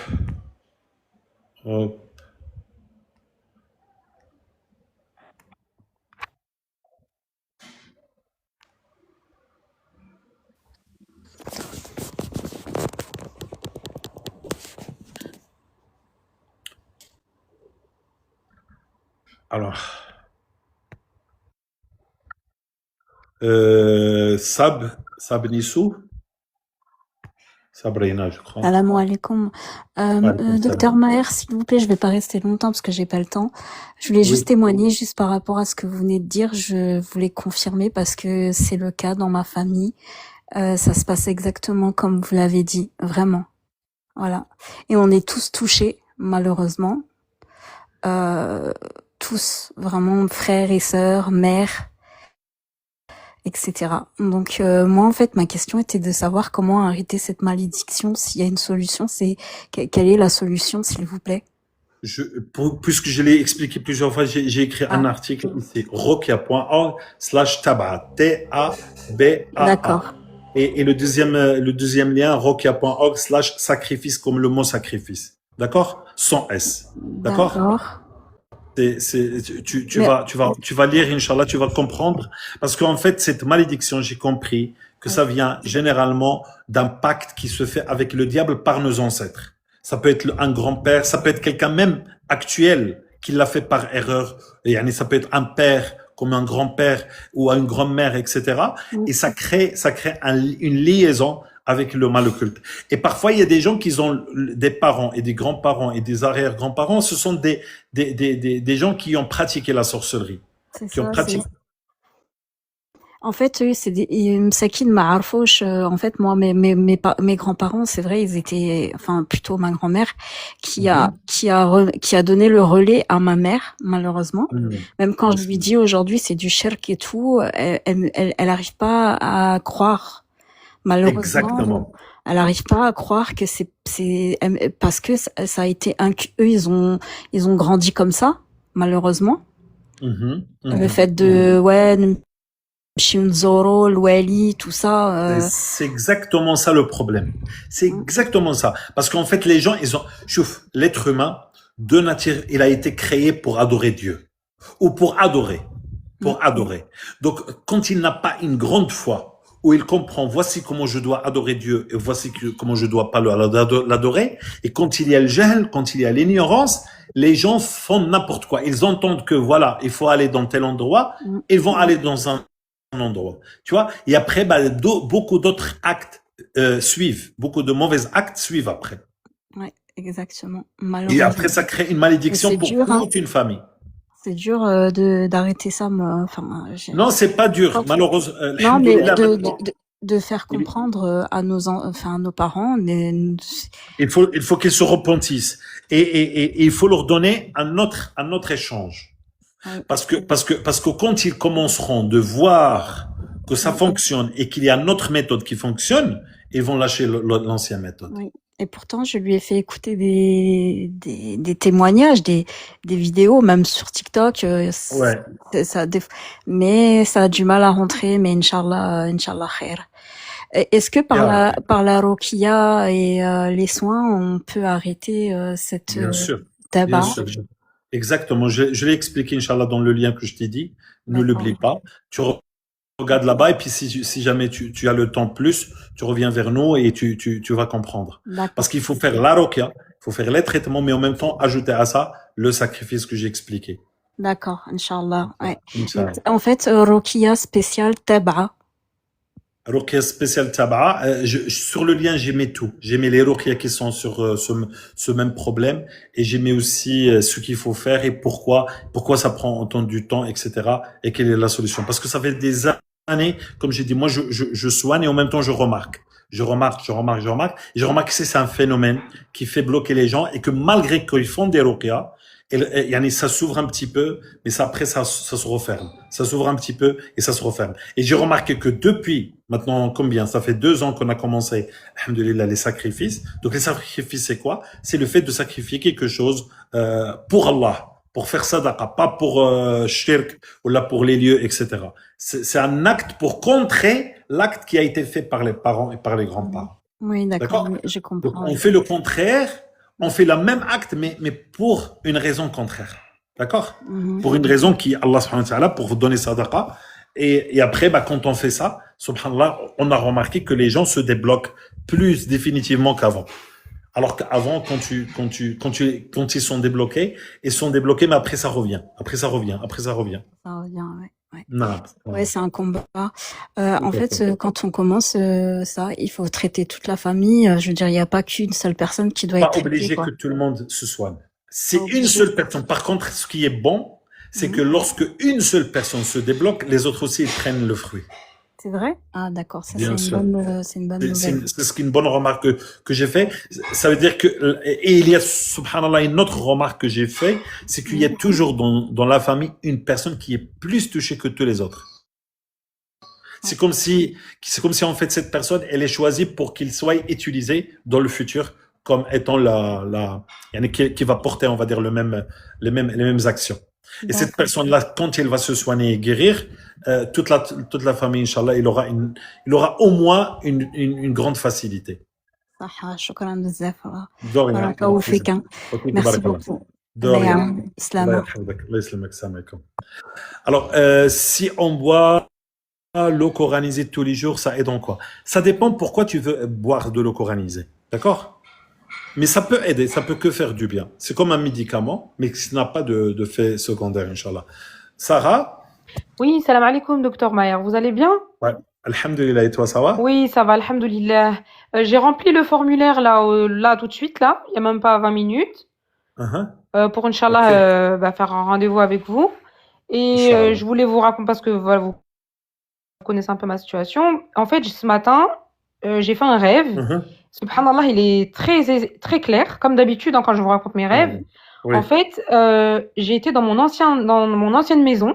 Alors. Sab Nissou. Sabrina, je crois. Salam alaikum. Docteur Maher, s'il vous plaît, je vais pas rester longtemps parce que j'ai pas le temps. Je voulais juste témoigner juste par rapport à ce que vous venez de dire. Je voulais confirmer parce que c'est le cas dans ma famille. Ça se passe exactement comme vous l'avez dit, vraiment. Voilà. Et on est tous touchés, malheureusement. Tous, vraiment, frères et sœurs, mères, etc. Donc moi en fait ma question était de savoir comment arrêter cette malédiction, s'il y a une solution, quelle est la solution s'il vous plaît? puisque je l'ai expliqué plusieurs fois, j'ai écrit un article, c'est rokia.org/tab'a, T-A-B-A-A. D'accord. Et le deuxième lien, rokia.org/sacrifice, comme le mot sacrifice. D'accord? Sans S. D'accord? D'accord. Tu vas lire, Inch'Allah, tu vas comprendre. Parce qu'en fait, cette malédiction, j'ai compris que ça vient généralement d'un pacte qui se fait avec le diable par nos ancêtres. Ça peut être un grand-père, ça peut être quelqu'un même actuel qui l'a fait par erreur. Et ça peut être un père comme un grand-père ou une grand-mère, etc. Et ça crée une liaison avec le mal occulte. Et parfois, il y a des gens qui ont des parents et des grands-parents et des arrière-grands-parents. Ce sont des gens qui ont pratiqué la sorcellerie. C'est Qui ont ça, pratiqué. En fait, eux, c'est des Msakin Ma'arfouch. En fait, moi, mes grands-parents, c'est vrai, ils étaient, enfin, plutôt ma grand-mère, qui a donné le relais à ma mère, malheureusement. Même quand je lui dis aujourd'hui, c'est du shirk et tout, elle arrive pas à croire. Malheureusement. Exactement. Elle arrive pas à croire que c'est parce que ça a été eux, ils ont grandi comme ça, malheureusement. Le fait de, Shinzoro, Wali, tout ça. C'est exactement ça le problème. C'est exactement ça. Parce qu'en fait, les gens, chouf, l'être humain, de nature, il a été créé pour adorer Dieu. Ou pour adorer. Pour adorer. Donc, quand il n'a pas une grande foi, où il comprend, voici comment je dois adorer Dieu, et voici comment je dois pas l'adorer, et quand il y a le jahl, quand il y a l'ignorance, les gens font n'importe quoi. Ils entendent que, voilà, il faut aller dans tel endroit, ils vont aller dans un endroit. Tu vois? Et après, beaucoup d'autres actes suivent. Beaucoup de mauvais actes suivent après. Ouais, exactement. Et après, ça crée une malédiction pour toute une famille. C'est dur d'arrêter ça. Non, c'est pas dur, malheureusement. Non, mais de faire comprendre à nos parents. Il faut qu'ils se repentissent et il faut leur donner un autre échange. Parce que quand ils commenceront de voir que ça fonctionne et qu'il y a une autre méthode qui fonctionne, ils vont lâcher l'ancienne méthode. Oui. Et pourtant, je lui ai fait écouter des témoignages, des vidéos, même sur TikTok. Mais ça a du mal à rentrer, mais Inch'Allah khair. Est-ce que par la Ruqya et les soins, on peut arrêter cette tabac? Bien sûr. Exactement. Je l'ai expliqué, Inch'Allah, dans le lien que je t'ai dit. Ne l'oublie pas. Tu regardes là-bas et puis si jamais tu as le temps plus, tu reviens vers nous et tu vas comprendre. Parce qu'il faut faire la Ruqya, il faut faire les traitements, mais en même temps ajouter à ça le sacrifice que j'ai expliqué. D'accord, Inch'Allah. Ouais. En fait, Ruqya spécial Tab'a. Ruqya spécial Tab'a. Sur le lien, j'ai mis tout. J'ai mis les Ruqya qui sont sur ce même problème et j'ai mis aussi ce qu'il faut faire et pourquoi ça prend autant du temps, etc. et quelle est la solution. Parce que ça fait des années, comme j'ai dit, moi je soigne et en même temps je remarque. Je remarque. Et je remarque que c'est un phénomène qui fait bloquer les gens et que malgré qu'ils font des Ruqya, ça s'ouvre un petit peu, mais après ça se referme. Ça s'ouvre un petit peu et ça se referme. Et j'ai remarqué que depuis maintenant ça fait 2 ans qu'on a commencé, alhamdoulilah, les sacrifices. Donc les sacrifices, c'est quoi? C'est le fait de sacrifier quelque chose pour Allah, pour faire sadaqa, pas pour shirk ou là pour les lieux, etc. C'est un acte pour contrer l'acte qui a été fait par les parents et par les grands-parents. Oui, d'accord, je comprends. Donc on fait le contraire. On fait le même acte, mais pour une raison contraire. D'accord? Pour une raison qui, Allah subhanahu wa ta'ala, pour vous donner sadaqa. Et après, quand on fait ça, subhanallah, on a remarqué que les gens se débloquent plus définitivement qu'avant. Alors qu'avant, quand ils sont débloqués, mais après ça revient. Ça revient, ouais. Ouais, c'est un combat. En fait, quand on commence ça, il faut traiter toute la famille. Je veux dire, il n'y a pas qu'une seule personne qui doit être traitée. Pas obligé que tout le monde se soigne. C'est une seule personne. Par contre, ce qui est bon, c'est que lorsque une seule personne se débloque, les autres aussi ils prennent le fruit. C'est vrai? Ah, d'accord. Ça, c'est une bonne nouvelle. C'est une bonne remarque que j'ai fait. Ça veut dire et il y a, subhanallah, une autre remarque que j'ai fait, c'est qu'il y a toujours dans la famille une personne qui est plus touchée que tous les autres. C'est comme si en fait cette personne, elle est choisie pour qu'il soit utilisé dans le futur comme étant qui va porter, on va dire, les mêmes actions. Et cette D'accord. personne-là, quand elle va se soigner et guérir, toute la famille, Inch'Allah, il aura au moins une grande facilité. صح شكرا بزاف De rien, بارك الله فيك Ok, ميرسي tabarakallah. بوكو De الله rien. يعاون Allah سلامة yahfazak. Allah yaslamak. Salam alaikum. Alors, si on boit l'eau coranisée tous les jours, ça aide en quoi? Ça dépend pourquoi tu veux boire de l'eau coranisée. D'accord? Mais ça peut aider, ça peut que faire du bien. C'est comme un médicament, mais qui n'a pas de fait secondaire, Inch'Allah. Sarah? Oui, salam alaikum, docteur Maher. Vous allez bien? Ouais. Alhamdulillah, et toi, ça va? Oui, ça va, alhamdulillah. J'ai rempli le formulaire là tout de suite, là, il n'y a même pas 20 minutes, Uh-huh. pour Inch'Allah faire un rendez-vous avec vous. Et Inch'Allah. je voulais vous raconter, parce que voilà, vous connaissez un peu ma situation. En fait, ce matin, j'ai fait un rêve. Uh-huh. Subhanallah, il est très clair, comme d'habitude quand je vous raconte mes rêves. Oui. En fait, j'ai été dans mon ancienne maison.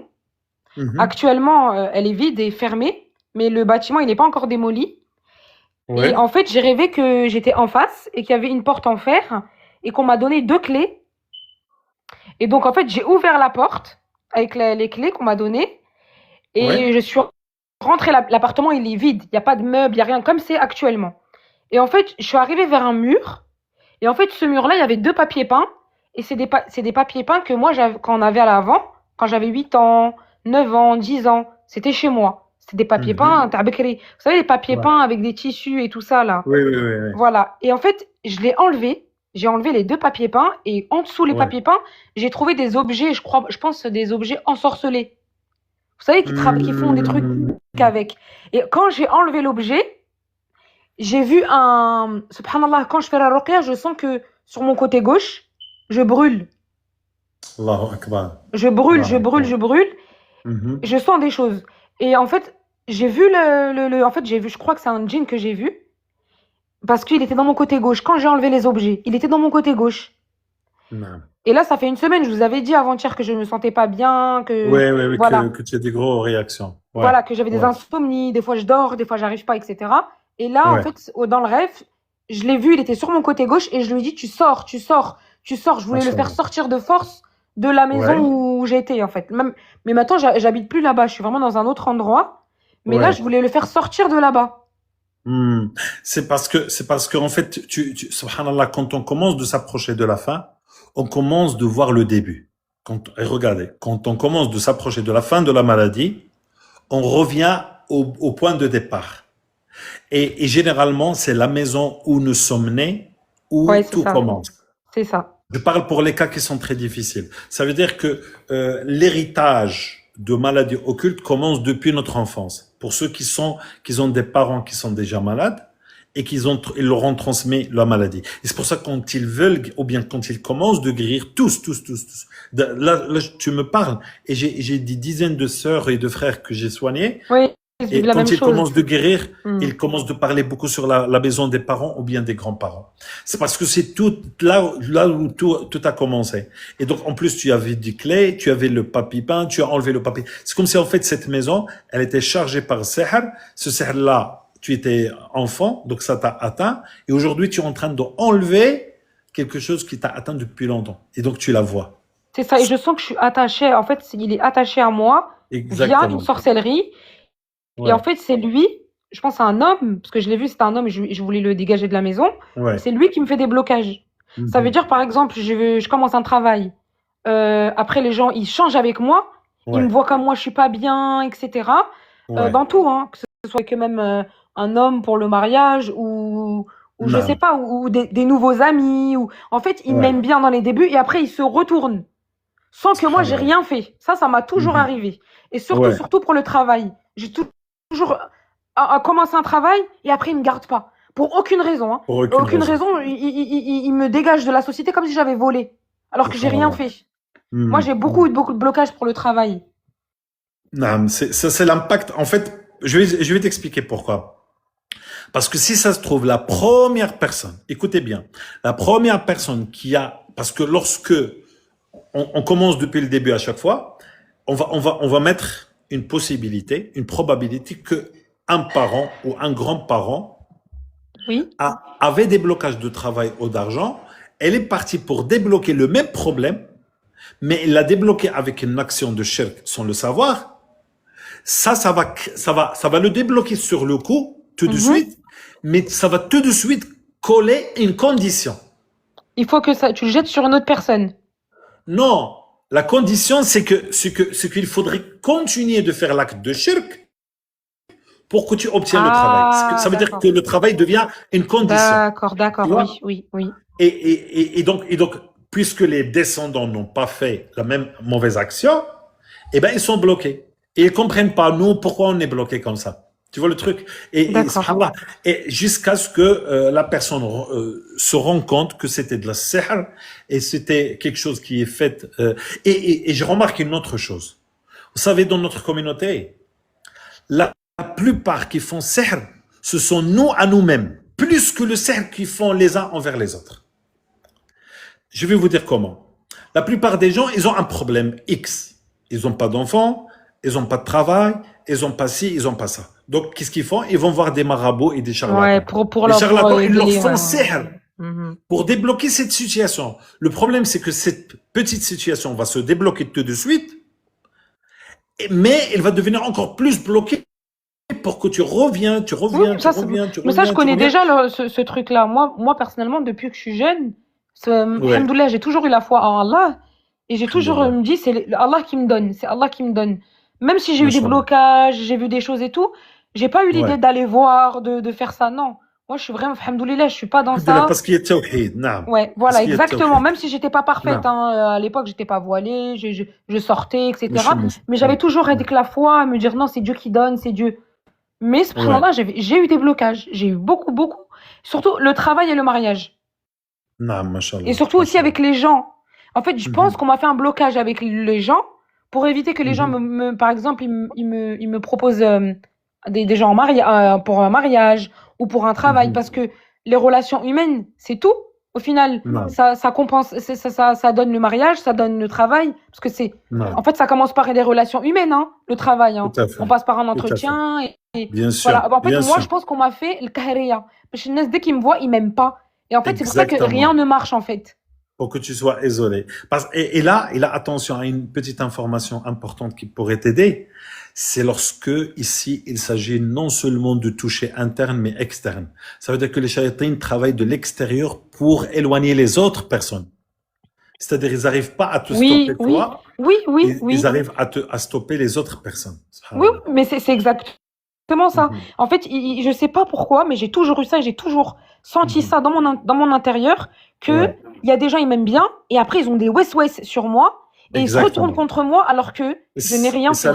Mhm. Actuellement, elle est vide et fermée, mais le bâtiment, il n'est pas encore démoli. Ouais. Et en fait, j'ai rêvé que j'étais en face et qu'il y avait une porte en fer et qu'on m'a donné 2 clés. Et donc, en fait, j'ai ouvert la porte avec les clés qu'on m'a données et Ouais. je suis rentrée. L'appartement, il est vide. Il n'y a pas de meubles, il n'y a rien comme c'est actuellement. Et en fait, je suis arrivée vers un mur. Et en fait, ce mur-là, il y avait 2 papiers peints. Et c'est des papiers peints que moi, quand on avait à l'avant, quand j'avais 8 ans, 9 ans, 10 ans, c'était chez moi. C'était des papiers peints, t'as Bekri. Vous savez, les papiers Ouais. peints avec des tissus et tout ça, là. Oui, oui, oui, oui. Voilà. Et en fait, je l'ai enlevé. J'ai enlevé les 2 papiers peints. Et en dessous les Ouais. papiers peints, j'ai trouvé des objets, je pense, des objets ensorcelés. Vous savez, qui font des trucs avec. Et quand j'ai enlevé l'objet, j'ai vu subhanallah, quand je fais la ruqya, je sens que sur mon côté gauche, je brûle. Allahu Akbar. Je brûle, Allahu je brûle, Akbar. je brûle. Mhm. Je sens des choses. Et en fait, j'ai vu en fait, je crois que c'est un djinn que j'ai vu. Parce qu'il était dans mon côté gauche. Quand j'ai enlevé les objets, il était dans mon côté gauche. Non. Et là, ça fait une semaine, je vous avais dit avant-hier que je me sentais pas bien, que, Oui, oui, oui, voilà. que tu as des grosses réactions. Ouais. Voilà, que j'avais des Ouais. insomnies, des fois je dors, des fois j'arrive pas, etc. Et là, en Ouais. fait, dans le rêve, je l'ai vu, il était sur mon côté gauche et je lui ai dit, tu sors, tu sors, tu sors. Je voulais le faire Machallah. sortir de force de la maison Ouais. où j'étais, en fait. Mais maintenant, j'habite plus là-bas, je suis vraiment dans un autre endroit. Mais là, Ouais. je voulais le faire sortir de là-bas. Hmm. C'est parce que en fait, subhanallah, quand on commence de s'approcher de la fin, on commence de voir le début. Et regardez, quand on commence de s'approcher de la fin de la maladie, on revient au point de départ. Et généralement, c'est la maison où nous sommes nés, où Ouais, c'est tout ça. commence. C'est ça. Je parle pour les cas qui sont très difficiles. Ça veut dire que l'héritage de maladies occultes commence depuis notre enfance. Pour ceux qui ont des parents qui sont déjà malades et ils leur ont transmis la maladie. Et c'est pour ça que quand ils veulent, ou bien quand ils commencent de guérir, tous. Là, tu me parles, et j'ai des dizaines de sœurs et de frères que j'ai soignés. Oui, ils Et vivent la quand même ils chose. commencent de guérir, Hmm. ils commencent de parler beaucoup sur la maison des parents ou bien des grands-parents. C'est parce que c'est tout là où tout a commencé. Et donc, en plus, tu avais des clés, tu avais le papier peint, tu as enlevé le papier. C'est comme si, en fait, cette maison, elle était chargée par le sihr. Ce sihr-là, tu étais enfant, donc ça t'a atteint. Et aujourd'hui, tu es en train d'enlever quelque chose qui t'a atteint depuis longtemps. Et donc, tu la vois. C'est ça. Et je sens que je suis attachée. En fait, il est attaché à moi via Exactement. une sorcellerie. Ouais. Et en fait, c'est lui, je pense à un homme, parce que je l'ai vu, c'était un homme, et je voulais le dégager de la maison. Ouais. C'est lui qui me fait des blocages. Ça veut dire, par exemple, je commence un travail. Après, les gens, ils changent avec moi. Ils Ouais. me voient comme moi, je suis pas bien, etc. Ouais. Dans tout, hein, que ce soit que même un homme pour le mariage ou je Non. sais pas, ou des nouveaux amis. En fait, ils Ouais. m'aiment bien dans les débuts et après, ils se retournent. Sans que moi, j'ai Subhanallah. rien fait. Ça m'a toujours Mhm. arrivé. Et surtout, Ouais. surtout pour le travail. J'ai toujours commencé un travail et après, ils me gardent pas. Pour aucune raison. Hein. Pour aucune raison. Ils me dégagent de la société comme si j'avais volé. Alors que j'ai rien Subhanallah. fait. Moi, j'ai beaucoup de blocages pour le travail. Non, c'est l'impact. En fait, je vais t'expliquer pourquoi. Parce que si ça se trouve, la première personne, écoutez bien, la première personne parce que lorsque on commence depuis le début à chaque fois, on va mettre une possibilité, une probabilité que un parent ou un grand-parent Oui. avait des blocages de travail ou d'argent. Elle est partie pour débloquer le même problème, mais elle l'a débloqué avec une action de shirk sans le savoir. Ça va le débloquer sur le coup, tout de suite, mais ça va tout de suite coller une condition. Il faut que tu le jettes sur une autre personne. Non, la condition, c'est qu'il faudrait continuer de faire l'acte de shirk pour que tu obtiennes le travail. Ça veut dire que le travail devient une condition. D'accord, oui. Et donc, puisque les descendants n'ont pas fait la même mauvaise action, eh ben, ils sont bloqués. Et ils comprennent pas, nous, pourquoi on est bloqué comme ça. Tu vois le truc? Et jusqu'à ce que la personne se rende compte que c'était de la sihr et c'était quelque chose qui est fait. Et je remarque une autre chose. Vous savez, dans notre communauté, la plupart qui font sihr, ce sont nous à nous-mêmes, plus que le sihr qu'ils font les uns envers les autres. Je vais vous dire comment. La plupart des gens, ils ont un problème X. Ils n'ont pas d'enfants, ils n'ont pas de travail, ils n'ont pas ci, ils n'ont pas ça. Donc, qu'est-ce qu'ils font? Ils vont voir des marabouts et des charlatans. Ouais, Les charlatans, ils leur font sihr pour débloquer cette situation. Le problème, c'est que cette petite situation va se débloquer tout de suite, mais elle va devenir encore plus bloquée pour que tu reviens. Mais ça, je connais déjà ce truc-là. Moi, personnellement, depuis que je suis jeune, alhamdoulilah, j'ai toujours eu la foi en Allah et j'ai toujours me dit, c'est Allah qui me donne, c'est Allah qui me donne. Même si j'ai eu des blocages, j'ai vu des choses et tout, j'ai pas eu l'idée d'aller voir, de faire ça, non. Moi, je suis vraiment, alhamdoulilah, je suis pas dans ça. Parce qu'il y a tawhid, naam. Ouais, voilà, exactement. Même si j'étais pas parfaite, à l'époque, j'étais pas voilée, je sortais, etc. Mais j'avais toujours avec la foi à me dire, non, c'est Dieu qui donne, c'est Dieu. Mais subhanallah, j'ai eu des blocages. J'ai eu beaucoup. Surtout le travail et le mariage. Et surtout aussi avec les gens. En fait, je pense qu'on m'a fait un blocage avec les gens pour éviter que les gens par exemple, ils me proposent des gens pour un mariage ou pour un travail, parce que les relations humaines, c'est tout. Au final, ça compense, ça donne le mariage, ça donne le travail, parce que en fait, ça commence par des relations humaines, hein, le travail. Hein. On passe par un entretien et bien sûr. Voilà. En fait, moi, je pense qu'on m'a fait le kahriya. Parce que dès qu'ils me voient, ils m'aiment pas. Et en fait, c'est pour ça que rien ne marche, en fait. Pour que tu sois isolé. Et là, attention à une petite information importante qui pourrait t'aider. C'est lorsque, ici, il s'agit non seulement de toucher interne, mais externe. Ça veut dire que les shayatines travaillent de l'extérieur pour éloigner les autres personnes. C'est-à-dire, ils n'arrivent pas à te stopper toi. Oui. Ils arrivent à stopper les autres personnes. Oui, mais c'est exactement ça. En fait, je sais pas pourquoi, mais j'ai toujours eu ça, j'ai toujours senti ça dans mon intérieur, que il y a des gens, ils m'aiment bien, et après, ils ont des west sur moi, et ils se retournent contre moi, alors que je n'ai rien fait.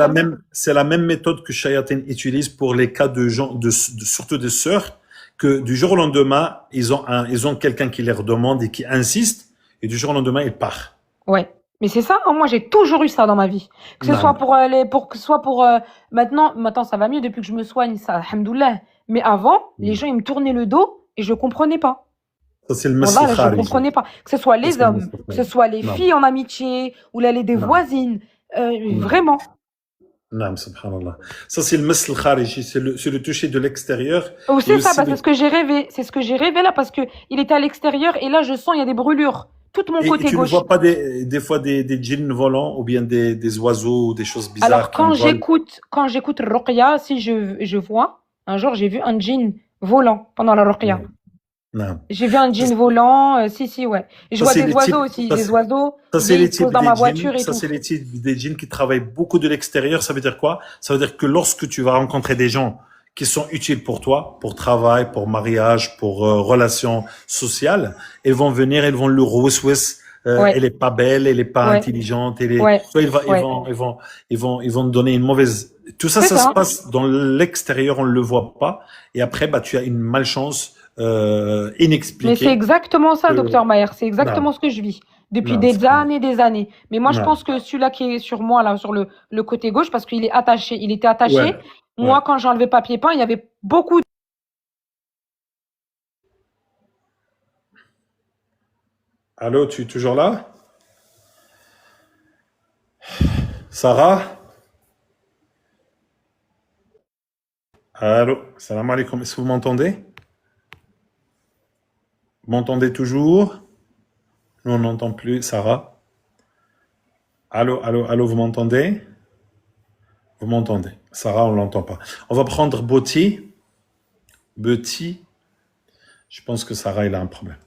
C'est la même méthode que Shayatin utilise pour les cas de gens, surtout des sœurs, que du jour au lendemain, ils ont quelqu'un qui leur demande et qui insiste, et du jour au lendemain, il part. Ouais. Mais c'est ça, hein, moi j'ai toujours eu ça dans ma vie. Que ce soit pour maintenant ça va mieux depuis que je me soigne, ça, alhamdoulilah. Mais avant, les gens ils me tournaient le dos et je comprenais pas. Ça c'est le Voilà, je comprenais pas. Que ce soit les hommes, que ce soit les filles en amitié ou les voisines, vraiment. Non, subhanallah. Ça c'est le masl khariji, c'est le toucher de l'extérieur. Oh, c'est ça, c'est ce que j'ai rêvé. C'est ce que j'ai rêvé là, parce que il était à l'extérieur et là je sens il y a des brûlures. Tout mon côté gauche. Tu ne vois pas des fois des djinns volants ou bien des oiseaux ou des choses bizarres? Alors quand j'écoute Ruqya, si je vois, un jour j'ai vu un djinn volant pendant la Ruqya. Non. J'ai vu un djinn volant, si, ouais. Et je vois des oiseaux aussi, des oiseaux qui posent dans ma voiture et tout. Ça, c'est les types des djinns qui travaillent beaucoup de l'extérieur. Ça veut dire quoi? Ça veut dire que lorsque tu vas rencontrer des gens qui sont utiles pour toi, pour travail, pour mariage, pour relations sociales, ils vont venir, ils vont le roussouis, elle est pas belle, elle est pas intelligente, soit ils vont te donner une mauvaise. Tout ça, ça se passe dans l'extérieur, on le voit pas, et après, tu as une malchance inexpliquée. Mais c'est exactement ça, docteur Maher, c'est exactement ce que je vis depuis des années. Mais moi, je pense que celui-là qui est sur moi, là, sur le côté gauche, parce qu'il est attaché, il était attaché. Ouais. Moi, quand j'ai enlevé papier peint, il y avait beaucoup. Allô, tu es toujours là? Sarah? Allô, salam alaikum, est-ce que vous m'entendez? Vous m'entendez toujours? Nous, on n'entend plus. Sarah? Allô, allô, allô, vous m'entendez? Vous m'entendez? Sarah, on ne l'entend pas. On va prendre Boti. Boti. Je pense que Sarah, il a un problème.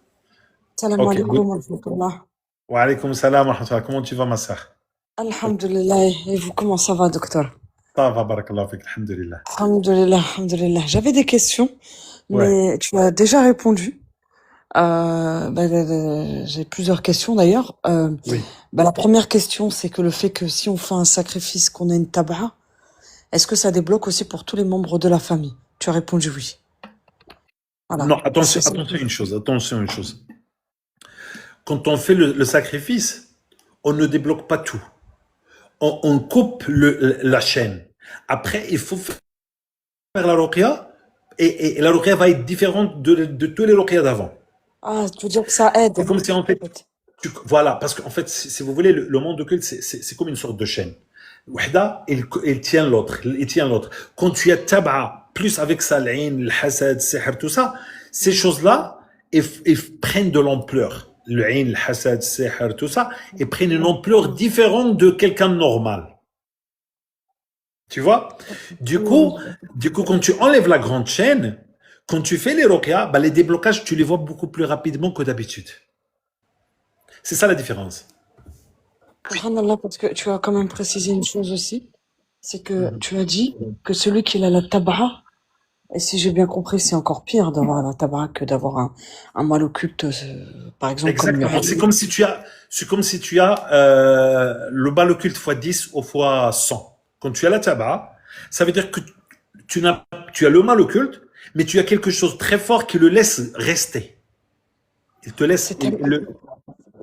Salam Ok. alaikum wa rahmatullah. Wa alaykoum salam wa rahmatullah. Comment tu vas, ma sœur? Alhamdulillah. Et vous, comment ça va, docteur? Ça va, barakallah fik, alhamdulillah. Alhamdulillah, alhamdulillah. J'avais des questions, Ouais. mais tu as déjà répondu. J'ai plusieurs questions d'ailleurs. Oui. La première question, c'est que le fait que si on fait un sacrifice, qu'on ait une tab'a, est-ce que ça débloque aussi pour tous les membres de la famille? Tu as répondu oui. Voilà. Non, attention, C'est- attention une chose. Quand on fait le sacrifice, on ne débloque pas tout. On coupe la chaîne. Après, il faut faire la ruqya et la ruqya va être différente de tous les ruqya d'avant. Ah, tu veux dire que ça aide? C'est comme si en fait, voilà, parce qu'en fait, si vous voulez, le monde occulte, c'est comme une sorte de chaîne. Wahda, il tient l'autre, il tient l'autre. Quand tu as tab'a, plus avec ça, l'ain, le hasad, sihr, tout ça, ces choses-là, ils prennent de l'ampleur. Le ain, le hasad, sihr, tout ça, ils prennent une ampleur différente de quelqu'un de normal. Tu vois? Du coup, quand tu enlèves la grande chaîne, quand tu fais les ruqya, les déblocages, tu les vois beaucoup plus rapidement que d'habitude. C'est ça la différence. Subhanallah, parce que tu as quand même précisé une chose aussi, c'est que tu as dit que celui qui a la tab'a, et si j'ai bien compris, c'est encore pire d'avoir la tab'a que d'avoir un mal occulte, par exemple, comme le Exactement. C'est comme si tu as le mal occulte x 10 ou x 100. Quand tu as la tab'a, ça veut dire que tu as le mal occulte, mais tu as quelque chose de très fort qui le laisse rester. Il te laisse,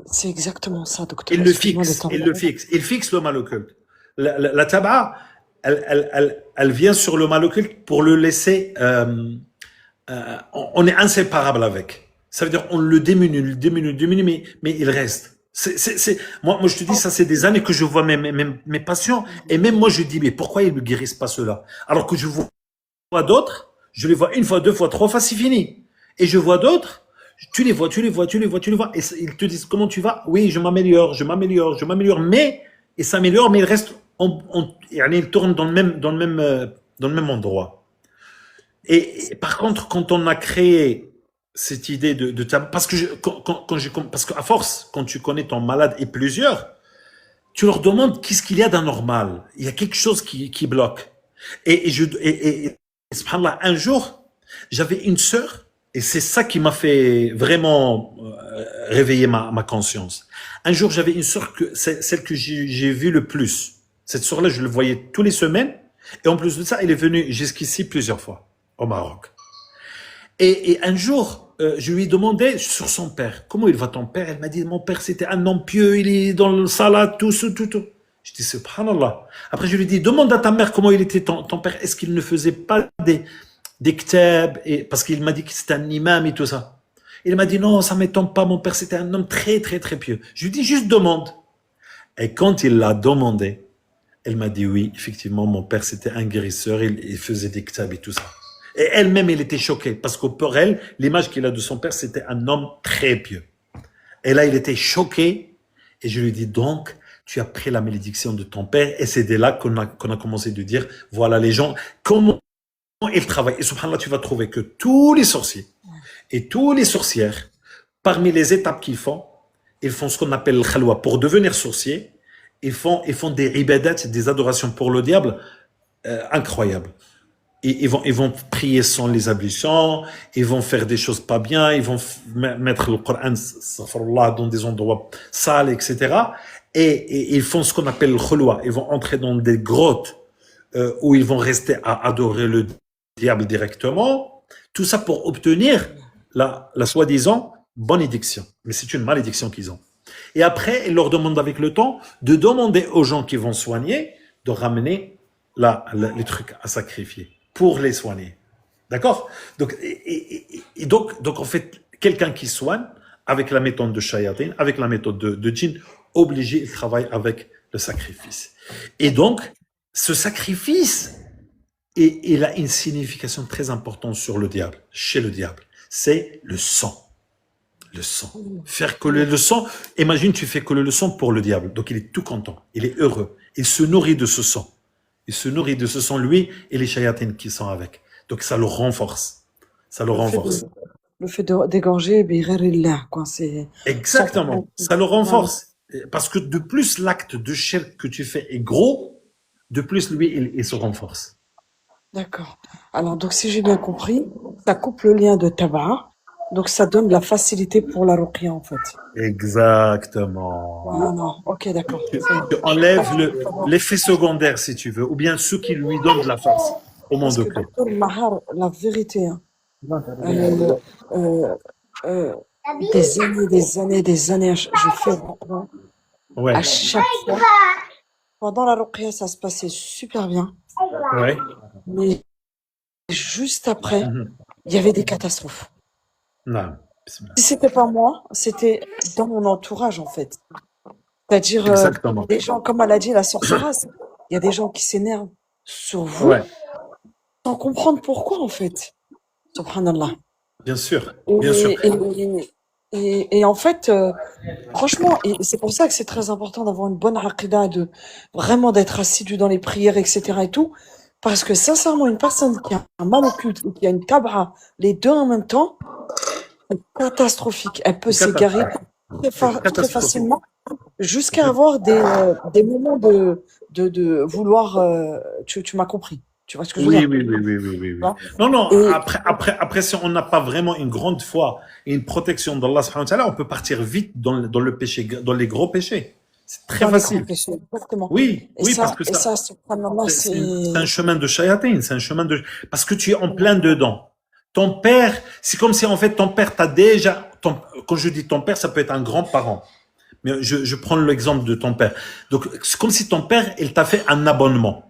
C'est exactement ça, docteur. il le Excuse-moi de fixe, t'en il le fixe. Il fixe le mal occulte. La tab'a, elle vient sur le mal occulte pour le laisser, on est inséparable avec. Ça veut dire on le diminue, mais il reste. Moi, je te dis, ça, c'est des années que je vois mes patients, et même moi, je dis, mais pourquoi ils ne guérissent pas cela? Alors que je vois d'autres, je les vois une fois, deux fois, trois fois, c'est fini. Et je vois d'autres, tu les vois, et ils te disent, comment tu vas? Oui, je m'améliore, mais, ils s'améliorent, mais ils restent, ils tournent dans le même endroit. Et par contre, quand on a créé cette idée de parce qu'à force, quand tu connais ton malade et plusieurs, tu leur demandes qu'est-ce qu'il y a d'anormal. Il y a quelque chose qui bloque. Et subhanallah, un jour, j'avais une sœur, et c'est ça qui m'a fait vraiment réveiller ma conscience. Un jour, j'avais une sœur, celle que j'ai vue le plus. Cette sœur-là, je le voyais tous les semaines, et en plus de ça, elle est venue jusqu'ici plusieurs fois, au Maroc. Et un jour, je lui ai demandé sur son père, comment il va ton père? Elle m'a dit, mon père c'était un homme pieux, il est dans le salat, tout. Je dis, subhanallah. Après je lui ai dit, demande à ta mère comment il était ton père, est-ce qu'il ne faisait pas des ktab, parce qu'il m'a dit que c'était un imam et tout ça. Il m'a dit, non, ça m'étonne pas, mon père c'était un homme très très très pieux. Je lui ai dit, juste demande. Et quand il l'a demandé, elle m'a dit, oui, effectivement, mon père c'était un guérisseur, il faisait des ktab et tout ça. Et elle-même, elle était choquée, parce que pour elle, l'image qu'il a de son père, c'était un homme très pieux. Et là, il était choqué, et je lui ai dit, donc, tu as pris la malédiction de ton père, et c'est dès là qu'on a commencé de dire, voilà les gens, comment ils travaillent. Et subhanallah, tu vas trouver que tous les sorciers, et tous les sorcières, parmi les étapes qu'ils font ce qu'on appelle le khalwa. Pour devenir sorcier, ils font des ibadat, des adorations pour le diable, incroyables. Ils vont prier sans les ablutions, ils vont faire des choses pas bien, ils vont mettre le Coran dans des endroits sales, etc. Et ils font ce qu'on appelle le khulwa. Ils vont entrer dans des grottes où ils vont rester à adorer le diable directement. Tout ça pour obtenir la soi-disant bénédiction. Mais c'est une malédiction qu'ils ont. Et après, ils leur demandent avec le temps de demander aux gens qui vont soigner de ramener les trucs à sacrifier pour les soigner. D'accord? Donc, donc, en fait, quelqu'un qui soigne avec la méthode de shayatin, avec la méthode de djinn, obligé, il travaille avec le sacrifice. Et donc, ce sacrifice, il a une signification très importante sur le diable, chez le diable. C'est le sang. Le sang. Faire couler le sang. Imagine, tu fais couler le sang pour le diable. Donc, il est tout content. Il est heureux. Il se nourrit de ce sang. Il se nourrit de ce sang, lui, et les shayatines qui sont avec. Donc, ça le renforce. Ça le renforce. Le fait d'égorger, bighairillah, quoi, c'est... Exactement. Ça le renforce. Parce que de plus l'acte de shirk que tu fais est gros, de plus lui, il se renforce. D'accord. Alors, donc, si j'ai bien compris, ça coupe le lien de tabac, donc ça donne de la facilité pour la ruqya, en fait. Exactement. Voilà. Ok, d'accord. Tu enlèves l'effet secondaire, si tu veux, ou bien ceux qui lui donnent de la force au monde de clé. Docteur Mahar, la vérité, hein, des années, je fais ruqya. Ouais. À chaque fois, pendant la ruqya, ça se passait super bien. Ouais. Mais juste après, il y avait des catastrophes. Non. Si c'était pas moi, c'était dans mon entourage, en fait. C'est-à-dire, des gens, comme elle a dit, la sorceresse, il y a des gens qui s'énervent sur vous, sans comprendre pourquoi, en fait. Subhanallah. Bien sûr, bien sûr. Et en fait, franchement, et c'est pour ça que c'est très important d'avoir une bonne aqidah, vraiment d'être assidu dans les prières, etc. et tout. Parce que sincèrement, une personne qui a un mal au culte ou qui a une tabra, les deux en même temps, c'est catastrophique. Elle peut s'égarer très facilement jusqu'à avoir des moments de vouloir, tu m'as compris. Tu vois ce que je veux dire? Oui. Non. Après, si on n'a pas vraiment une grande foi et une protection d'Allah subhanahu wa ta'ala, on peut partir vite dans le péché, dans les gros péchés. C'est très facile. Exactement. Oui, ça, parce que ça, subhanallah, c'est un chemin de shayatin, c'est un chemin de, parce que tu es en plein dedans. Ton père, c'est comme si en fait ton père t'a déjà, quand je dis ton père, ça peut être un grand-parent. Mais je prends l'exemple de ton père. Donc, c'est comme si ton père, il t'a fait un abonnement.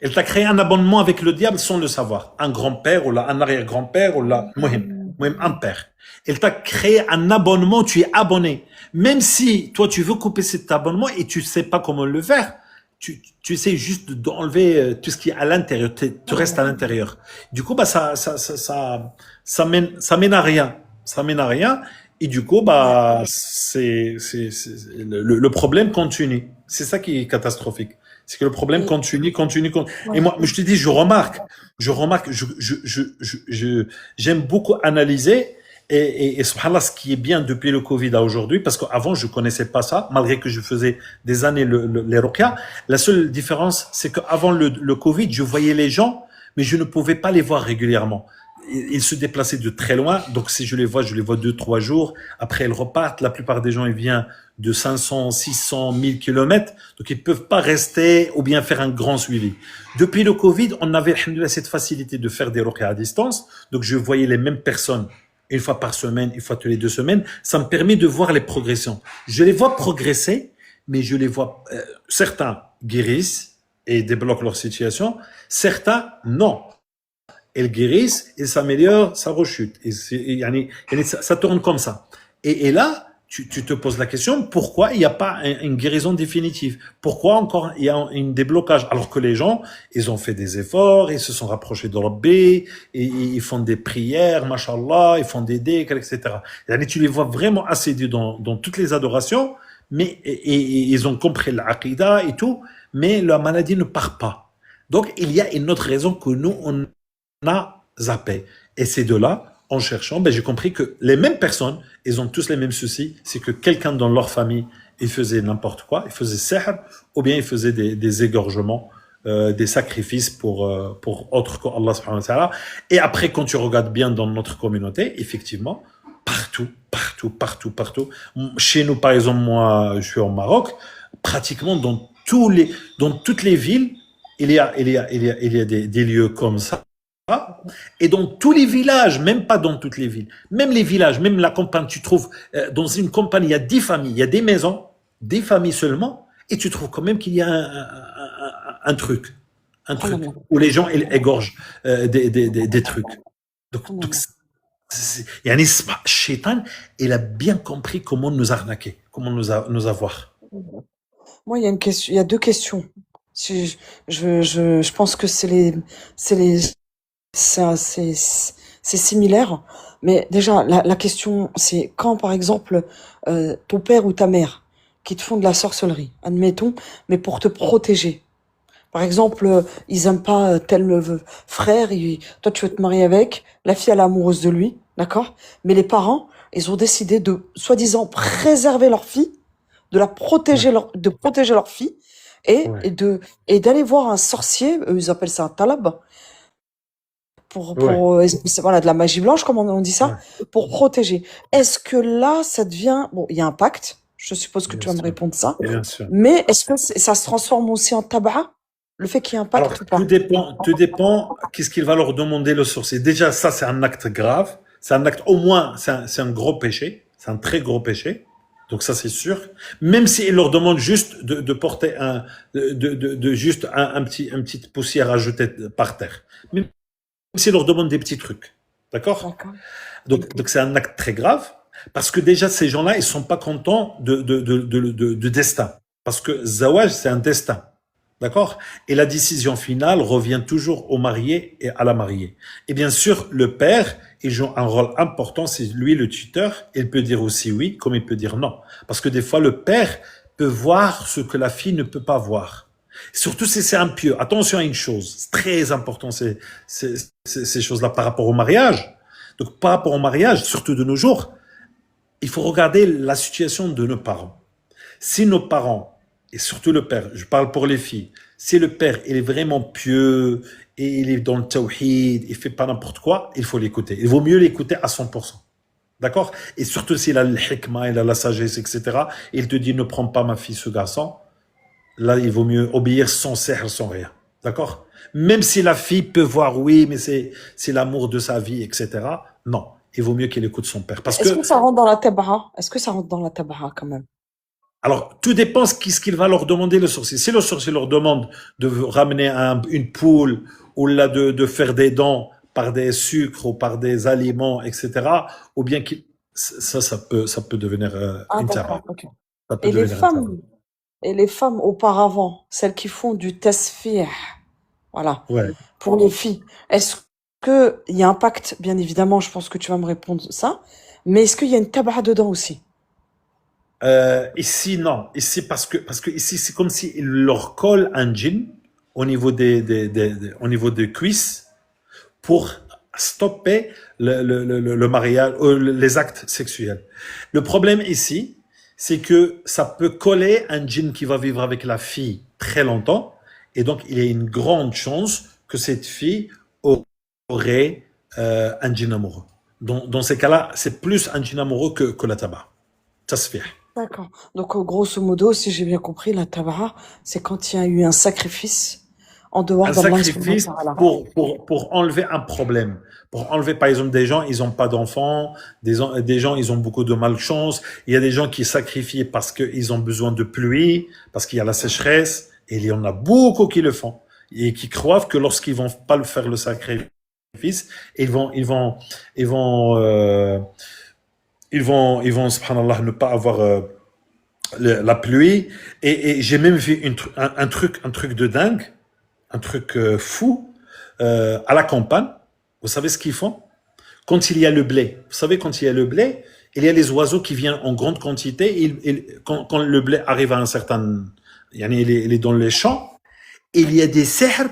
Elle t'a créé un abonnement avec le diable sans le savoir. Un grand-père ou là, un arrière-grand-père ou là, même un père. Elle t'a créé un abonnement, tu es abonné. Même si toi, tu veux couper cet abonnement et tu sais pas comment le faire, tu essaies juste d'enlever tout ce qui est à l'intérieur. Tu restes à l'intérieur. Du coup, bah, ça mène à rien. Ça mène à rien. Et du coup, bah, le problème continue. C'est ça qui est catastrophique. C'est que le problème continue. Et moi, je te dis, je remarque, j'aime beaucoup analyser et subhanallah, ce qui est bien depuis le Covid à aujourd'hui, parce qu'avant, je connaissais pas ça, malgré que je faisais des années les ruqya. La seule différence, c'est qu'avant le Covid, je voyais les gens, mais je ne pouvais pas les voir régulièrement. Ils se déplaçaient de très loin, donc si je les vois 2-3 jours. Après, ils repartent. La plupart des gens, ils viennent de 500, 600, 1000 kilomètres, donc ils peuvent pas rester ou bien faire un grand suivi. Depuis le Covid, on avait, alhamdoulilah, cette facilité de faire des ruqya à distance, donc je voyais les mêmes personnes une fois par semaine, une fois toutes les 2 semaines. Ça me permet de voir les progressions. Je les vois progresser, mais je les vois, certains guérissent et débloquent leur situation, certains non. Elles guérissent, et s'améliorent, ça rechute. Et ça tourne comme ça. Et là, tu te poses la question, pourquoi il n'y a pas une guérison définitive? Pourquoi encore il y a un déblocage? Alors que les gens, ils ont fait des efforts, ils se sont rapprochés de Rabbi, et ils font des prières, mashallah, ils font des dhikr, etc. Et tu les vois vraiment assidus dans toutes les adorations, mais et ils ont compris l'aqidah et tout, mais la maladie ne part pas. Donc, il y a une autre raison que nous, on a zappé. Et c'est de là, en cherchant, j'ai compris que les mêmes personnes, ils ont tous les mêmes soucis. C'est que quelqu'un dans leur famille, il faisait n'importe quoi, il faisait sihr, ou bien il faisait des égorgements, des sacrifices pour autre qu'Allah subhanahu wa ta'ala. Et après, quand tu regardes bien dans notre communauté, effectivement, partout. Chez nous, par exemple, moi, je suis au Maroc, pratiquement dans toutes les villes, il y a des lieux comme ça. Et dans tous les villages, même pas dans toutes les villes, même les villages, même la campagne, tu trouves, dans une campagne, il y a 10 familles, il y a des maisons, des familles seulement, et tu trouves quand même qu'il y a un truc où les gens égorgent des trucs. Donc yani, Shaitan, il a bien compris comment nous arnaquer, comment nous avoir. Moi, il y a 2 questions. Je pense que c'est c'est similaire. Mais déjà, la question, c'est quand, par exemple, ton père ou ta mère qui te font de la sorcellerie, admettons, mais pour te protéger. Par exemple, ils aiment pas tel frère, toi tu veux te marier avec, la fille elle est amoureuse de lui, d'accord? Mais les parents, ils ont décidé de, soi-disant, préserver leur fille, de la protéger, de protéger leur fille, et d'aller voir un sorcier, eux, ils appellent ça un talab, voilà, de la magie blanche, comme on dit ça, pour protéger. Est-ce que là, ça devient, bon, il y a un pacte, je suppose que tu vas me répondre ça, mais est-ce que ça se transforme aussi en tabac? Le fait qu'il y ait un pacte Alors, ou pas? tout dépend qu'est-ce qu'il va leur demander le sorcier. Déjà, ça, c'est un acte grave. C'est un acte, au moins, c'est un gros péché. C'est un très gros péché. Donc ça, c'est sûr. Même s'il leur demande juste de porter juste une petite poussière à jeter par terre. Même s'il leur demande des petits trucs. D'accord? Donc c'est un acte très grave. Parce que déjà, ces gens-là, ils sont pas contents de destin. Parce que Zawaj, c'est un destin. D'accord? Et la décision finale revient toujours au marié et à la mariée. Et bien sûr, le père, il joue un rôle important, c'est lui le tuteur. Il peut dire aussi oui, comme il peut dire non. Parce que des fois, le père peut voir ce que la fille ne peut pas voir. Surtout si c'est un pieux. Attention à une chose, c'est très important, ces choses-là par rapport au mariage. Donc, par rapport au mariage, surtout de nos jours, il faut regarder la situation de nos parents. Si nos parents, et surtout le père, je parle pour les filles, si le père il est vraiment pieux et il est dans le tawhid, il fait pas n'importe quoi, il faut l'écouter. Il vaut mieux l'écouter à 100%. D'accord? Et surtout s'il a le hikmah, il a la sagesse, etc. Il te dit ne prends pas ma fille, ce garçon. Là, il vaut mieux obéir sans sihr, sans rien. D'accord? Même si la fille peut voir, oui, mais c'est l'amour de sa vie, etc. Non, il vaut mieux qu'il écoute son père. Parce Est-ce que ça rentre dans la tabaha? Est-ce que ça rentre dans la tabaha quand même? Alors, tout dépend ce qu'il va leur demander le sorcier. Si le sorcier leur demande de ramener une poule ou là de faire des dons par des sucres ou par des aliments, etc., ou bien ça peut devenir une tabac. Okay. Et les femmes auparavant, celles qui font du tasfih, voilà, pour les filles, est-ce qu'il y a un pacte? Bien évidemment, je pense que tu vas me répondre ça, mais est-ce qu'il y a une tabaha dedans aussi? Ici, non. Ici, parce que ici, c'est comme s'il leur colle un djinn au niveau au niveau des cuisses pour stopper le mariage, les actes sexuels. Le problème ici, c'est que ça peut coller un djinn qui va vivre avec la fille très longtemps, et donc il y a une grande chance que cette fille aurait un djinn amoureux. Dans ces cas-là, c'est plus un djinn amoureux que la tabac. Ça se fait. D'accord. Donc, grosso modo, si j'ai bien compris, la tabaha, c'est quand il y a eu un sacrifice en dehors d'Allah. Un sacrifice pour enlever un problème. Pour enlever, par exemple, des gens, ils n'ont pas d'enfants, des gens, ils ont beaucoup de malchance. Il y a des gens qui sacrifient parce qu'ils ont besoin de pluie, parce qu'il y a la sécheresse. Et il y en a beaucoup qui le font. Et qui croient que lorsqu'ils vont pas le faire le sacrifice, ils vont, subhanallah, ne pas avoir la pluie. Et j'ai même vu un truc de dingue, un truc fou, à la campagne. Vous savez ce qu'ils font? Quand il y a le blé, vous savez, quand il y a le blé, il y a les oiseaux qui viennent en grande quantité. Quand le blé arrive à un certain... il est dans les champs, il y a des sihr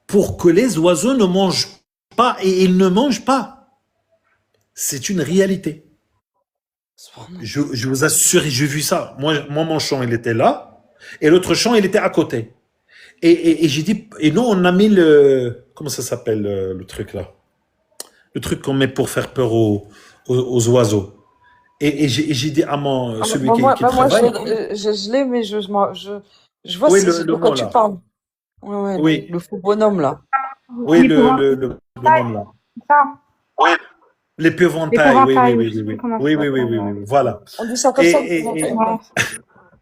pour que les oiseaux ne mangent pas, et ils ne mangent pas. C'est une réalité. Je vous assure, j'ai vu ça. Moi, mon champ, il était là, et l'autre champ, il était à côté. Et j'ai dit, et nous, on a mis comment ça s'appelle, le truc là? Le truc qu'on met pour faire peur aux oiseaux. Et j'ai dit à celui qui travaille. Moi, je l'ai, mais je vois de quoi tu parles. Oui. Le faux bonhomme là. Oui, le bonhomme là. Oui. L'épouvantail, oui, voilà. On dit ça comme ça.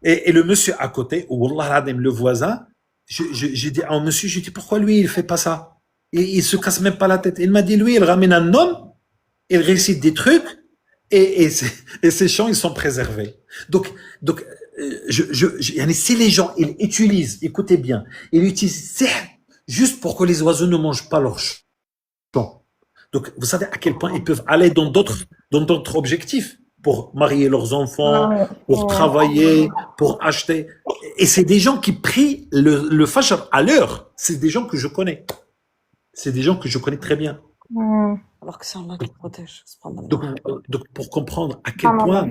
Et le monsieur à côté, Wallah, le voisin, j'ai dit à monsieur, j'ai dit, pourquoi lui, il fait pas ça? Il se casse même pas la tête. Il m'a dit, lui, il ramène un homme, il récite des trucs, et ces champs, ils sont préservés. Donc, si les gens, ils utilisent, écoutez bien, ils utilisent juste pour que les oiseaux ne mangent pas leurs champs. Donc, vous savez à quel point ils peuvent aller dans d'autres objectifs pour marier leurs enfants, pour travailler, pour acheter. Et c'est des gens qui prient le Fajr à l'heure. C'est des gens que je connais. C'est des gens que je connais très bien. Alors que c'est Allah qui protège. Donc, pour comprendre à quel point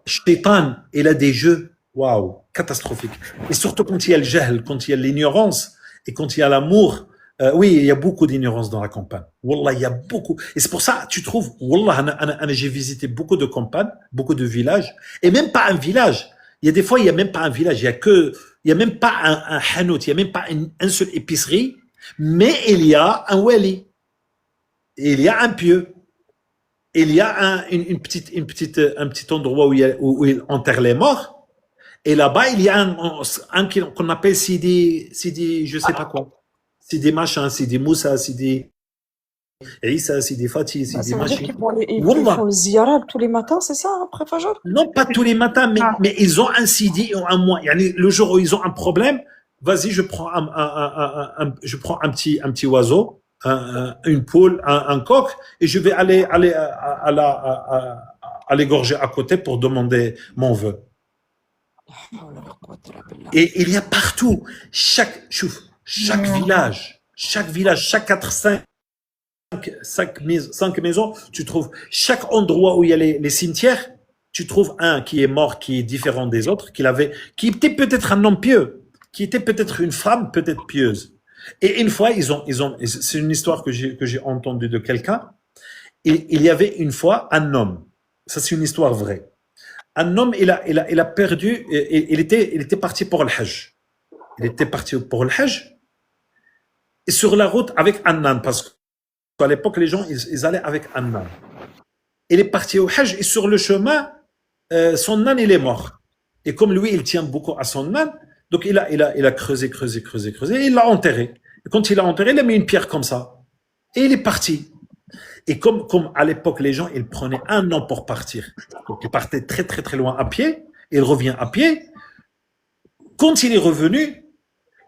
Shaitan, il a des jeux, waouh, catastrophiques. Et surtout quand il y a le jahl, quand il y a l'ignorance et quand il y a l'amour. Oui, il y a beaucoup d'ignorance dans la campagne. Wallah, il y a beaucoup. Et c'est pour ça, tu trouves, Wallah, j'ai visité beaucoup de campagnes, beaucoup de villages, et même pas un village. Il y a des fois, il y a même pas un village, il y a même pas un hanout, il y a même pas une seule épicerie, mais il y a un wali. Il y a un pieu. Il y a un petit endroit où il enterre les morts. Et là-bas, il y a un qu'on appelle Sidi, je sais pas quoi. Sidi machin, Sidi Moussa, Sidi Issa, Sidi Fatih, Sidi Ça veut dire machin. qu'ils font le ziyara tous les matins, c'est ça, après Fajr? Non, pas tous les matins, mais ils ont un Sidi ou un mois. Le jour où ils ont un problème, vas-y, je prends un petit oiseau, une poule, un coq, et je vais aller à l'égorger à côté pour demander mon vœu. Et il y a partout, chaque village, chaque 4-5 maisons, tu trouves chaque endroit où il y a les cimetières, tu trouves un qui est mort, qui est différent des autres, qui était peut-être un homme pieux, qui était peut-être une femme, peut-être pieuse. Et une fois, c'est une histoire que j'ai entendue de quelqu'un. Il y avait une fois un homme. Ça, c'est une histoire vraie. Un homme, il a perdu, il était parti pour le Hajj. Il était parti pour le Hajj. Et sur la route avec un âne, parce qu'à l'époque, les gens, ils allaient avec un âne. Il est parti au Hajj et sur le chemin, son âne, il est mort. Et comme lui, il tient beaucoup à son âne, donc il a creusé, et il l'a enterré. Et quand il l'a enterré, il a mis une pierre comme ça. Et il est parti. Et comme à l'époque, les gens, ils prenaient un an pour partir. Donc il partait très, très, très loin à pied. Il revient à pied. Quand il est revenu,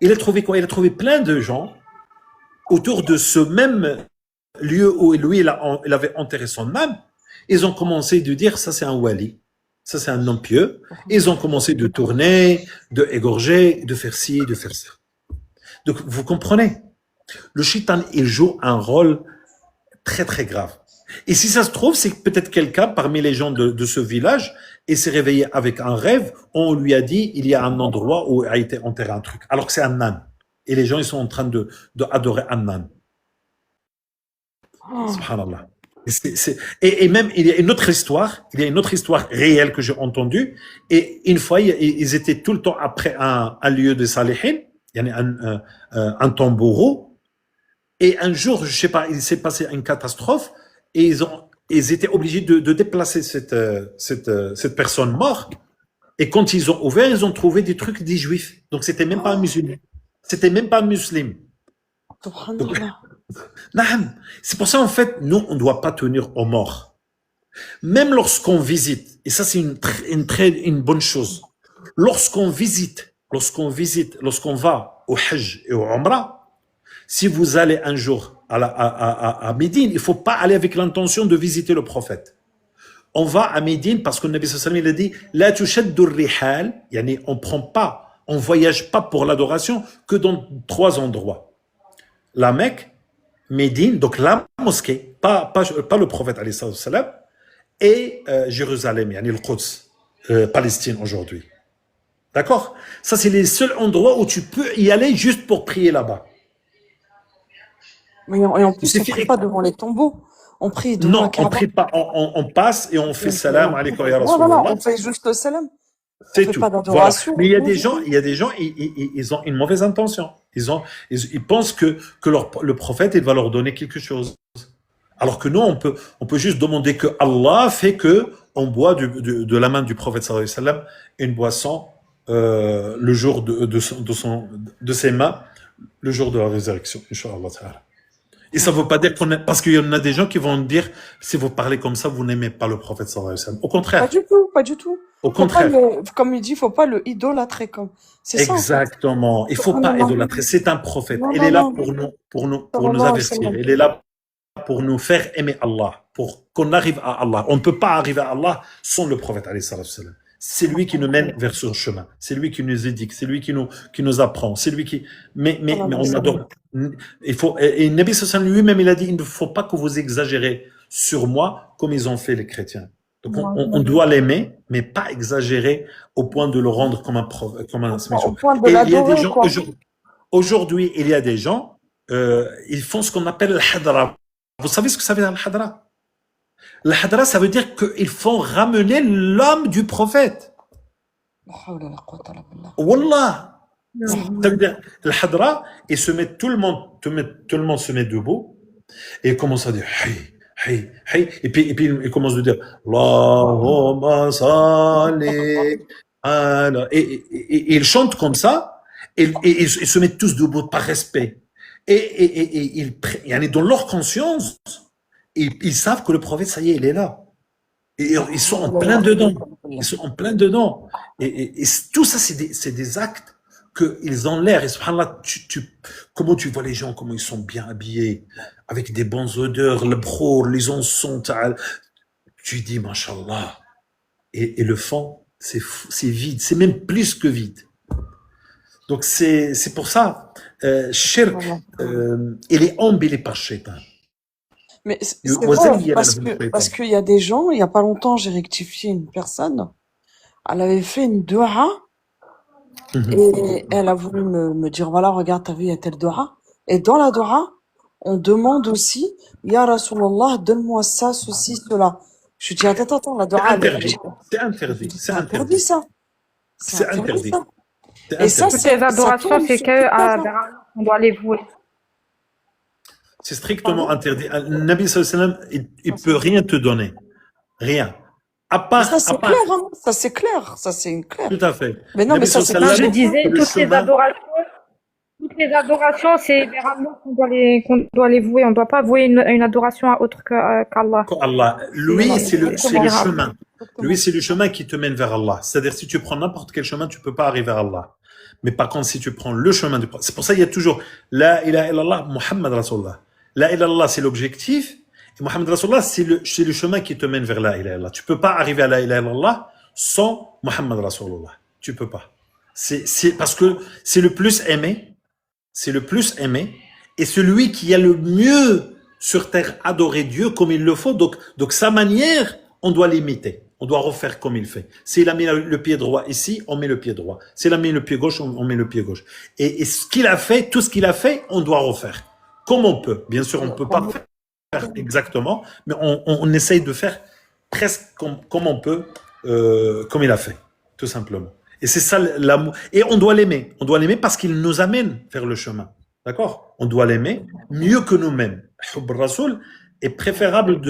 il a trouvé quoi? Il a trouvé plein de gens autour de ce même lieu où lui, il avait enterré son âme. Ils ont commencé de dire, ça c'est un wali. Ça, c'est un homme pieux. Ils ont commencé de tourner, de égorger, de faire ci, de faire ça. Donc, vous comprenez? Le shaitan, il joue un rôle très, très grave. Et si ça se trouve, c'est que peut-être quelqu'un parmi les gens de ce village et s'est réveillé avec un rêve. On lui a dit, il y a un endroit où a été enterré un truc. Alors que c'est un âne. Et les gens, ils sont en train de adorer un âne. Subhanallah. Et même, il y a une autre histoire réelle que j'ai entendue. Et une fois, ils étaient tout le temps après un lieu de Salihin, il y a un tombeau. Et un jour, je sais pas, il s'est passé une catastrophe et ils étaient obligés de déplacer cette personne morte. Et quand ils ont ouvert, ils ont trouvé des trucs des juifs. Donc, c'était même pas un musulman. C'était même pas un musulman. C'est pour ça, en fait, nous, on ne doit pas tenir aux morts. Même lorsqu'on visite, et ça, c'est une bonne chose. Lorsqu'on va au Hajj et au Umrah, si vous allez un jour à Médine, il faut pas aller avec l'intention de visiter le prophète. On va à Médine parce que le Nabi sallallahu alayhi wa sallam, il a dit, la tushaddu rihal, yani on voyage pas pour l'adoration que dans 3 endroits. La Mecque, Médine, donc la mosquée, pas le prophète alayhi salam, et Jérusalem, yani le Quds, Palestine aujourd'hui. D'accord? Ça, c'est les seuls endroits où tu peux y aller juste pour prier là-bas. Et en plus, on ne prie pas devant les tombeaux. On prie devant la Kaaba. Non, on prie pas. On passe et on fait salam alaykum ya Rasulullah. Voilà, on fait juste le salam. C'est tout. Pas d'adoration. Voilà. Mais il y a des gens, ils ont une mauvaise intention. Ils pensent que le prophète, il va leur donner quelque chose. Alors que nous, on peut juste demander que Allah fait que on boit de la main du prophète sallallahu alayhi wa sallam une boisson le jour de ses mains, le jour de la résurrection, Inch'Allah ta'ala. Et ça ne veut pas dire parce qu'il y en a des gens qui vont dire, si vous parlez comme ça, vous n'aimez pas le prophète sallallahu alayhi wa sallam. Au contraire. Pas du tout. Au contraire. Comme il dit, il ne faut pas le idolâtrer c'est ça. Exactement. Il ne faut pas idolâtrer. C'est un prophète. Il est là pour nous avertir. Il est là pour nous faire aimer Allah, pour qu'on arrive à Allah. On ne peut pas arriver à Allah sans le prophète alayhi salatu wassalam. C'est lui qui nous mène vers ce chemin. C'est lui qui nous éduque. C'est lui qui nous apprend. C'est lui qui, mais on adore. Il faut, et Nabi sallallahu lui-même, il a dit, il ne faut pas que vous exagérez sur moi comme ils ont fait les chrétiens. Donc, on doit l'aimer, mais pas exagérer au point de le rendre comme un Au point de l'adorer, quoi. Aujourd'hui, il y a des gens, ils font ce qu'on appelle le hadra. Vous savez ce que ça veut dire le hadra? Le hadra, ça veut dire qu'ils font ramener l'homme du prophète. Wallah. Ça veut dire, le hadra, et tout le monde se met debout, et il commence à dire, hey, et puis il commence à dire, Allahumma salli ala, et ils chantent comme ça, et ils se mettent tous debout par respect. Et dans leur conscience, ils savent que le prophète, ça y est, il est là. Et ils sont en plein dedans. Ils sont en plein dedans. Et tout ça, c'est des actes qu'ils ont l'air. Et subhanallah, comment tu vois les gens, comment ils sont bien habillés, avec des bonnes odeurs, le brour, les encens, tu dis, mashallah. Et le fond, c'est vide. C'est même plus que vide. Donc, c'est pour ça, shirk, il est embellé par shaitan. Mais c'est vrai, parce qu'il y a des gens, il n'y a pas longtemps, j'ai rectifié une personne, elle avait fait une dua, et elle a voulu me dire, voilà, regarde, t'as vu, il y a telle dua. Et dans la dua, on demande aussi, Ya Rasulallah, donne-moi ça, ceci, cela. Je dis, attends, la dua, c'est interdit. C'est interdit, ça. C'est interdit. Et ça, c'est les adorations, c'est qu'on doit les vouer. C'est strictement interdit. Le Nabi sallallahu alayhi wa sallam, il peut rien te donner. Rien. À part, ça, c'est clair, hein. Ça, c'est clair. Ça, c'est clair. Tout à fait. Mais non, mais ça, c'est clair. Je disais, toutes les adorations, c'est vers Allah qu'on doit les vouer. On ne doit pas vouer une adoration à autre qu'Allah. Allah. Lui, c'est le chemin. Lui, c'est le chemin qui te mène vers Allah. C'est-à-dire, si tu prends n'importe quel chemin, tu peux pas arriver à Allah. Mais par contre, si tu prends le chemin du prophète, c'est pour ça qu'il y a toujours La ilaha illallah, Muhammad Rasulullah. La ilaha illallah, c'est l'objectif. Et Muhammad Rasulullah, c'est le chemin qui te mène vers la ilaha illallah. Tu peux pas arriver à la ilaha illallah sans Muhammad Rasulullah. Tu peux pas. C'est parce que c'est le plus aimé. C'est le plus aimé. Et celui qui a le mieux sur terre adoré Dieu comme il le faut. Donc sa manière, on doit l'imiter. On doit refaire comme il fait. S'il a mis le pied droit ici, on met le pied droit. S'il a mis le pied gauche, on met le pied gauche. Et ce qu'il a fait, tout ce qu'il a fait, on doit refaire. Comme on peut. Bien sûr, on ne peut pas faire exactement, mais on essaye de faire presque comme on peut, comme il a fait, tout simplement. Et c'est ça l'amour. Et on doit l'aimer. On doit l'aimer parce qu'il nous amène vers le chemin. D'accord? On doit l'aimer mieux que nous-mêmes. Hubb Rasoul est préférable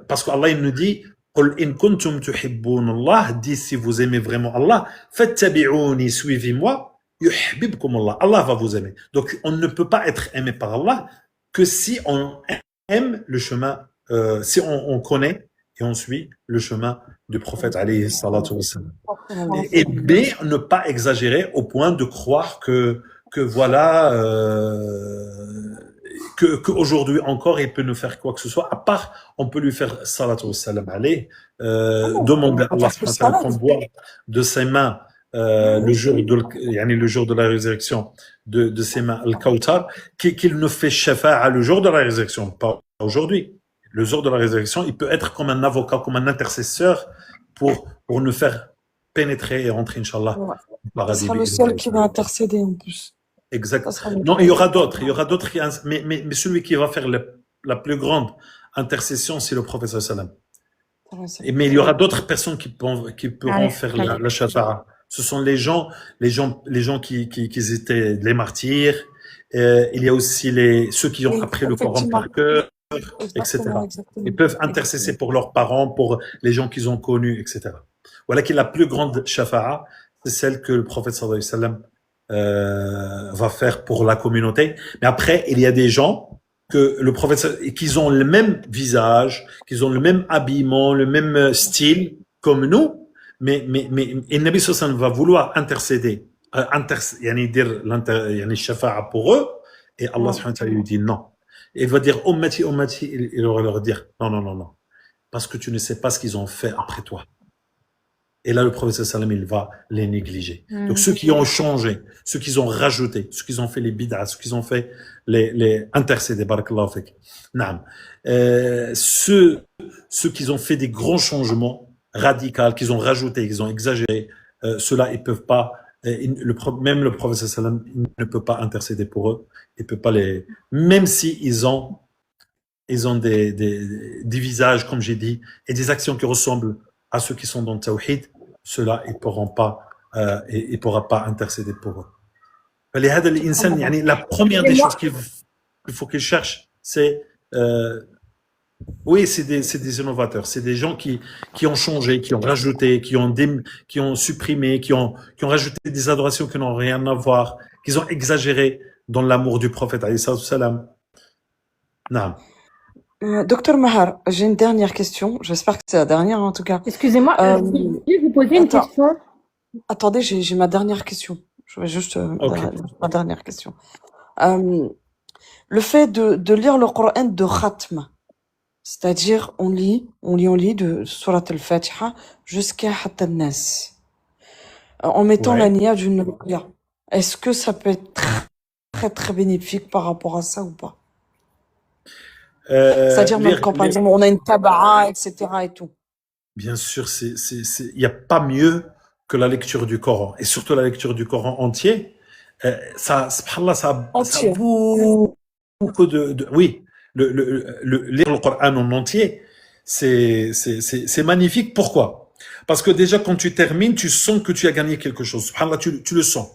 parce qu'Allah, il nous dit, قل إن كنتم تحبون الله, dit si vous aimez vraiment Allah, fattabi'uni, suivez-moi, yuhbibkum Allah. Allah va vous aimer. Donc on ne peut pas être aimé par Allah que si on aime le chemin, si on connaît et on suit le chemin du prophète alayhi salatu wassalam. Et B, ne pas exagérer au point de croire que voilà, qu'aujourd'hui encore il peut nous faire quoi que ce soit, à part on peut lui faire salatu wassalam alayhi, demander à Allah qu'on boit de ses mains le jour de la résurrection de ses mains al-Kawthar, qu'il nous fait shafa'a le jour de la résurrection, pas aujourd'hui. Le jour de la résurrection, il peut être comme un avocat, comme un intercesseur pour nous faire pénétrer et rentrer, Inch'Allah, au paradis. Ce sera le seul qui va intercéder en plus. Exact. Non, il y aura d'autres. Mais celui qui va faire la plus grande intercession, c'est le prophète sallallahu alayhi wa sallam. Mais il y aura d'autres personnes qui pourront faire la shafa'a. Ce sont les gens qui étaient les martyrs. Il y a aussi ceux qui ont appris le Coran par cœur, etc. Ils peuvent intercéder pour leurs parents, pour les gens qu'ils ont connus, etc. Voilà qui est la plus grande shafa'a, c'est celle que le prophète sallallahu alayhi wa sallam va faire pour la communauté. Mais après, il y a des gens que le prophète, qu'ils ont le même visage, qu'ils ont le même habillement, le même style comme nous, mais et Nabi sallallahu va vouloir intercéder, dire shafa'a pour eux, et Allah subhanahu wa ta'ala lui dit non. Et il va dire Ummati, Ummati, il va leur dire non, non, non, non. Parce que tu ne sais pas ce qu'ils ont fait après toi. Et là, le prophète sallam, il va les négliger. Donc, ceux qui ont changé, ceux qui ont rajouté, ceux qui ont fait les bid'as, ceux qui ont fait les intercédés, barakallahu fik. Naam. Ceux qui ont fait des grands changements radicaux, qu'ils ont rajouté, qu'ils ont exagéré, ceux-là, ils peuvent pas, même le prophète sallam, il ne peut pas intercéder pour eux. Il peut pas les, même si ils ont des visages, comme j'ai dit, et des actions qui ressemblent à ceux qui sont dans le tawhid, ceux-là, ils pourra pas intercéder pour eux. فلهذا الإنسان يعني la première des choses qu'il faut qu'il cherche, c'est oui, c'est des innovateurs, c'est des gens qui ont changé, qui ont rajouté, qui ont supprimé, qui ont rajouté des adorations qui n'ont rien à voir, qui ont exagéré dans l'amour du prophète alayhi salam. Naam. Docteur Mahar, j'ai une dernière question. J'espère que c'est la dernière en tout cas. Excusez-moi, je vais vous poser une question. Attendez, j'ai ma dernière question. Je vais juste ma dernière question. Le fait de lire le Coran de khatm, c'est-à-dire on lit de Surat al-Fatiha jusqu'à Hatta an-Nas, en mettant la niya d'une ruqya. Est-ce que ça peut être très très bénéfique par rapport à ça ou pas? C'est-à-dire même quand par exemple on a une taba'a, etc. et tout. Bien sûr, il n'y a pas mieux que la lecture du Coran, et surtout la lecture du Coran entier. Subhanallah, ça a beaucoup oui, lire le Coran en entier, c'est magnifique. Pourquoi? Parce que déjà quand tu termines, tu sens que tu as gagné quelque chose. Subhanallah, tu le sens.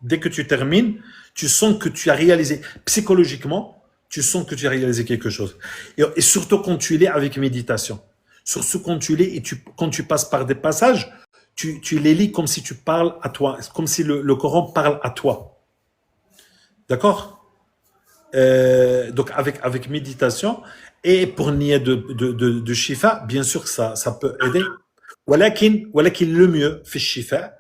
Dès que tu termines, tu sens que tu as réalisé psychologiquement. Tu sens que tu as réalisé quelque chose. Et surtout quand tu lis avec méditation. Surtout quand tu lis et quand tu passes par des passages, tu les lis comme si tu parles à toi, comme si le Coran parle à toi. D'accord? Donc avec méditation et pour nier de shifa, bien sûr que ça peut aider. Walakin le mieux fait shifa,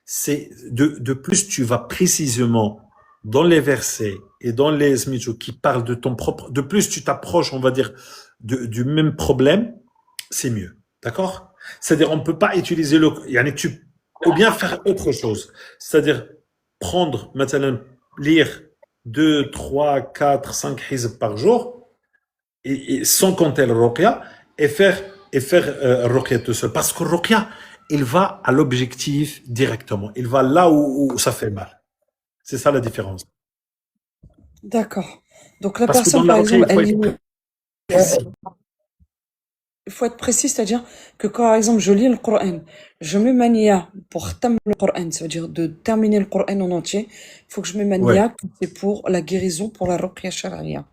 c'est de plus tu vas précisément dans les versets et dans les smiths qui parlent de ton propre, de plus tu t'approches, on va dire, du même problème, c'est mieux. D'accord? C'est-à-dire, on peut pas utiliser ou bien faire autre chose. C'est-à-dire, prendre, maintenant, lire 2, 3, 4, 5 hizb par jour, et sans compter le ruqya, et faire ruqya tout seul. Parce que le ruqya, il va à l'objectif directement. Il va là où ça fait mal. C'est ça la différence. D'accord. Donc la personne, par exemple, il faut être précis, c'est-à-dire que quand, par exemple, je lis le Coran, je mets ma niya pour terminer le Coran, ça veut dire de terminer le Coran en entier, il faut que je mette ma niya, c'est pour la guérison, pour la ruqya shar'iyya.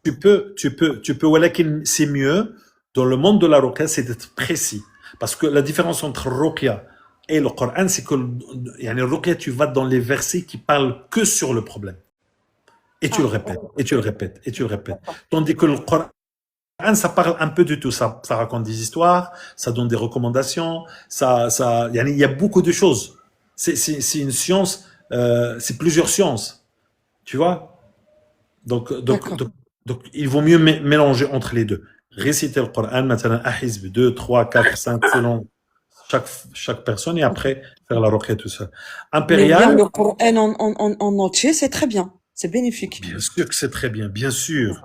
Tu peux, walakin c'est mieux, dans le monde de la ruqya, c'est d'être précis. Parce que la différence entre ruqya et le Coran, c'est que le ruqya, tu vas dans les versets qui parlent que sur le problème. Et tu le répètes, et tu le répètes, et tu le répètes. Tandis que le Coran, ça parle un peu de tout. Ça raconte des histoires, ça donne des recommandations, il y a beaucoup de choses. C'est une science, c'est plusieurs sciences. Tu vois? Donc, il vaut mieux mélanger entre les deux. Réciter le Coran, maintenant, un hizb, 2, 3, 4, 5, selon chaque personne, et après, faire la ruqya tout seul. Impérial. Le Coran en entier, c'est très bien. C'est bénéfique. Bien sûr que c'est très bien. Bien sûr.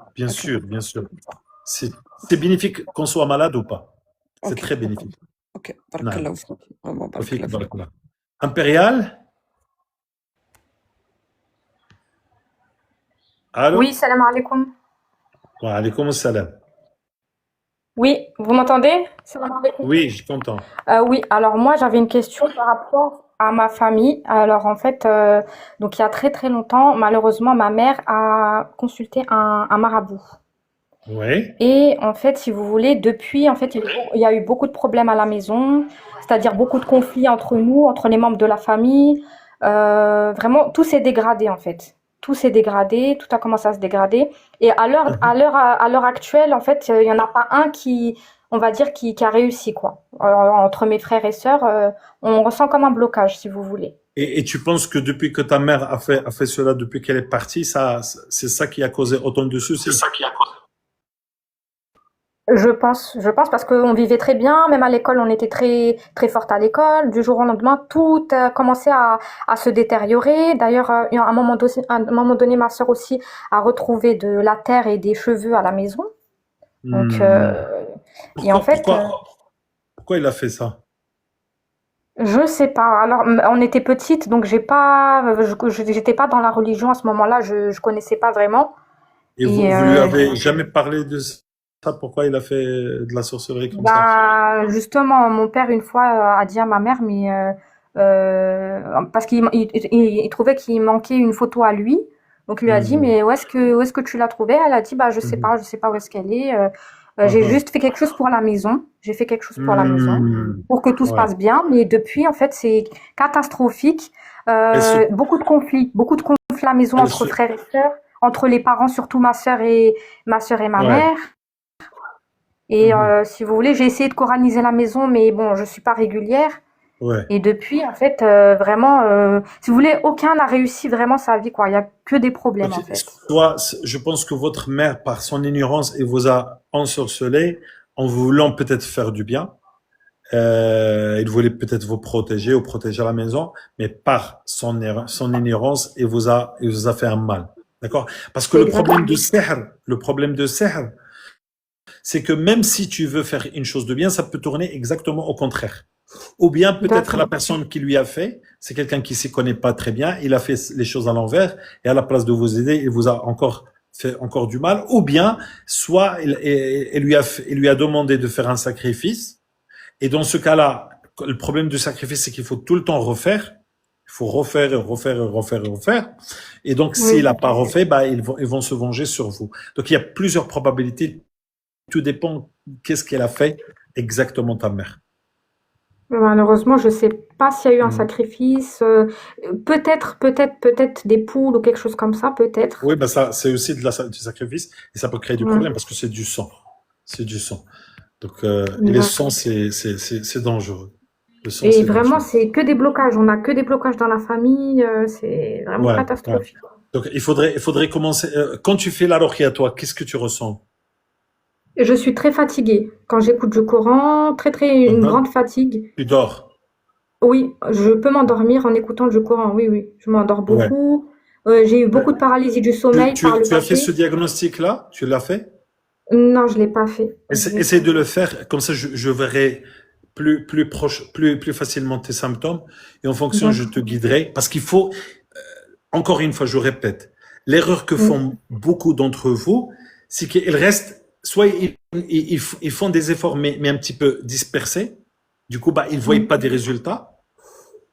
C'est bénéfique qu'on soit malade ou pas. C'est très bénéfique. Ok. Barakallahu fik. Vraiment, barakallahu. Impérial? Allô? Oui, salam alaikum. Wa alaikum salam. Oui, vous m'entendez? Salam alaikum. Oui, je t'entends. Oui, alors moi j'avais une question par rapport à ma famille. Alors en fait, donc il y a très très longtemps, malheureusement, ma mère a consulté un marabout. Oui. Et en fait, si vous voulez, depuis, en fait, il y a eu beaucoup de problèmes à la maison, c'est-à-dire beaucoup de conflits entre nous, entre les membres de la famille. Vraiment, tout s'est dégradé en fait. Tout s'est dégradé, tout a commencé à se dégrader. Et à l'heure actuelle, en fait, il y en a pas un qui, on va dire, qui a réussi quoi. Entre mes frères et sœurs, on ressent comme un blocage, si vous voulez. Et tu penses que depuis que ta mère a fait cela, depuis qu'elle est partie, c'est ça qui a causé autant de soucis? Je pense parce qu'on vivait très bien, même à l'école, on était très, très forte à l'école. Du jour au lendemain, tout a commencé à se détériorer. D'ailleurs, à un moment donné, ma sœur aussi a retrouvé de la terre et des cheveux à la maison. Donc, Hmm. et en fait, Pourquoi il a fait ça? je sais pas. Alors, on était petites, donc j'étais pas dans la religion à ce moment-là. Je connaissais pas vraiment. Et Et vous lui avez jamais parlé de ça? Pourquoi il a fait de la sorcellerie comme ça? bah, justement, mon père, une fois, a dit à ma mère, parce qu'il trouvait qu'il manquait une photo à lui. Donc, il lui a dit, Hmm. mais où est-ce que tu l'as trouvée? Elle a dit, bah, Mhm. je sais pas où est-ce qu'elle est. J'ai Mhm. juste fait quelque chose pour la maison. J'ai fait quelque chose pour la maison, Hmm. pour que tout se Ouais. passe bien. Mais depuis, en fait, c'est catastrophique. Elle se, Beaucoup de conflits à la maison elle entre se, frères et sœurs, entre les parents, surtout ma sœur et ma ouais. mère. Et Mhm. si vous voulez, j'ai essayé de coraniser la maison, mais bon, je suis pas régulière. Ouais. Et depuis, en fait, vraiment, si vous voulez, aucun n'a réussi vraiment sa vie, quoi. Il y a que des problèmes, Donc, en fait. je pense que votre mère, par son ignorance, elle vous a ensorcelé en voulant peut-être faire du bien. Il voulait peut-être vous protéger ou protéger la maison, mais par son ignorance, il vous a fait un mal. D'accord? Parce que C'est exactement. le problème de sihr, c'est que même si tu veux faire une chose de bien, ça peut tourner exactement au contraire. Ou bien peut-être la D'accord. personne qui lui a fait, c'est quelqu'un qui s'y connaît pas très bien, il a fait les choses à l'envers et à la place de vous aider, il vous a encore fait encore du mal. Ou bien, soit il lui a demandé de faire un sacrifice et dans ce cas-là, le problème du sacrifice, c'est qu'il faut tout le temps refaire. Il faut refaire et refaire et refaire et refaire. Et donc, s'il Oui. n'a pas refait, bah, ils vont se venger sur vous. Donc, il y a plusieurs probabilités. Tout dépend qu'est-ce qu'elle a fait exactement ta mère. Malheureusement, je sais pas s'il y a eu un Mm. sacrifice. Peut-être des poules ou quelque chose comme ça, peut-être. Oui, bah ça, c'est aussi du sacrifice et ça peut créer du Ouais. problème parce que c'est du sang. C'est du sang. Donc, et les sangs, D'accord. c'est dangereux. Le sang, Et c'est vraiment, dangereux. c'est que des blocages. On a que des blocages dans la famille. C'est vraiment Ouais, ouais. catastrophique. Donc, il faudrait commencer. Quand tu fais la ruqya, toi, qu'est-ce que tu ressens? Et je suis très fatiguée. Quand j'écoute du Coran, une Mhm. grande fatigue. Tu dors. Oui, je peux m'endormir en écoutant du Coran. Oui, oui, je m'endors Ouais. beaucoup. J'ai eu beaucoup de paralysie du sommeil par le Tu as fait passé. ce diagnostic-là? Tu l'as fait? Non, je l'ai pas fait. Je l'ai Essaye pas de fait. le faire. Comme ça, je verrai plus proche, plus facilement tes symptômes. Et en fonction, je te D'accord. guiderai. Parce qu'il faut, encore une fois, je répète, l'erreur que Oui. font beaucoup d'entre vous, c'est qu'ils restent, soit ils font des efforts, mais un petit peu dispersés. Du coup, bah, ils ne voient Oui. pas des résultats.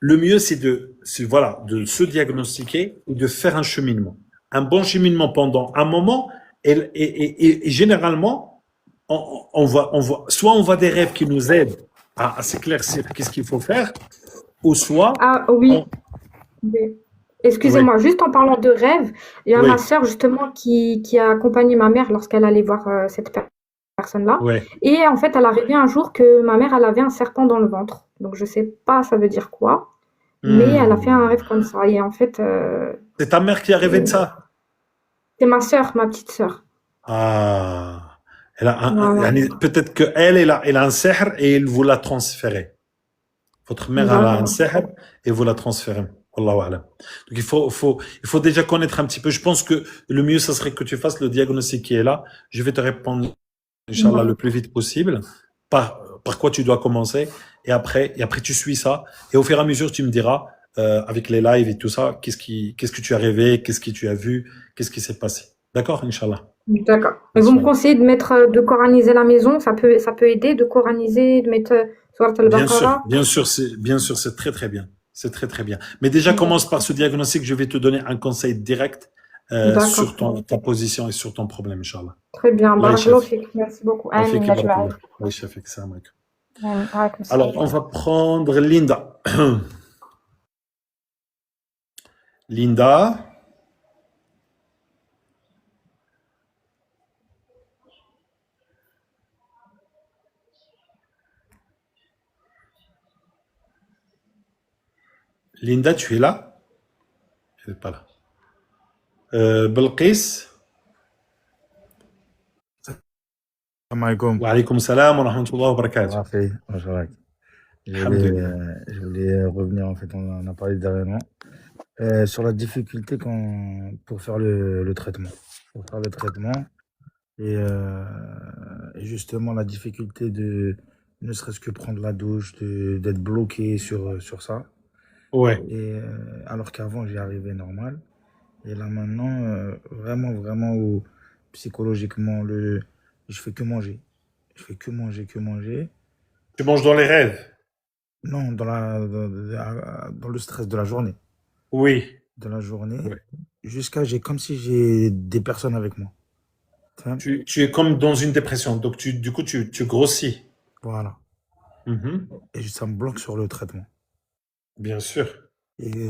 Le mieux, voilà, de se diagnostiquer et de faire un cheminement. Un bon cheminement pendant un moment, et généralement, soit on voit des rêves qui nous aident à s'éclaircir qu'est-ce qu'il faut faire, ou soit, Ah oui. on, Oui. oui, Excusez-moi, juste en parlant de rêve, il y a ma oui, sœur justement qui a accompagné ma mère lorsqu'elle allait voir cette personne-là. oui. Et en fait, elle a rêvé un jour que ma mère, elle avait un serpent dans le ventre. Donc je sais pas ça veut dire quoi, mais elle a fait un Hmm. rêve comme ça. Et en fait, C'est ta mère qui a rêvé de ça. c'est ma sœur, ma petite sœur. Ah, Voilà. peut-être que elle a un sihr et il vous l'a transféré. Votre mère elle a un D'accord. sihr et vous la transférez. Wallahu a'lam. Donc il faut déjà connaître un petit peu. Je pense que le mieux, ça serait que tu fasses le diagnostic qui est là. Je vais te répondre, Inch'Allah, le plus vite possible, par quoi tu dois commencer. Et après, tu suis ça. Et au fur et à mesure, tu me diras, avec les lives et tout ça, qu'est-ce que tu as rêvé, qu'est-ce que tu as vu, qu'est-ce qui s'est passé. D'accord, Inch'Allah. D'accord. Et vous me Inch'Allah. conseillez de coraniser la maison, ça peut aider de coraniser, de mettre Surat al-Baqarah? Bien sûr, c'est très très bien. C'est très très bien. Mais déjà, commence par ce diagnostic. Je vais te donner un conseil direct D'accord. sur ta position et sur ton problème, Inch'Allah. Très bien. Allah Barakallahu yashafik. fik. Merci beaucoup. Allah Amin, yashafik, ya barakallah. Jabal. Allah yashafik. Salam alaikum. Amin. Alaykoum Alors, salam. on va prendre Linda. Linda. Linda, tu es là? Elle n'est pas là. Belkis? Salam alaikum. Wa alaykoum salam wa rahmatullahi wa barakatuh. Parfait, bonjour. Alhamdulillah. Je voulais revenir, en fait, on en a parlé dernièrement, sur la difficulté pour faire le traitement. Pour faire le traitement et justement la difficulté de ne serait-ce que prendre la douche, d'être bloqué sur ça. Ouais. Et alors qu'avant, j'y arrivais normal. Et là maintenant, vraiment, psychologiquement, je fais que manger. Je fais que manger. Tu manges dans les rêves? Non, dans le stress de la journée. Oui. De la journée. Ouais. J'ai comme si j'ai des personnes avec moi. Tu es comme dans une dépression, donc du coup, tu grossis. Voilà. Et ça me bloque sur le traitement. Bien sûr. Et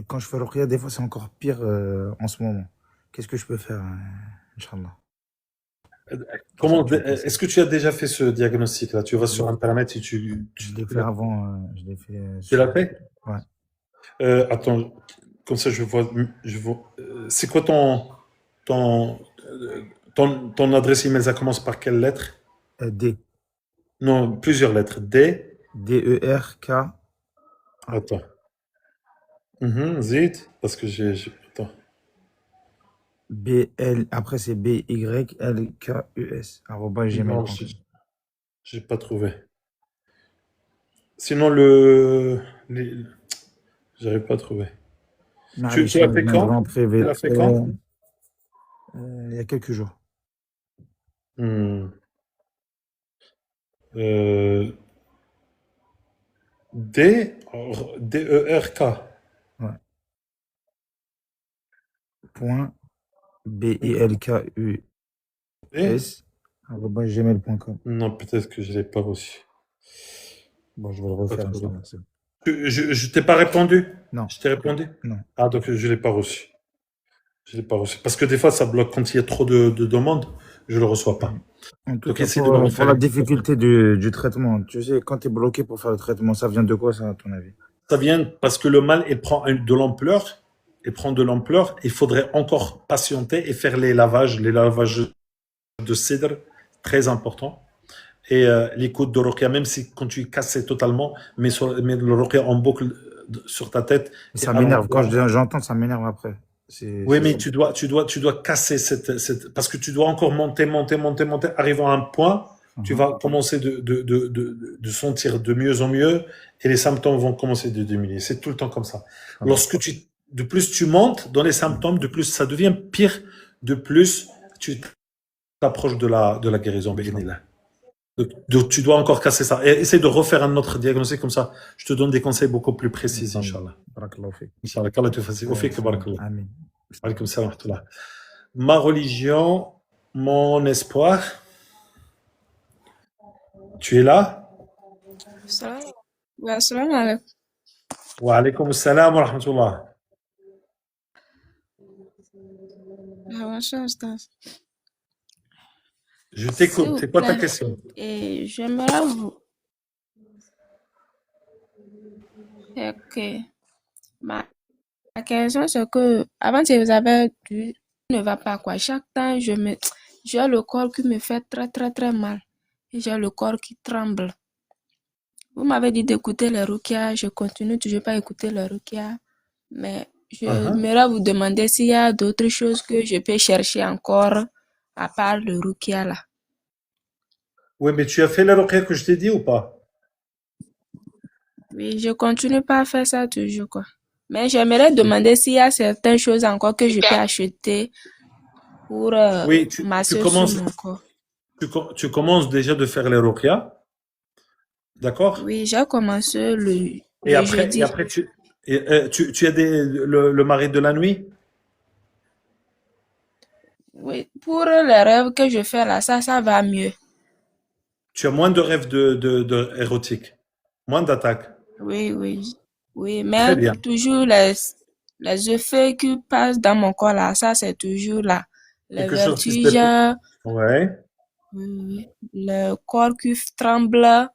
quand je fais ruqya, des fois, c'est encore pire en ce moment. Qu'est-ce que je peux faire, Inch'Allah? Est-ce que tu as déjà fait ce diagnostic-là? Tu vas sur Internet et tu Je l'ai fait avant. Je l'ai fait. Tu l'as fait? Ouais. Attends, comme ça je vois. C'est quoi ton adresse email? Ça commence par quelle lettre? D. Non, plusieurs lettres. D. D-E-R-K. Attends. Zid, parce que j'ai. Attends. Après c'est BYLKUS @gmail.com. J'ai pas trouvé. Sinon j'avais pas trouvé. Tu l'as fait quand? Tu l'as fait quand? Il y a quelques jours. Ouais. D-E-R-K. Point BYLKUS @gmail.com. Non, peut-être que je l'ai pas reçu. Bon, je vais le refaire. Je t'ai pas répondu? Non. Je t'ai répondu? Non. Ah, donc je l'ai pas reçu. Je l'ai pas reçu. Parce que des fois, ça bloque quand il y a trop de demandes. Je le reçois pas. En tout Donc, cas, essaie de me pour faire la difficulté du traitement, tu sais, quand tu es bloqué pour faire le traitement, ça vient de quoi, ça, à ton avis? Ça vient parce que le mal, il prend de l'ampleur. Il faudrait encore patienter et faire les lavages de cèdre, très important. Et l'écoute de ruqya, même si quand tu casses totalement, mais le ruqya en boucle sur ta tête. Ça m'énerve. Quand j'entends, ça m'énerve après. Oui, mais tu dois casser parce que tu dois encore monter, arrivant à un point, tu vas commencer de sentir de mieux en mieux et les symptômes vont commencer de diminuer. C'est tout le temps comme ça. De plus tu montes dans les symptômes, de plus ça devient pire, de plus tu t'approches de la guérison. Donc tu dois encore casser ça. Et essaye de refaire un autre diagnostic comme ça. Je te donne des conseils beaucoup plus précis, Inch'Allah. Inch'Allah, qu'Allah te fasse. Amen. Alaykoum salam wa rahmatullah. Ma religion, mon espoir. Tu es là? Salam alaikum. Wa alaykoum salam wa rahmatullah. Je t'écoute. C'est quoi ta question? Et j'aimerais vous. Ma question, c'est que avant, je vous avais dit, ne va pas quoi. Chaque temps, j'ai le corps qui me fait très, très, très mal. Et j'ai le corps qui tremble. Vous m'avez dit d'écouter les ruqya. Je continue toujours pas à écouter les ruqya. Mais j'aimerais vous demander s'il y a d'autres choses que je peux chercher encore à part le ruqya là. Oui, mais tu as fait la ruqya que je t'ai dit ou pas? Oui, je continue pas à faire ça toujours quoi. Mais j'aimerais demander s'il y a certaines choses encore que je peux acheter pour masser sur mon corps. Tu commences déjà de faire les ruqya, d'accord? Oui, j'ai commencé le jeudi. Et après tu as le mari de la nuit? Oui, pour les rêves que je fais là, ça va mieux. Tu as moins de rêves de érotiques, moins d'attaques. Oui, mais toujours les effets qui passent dans mon corps là, ça c'est toujours là. Les vertiges, le corps qui tremble,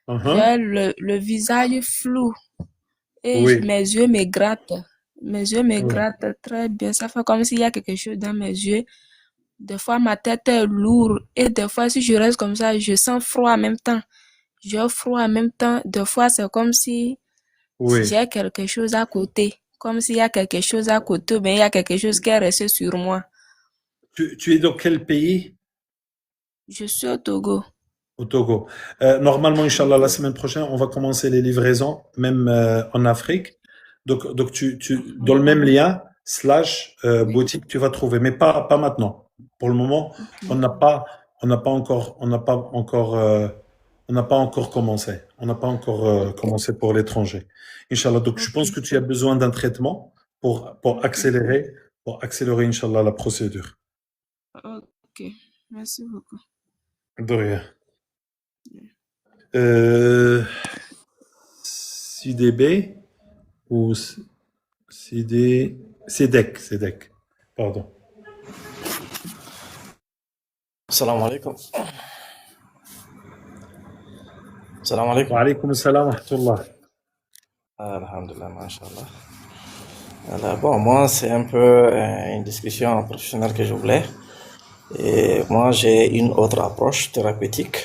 j'ai le visage flou. et Oui, mes yeux me grattent. Mes yeux me oui. grattent très bien. Ça fait comme s'il y a quelque chose dans mes yeux. Des fois, ma tête est lourde et des fois, si je reste comme ça, je sens froid en même temps. J'ai froid en même temps. Des fois, c'est comme si Oui. j'ai quelque chose à côté. Comme s'il y a quelque chose à côté, mais il y a quelque chose qui est resté sur moi. Tu es dans quel pays? Je suis au Togo. Au Togo. Normalement, Inch'Allah, la semaine prochaine, on va commencer les livraisons, même en Afrique. Donc dans le même lien, boutique, tu vas trouver, mais pas maintenant. Pour le moment, on n'a pas, on n'a pas encore, on n'a pas encore, on n'a pas encore commencé. On n'a pas encore commencé pour l'étranger. Inch'Allah. Donc, je pense Ok. que tu as besoin d'un traitement pour accélérer, Inch'Allah, la procédure. Ok. Merci beaucoup. De rien. CDB ou CDEC, pardon. السلام عليكم. السلام عليكم. وعليكم السلام ورحمة الله. Alhamdulillah, mashallah. Alors, bon, moi, c'est un peu une discussion professionnelle que je voulais. Et moi, j'ai une autre approche thérapeutique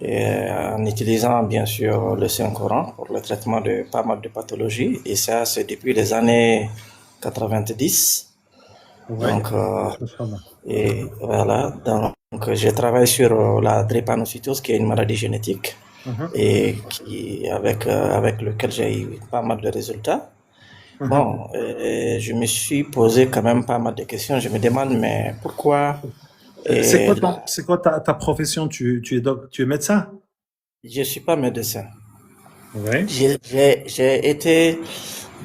en utilisant, bien sûr, le Saint-Coran pour le traitement de pas mal de pathologies. Et ça, c'est depuis les années 90. Ouais. Donc, Inch'Allah. et voilà. Donc, je travaille sur la drépanocytose, qui est une maladie génétique et avec lequel j'ai eu pas mal de résultats. Bon, je me suis posé quand même pas mal de questions. Je me demande, mais pourquoi C'est quoi ta profession? Tu es médecin? je suis pas médecin. Ouais.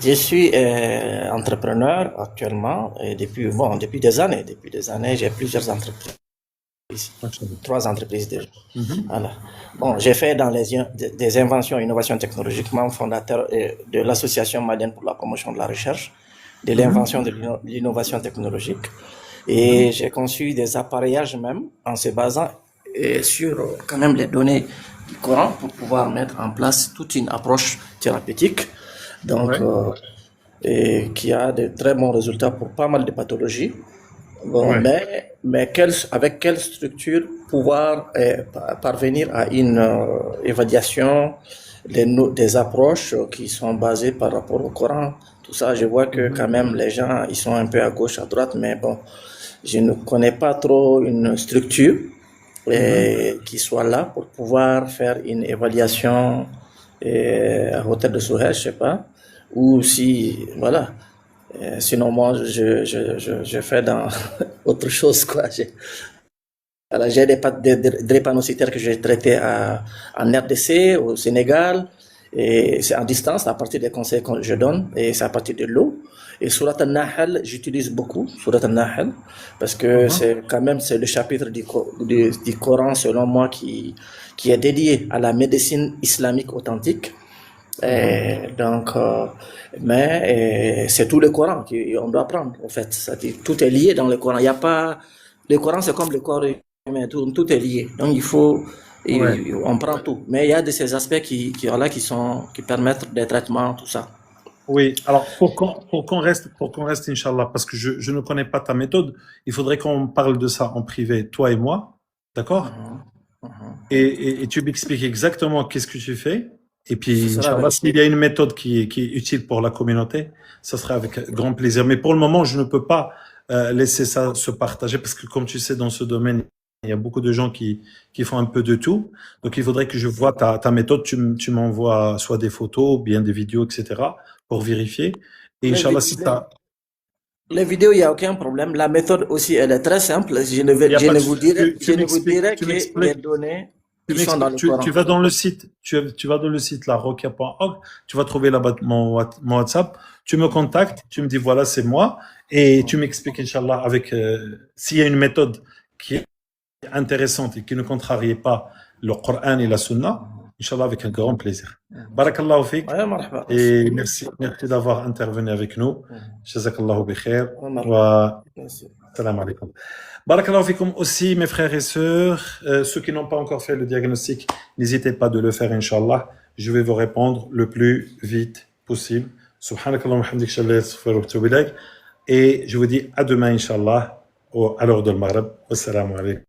Je suis entrepreneur actuellement et depuis des années. J'ai plusieurs entreprises. 3 entreprises déjà. Voilà. Bon, j'ai fait dans des inventions et innovations technologiques, membre fondateur de l'Association malienne pour la promotion de la recherche, de l'invention de l'innovation technologique. Et j'ai conçu des appareillages même en se basant sur quand même les données du Coran pour pouvoir mettre en place toute une approche thérapeutique. Donc, et qui a de très bons résultats pour pas mal de pathologies. Bon, mais avec quelle structure pouvoir parvenir à une évaluation des approches qui sont basées par rapport au Coran. Tout ça, je vois que quand même les gens, ils sont un peu à gauche, à droite, mais bon, je ne connais pas trop une structure qui soit là pour pouvoir faire une évaluation à hauteur de souhait, je sais pas, ou si, voilà. Sinon, moi, je fais dans autre chose, quoi. J'ai des drépanocytaires que j'ai traités en RDC, au Sénégal, et c'est en distance, à partir des conseils que je donne, et c'est à partir de l'eau. Et Surat al-Nahl, j'utilise beaucoup Surat al-Nahl, parce que c'est le chapitre du Coran, selon moi, qui est dédié à la médecine islamique authentique. Donc, mais c'est tout le Coran qu'on doit prendre, en fait. C'est-à-dire, tout est lié dans le Coran. Il y a pas, le Coran, c'est comme le corps humain, tout est lié. Donc, il faut, on prend tout. Mais il y a de ces aspects qui permettent des traitements, tout ça. Oui, alors pour qu'on reste, Inch'Allah, parce que je ne connais pas ta méthode, il faudrait qu'on parle de ça en privé, toi et moi, d'accord? Et tu m'expliques exactement qu'est-ce que tu fais. Et puis, Inch'Allah, s'il y a une méthode qui est utile pour la communauté, ça sera avec grand plaisir. Mais pour le moment, je ne peux pas laisser ça se partager parce que, comme tu sais, dans ce domaine, il y a beaucoup de gens qui font un peu de tout. Donc, il faudrait que je vois ta méthode. Tu m'envoies soit des photos, bien des vidéos, etc. pour vérifier. Et Inch'Allah, si t'as... Les vidéos, il n'y a aucun problème. La méthode aussi, elle est très simple. Je ne vous dirai que les données... Tu vas dans le site, tu vas dans le site larokia.org, tu vas trouver là-bas mon WhatsApp, tu me contactes, tu me dis voilà, c'est moi, et tu m'expliques, Inch'Allah, avec, s'il y a une méthode qui est intéressante et qui ne contrarie pas le Coran et la Sunna, Inch'Allah, avec un grand plaisir. Barakallahu fik, et merci d'avoir intervenu avec nous. Jazakallahu bi khair, wa salam alaikum. Barakallahu fikum aussi, mes frères et sœurs. Ceux qui n'ont pas encore fait le diagnostic, n'hésitez pas de le faire, Inch'Allah. Je vais vous répondre le plus vite possible. Subhanakallah wa hamdik, shallah, astaghfiruka wa atubu ilaik. Et je vous dis à demain, Inch'Allah, à l'heure de Maghreb. Wassalamu alaikum.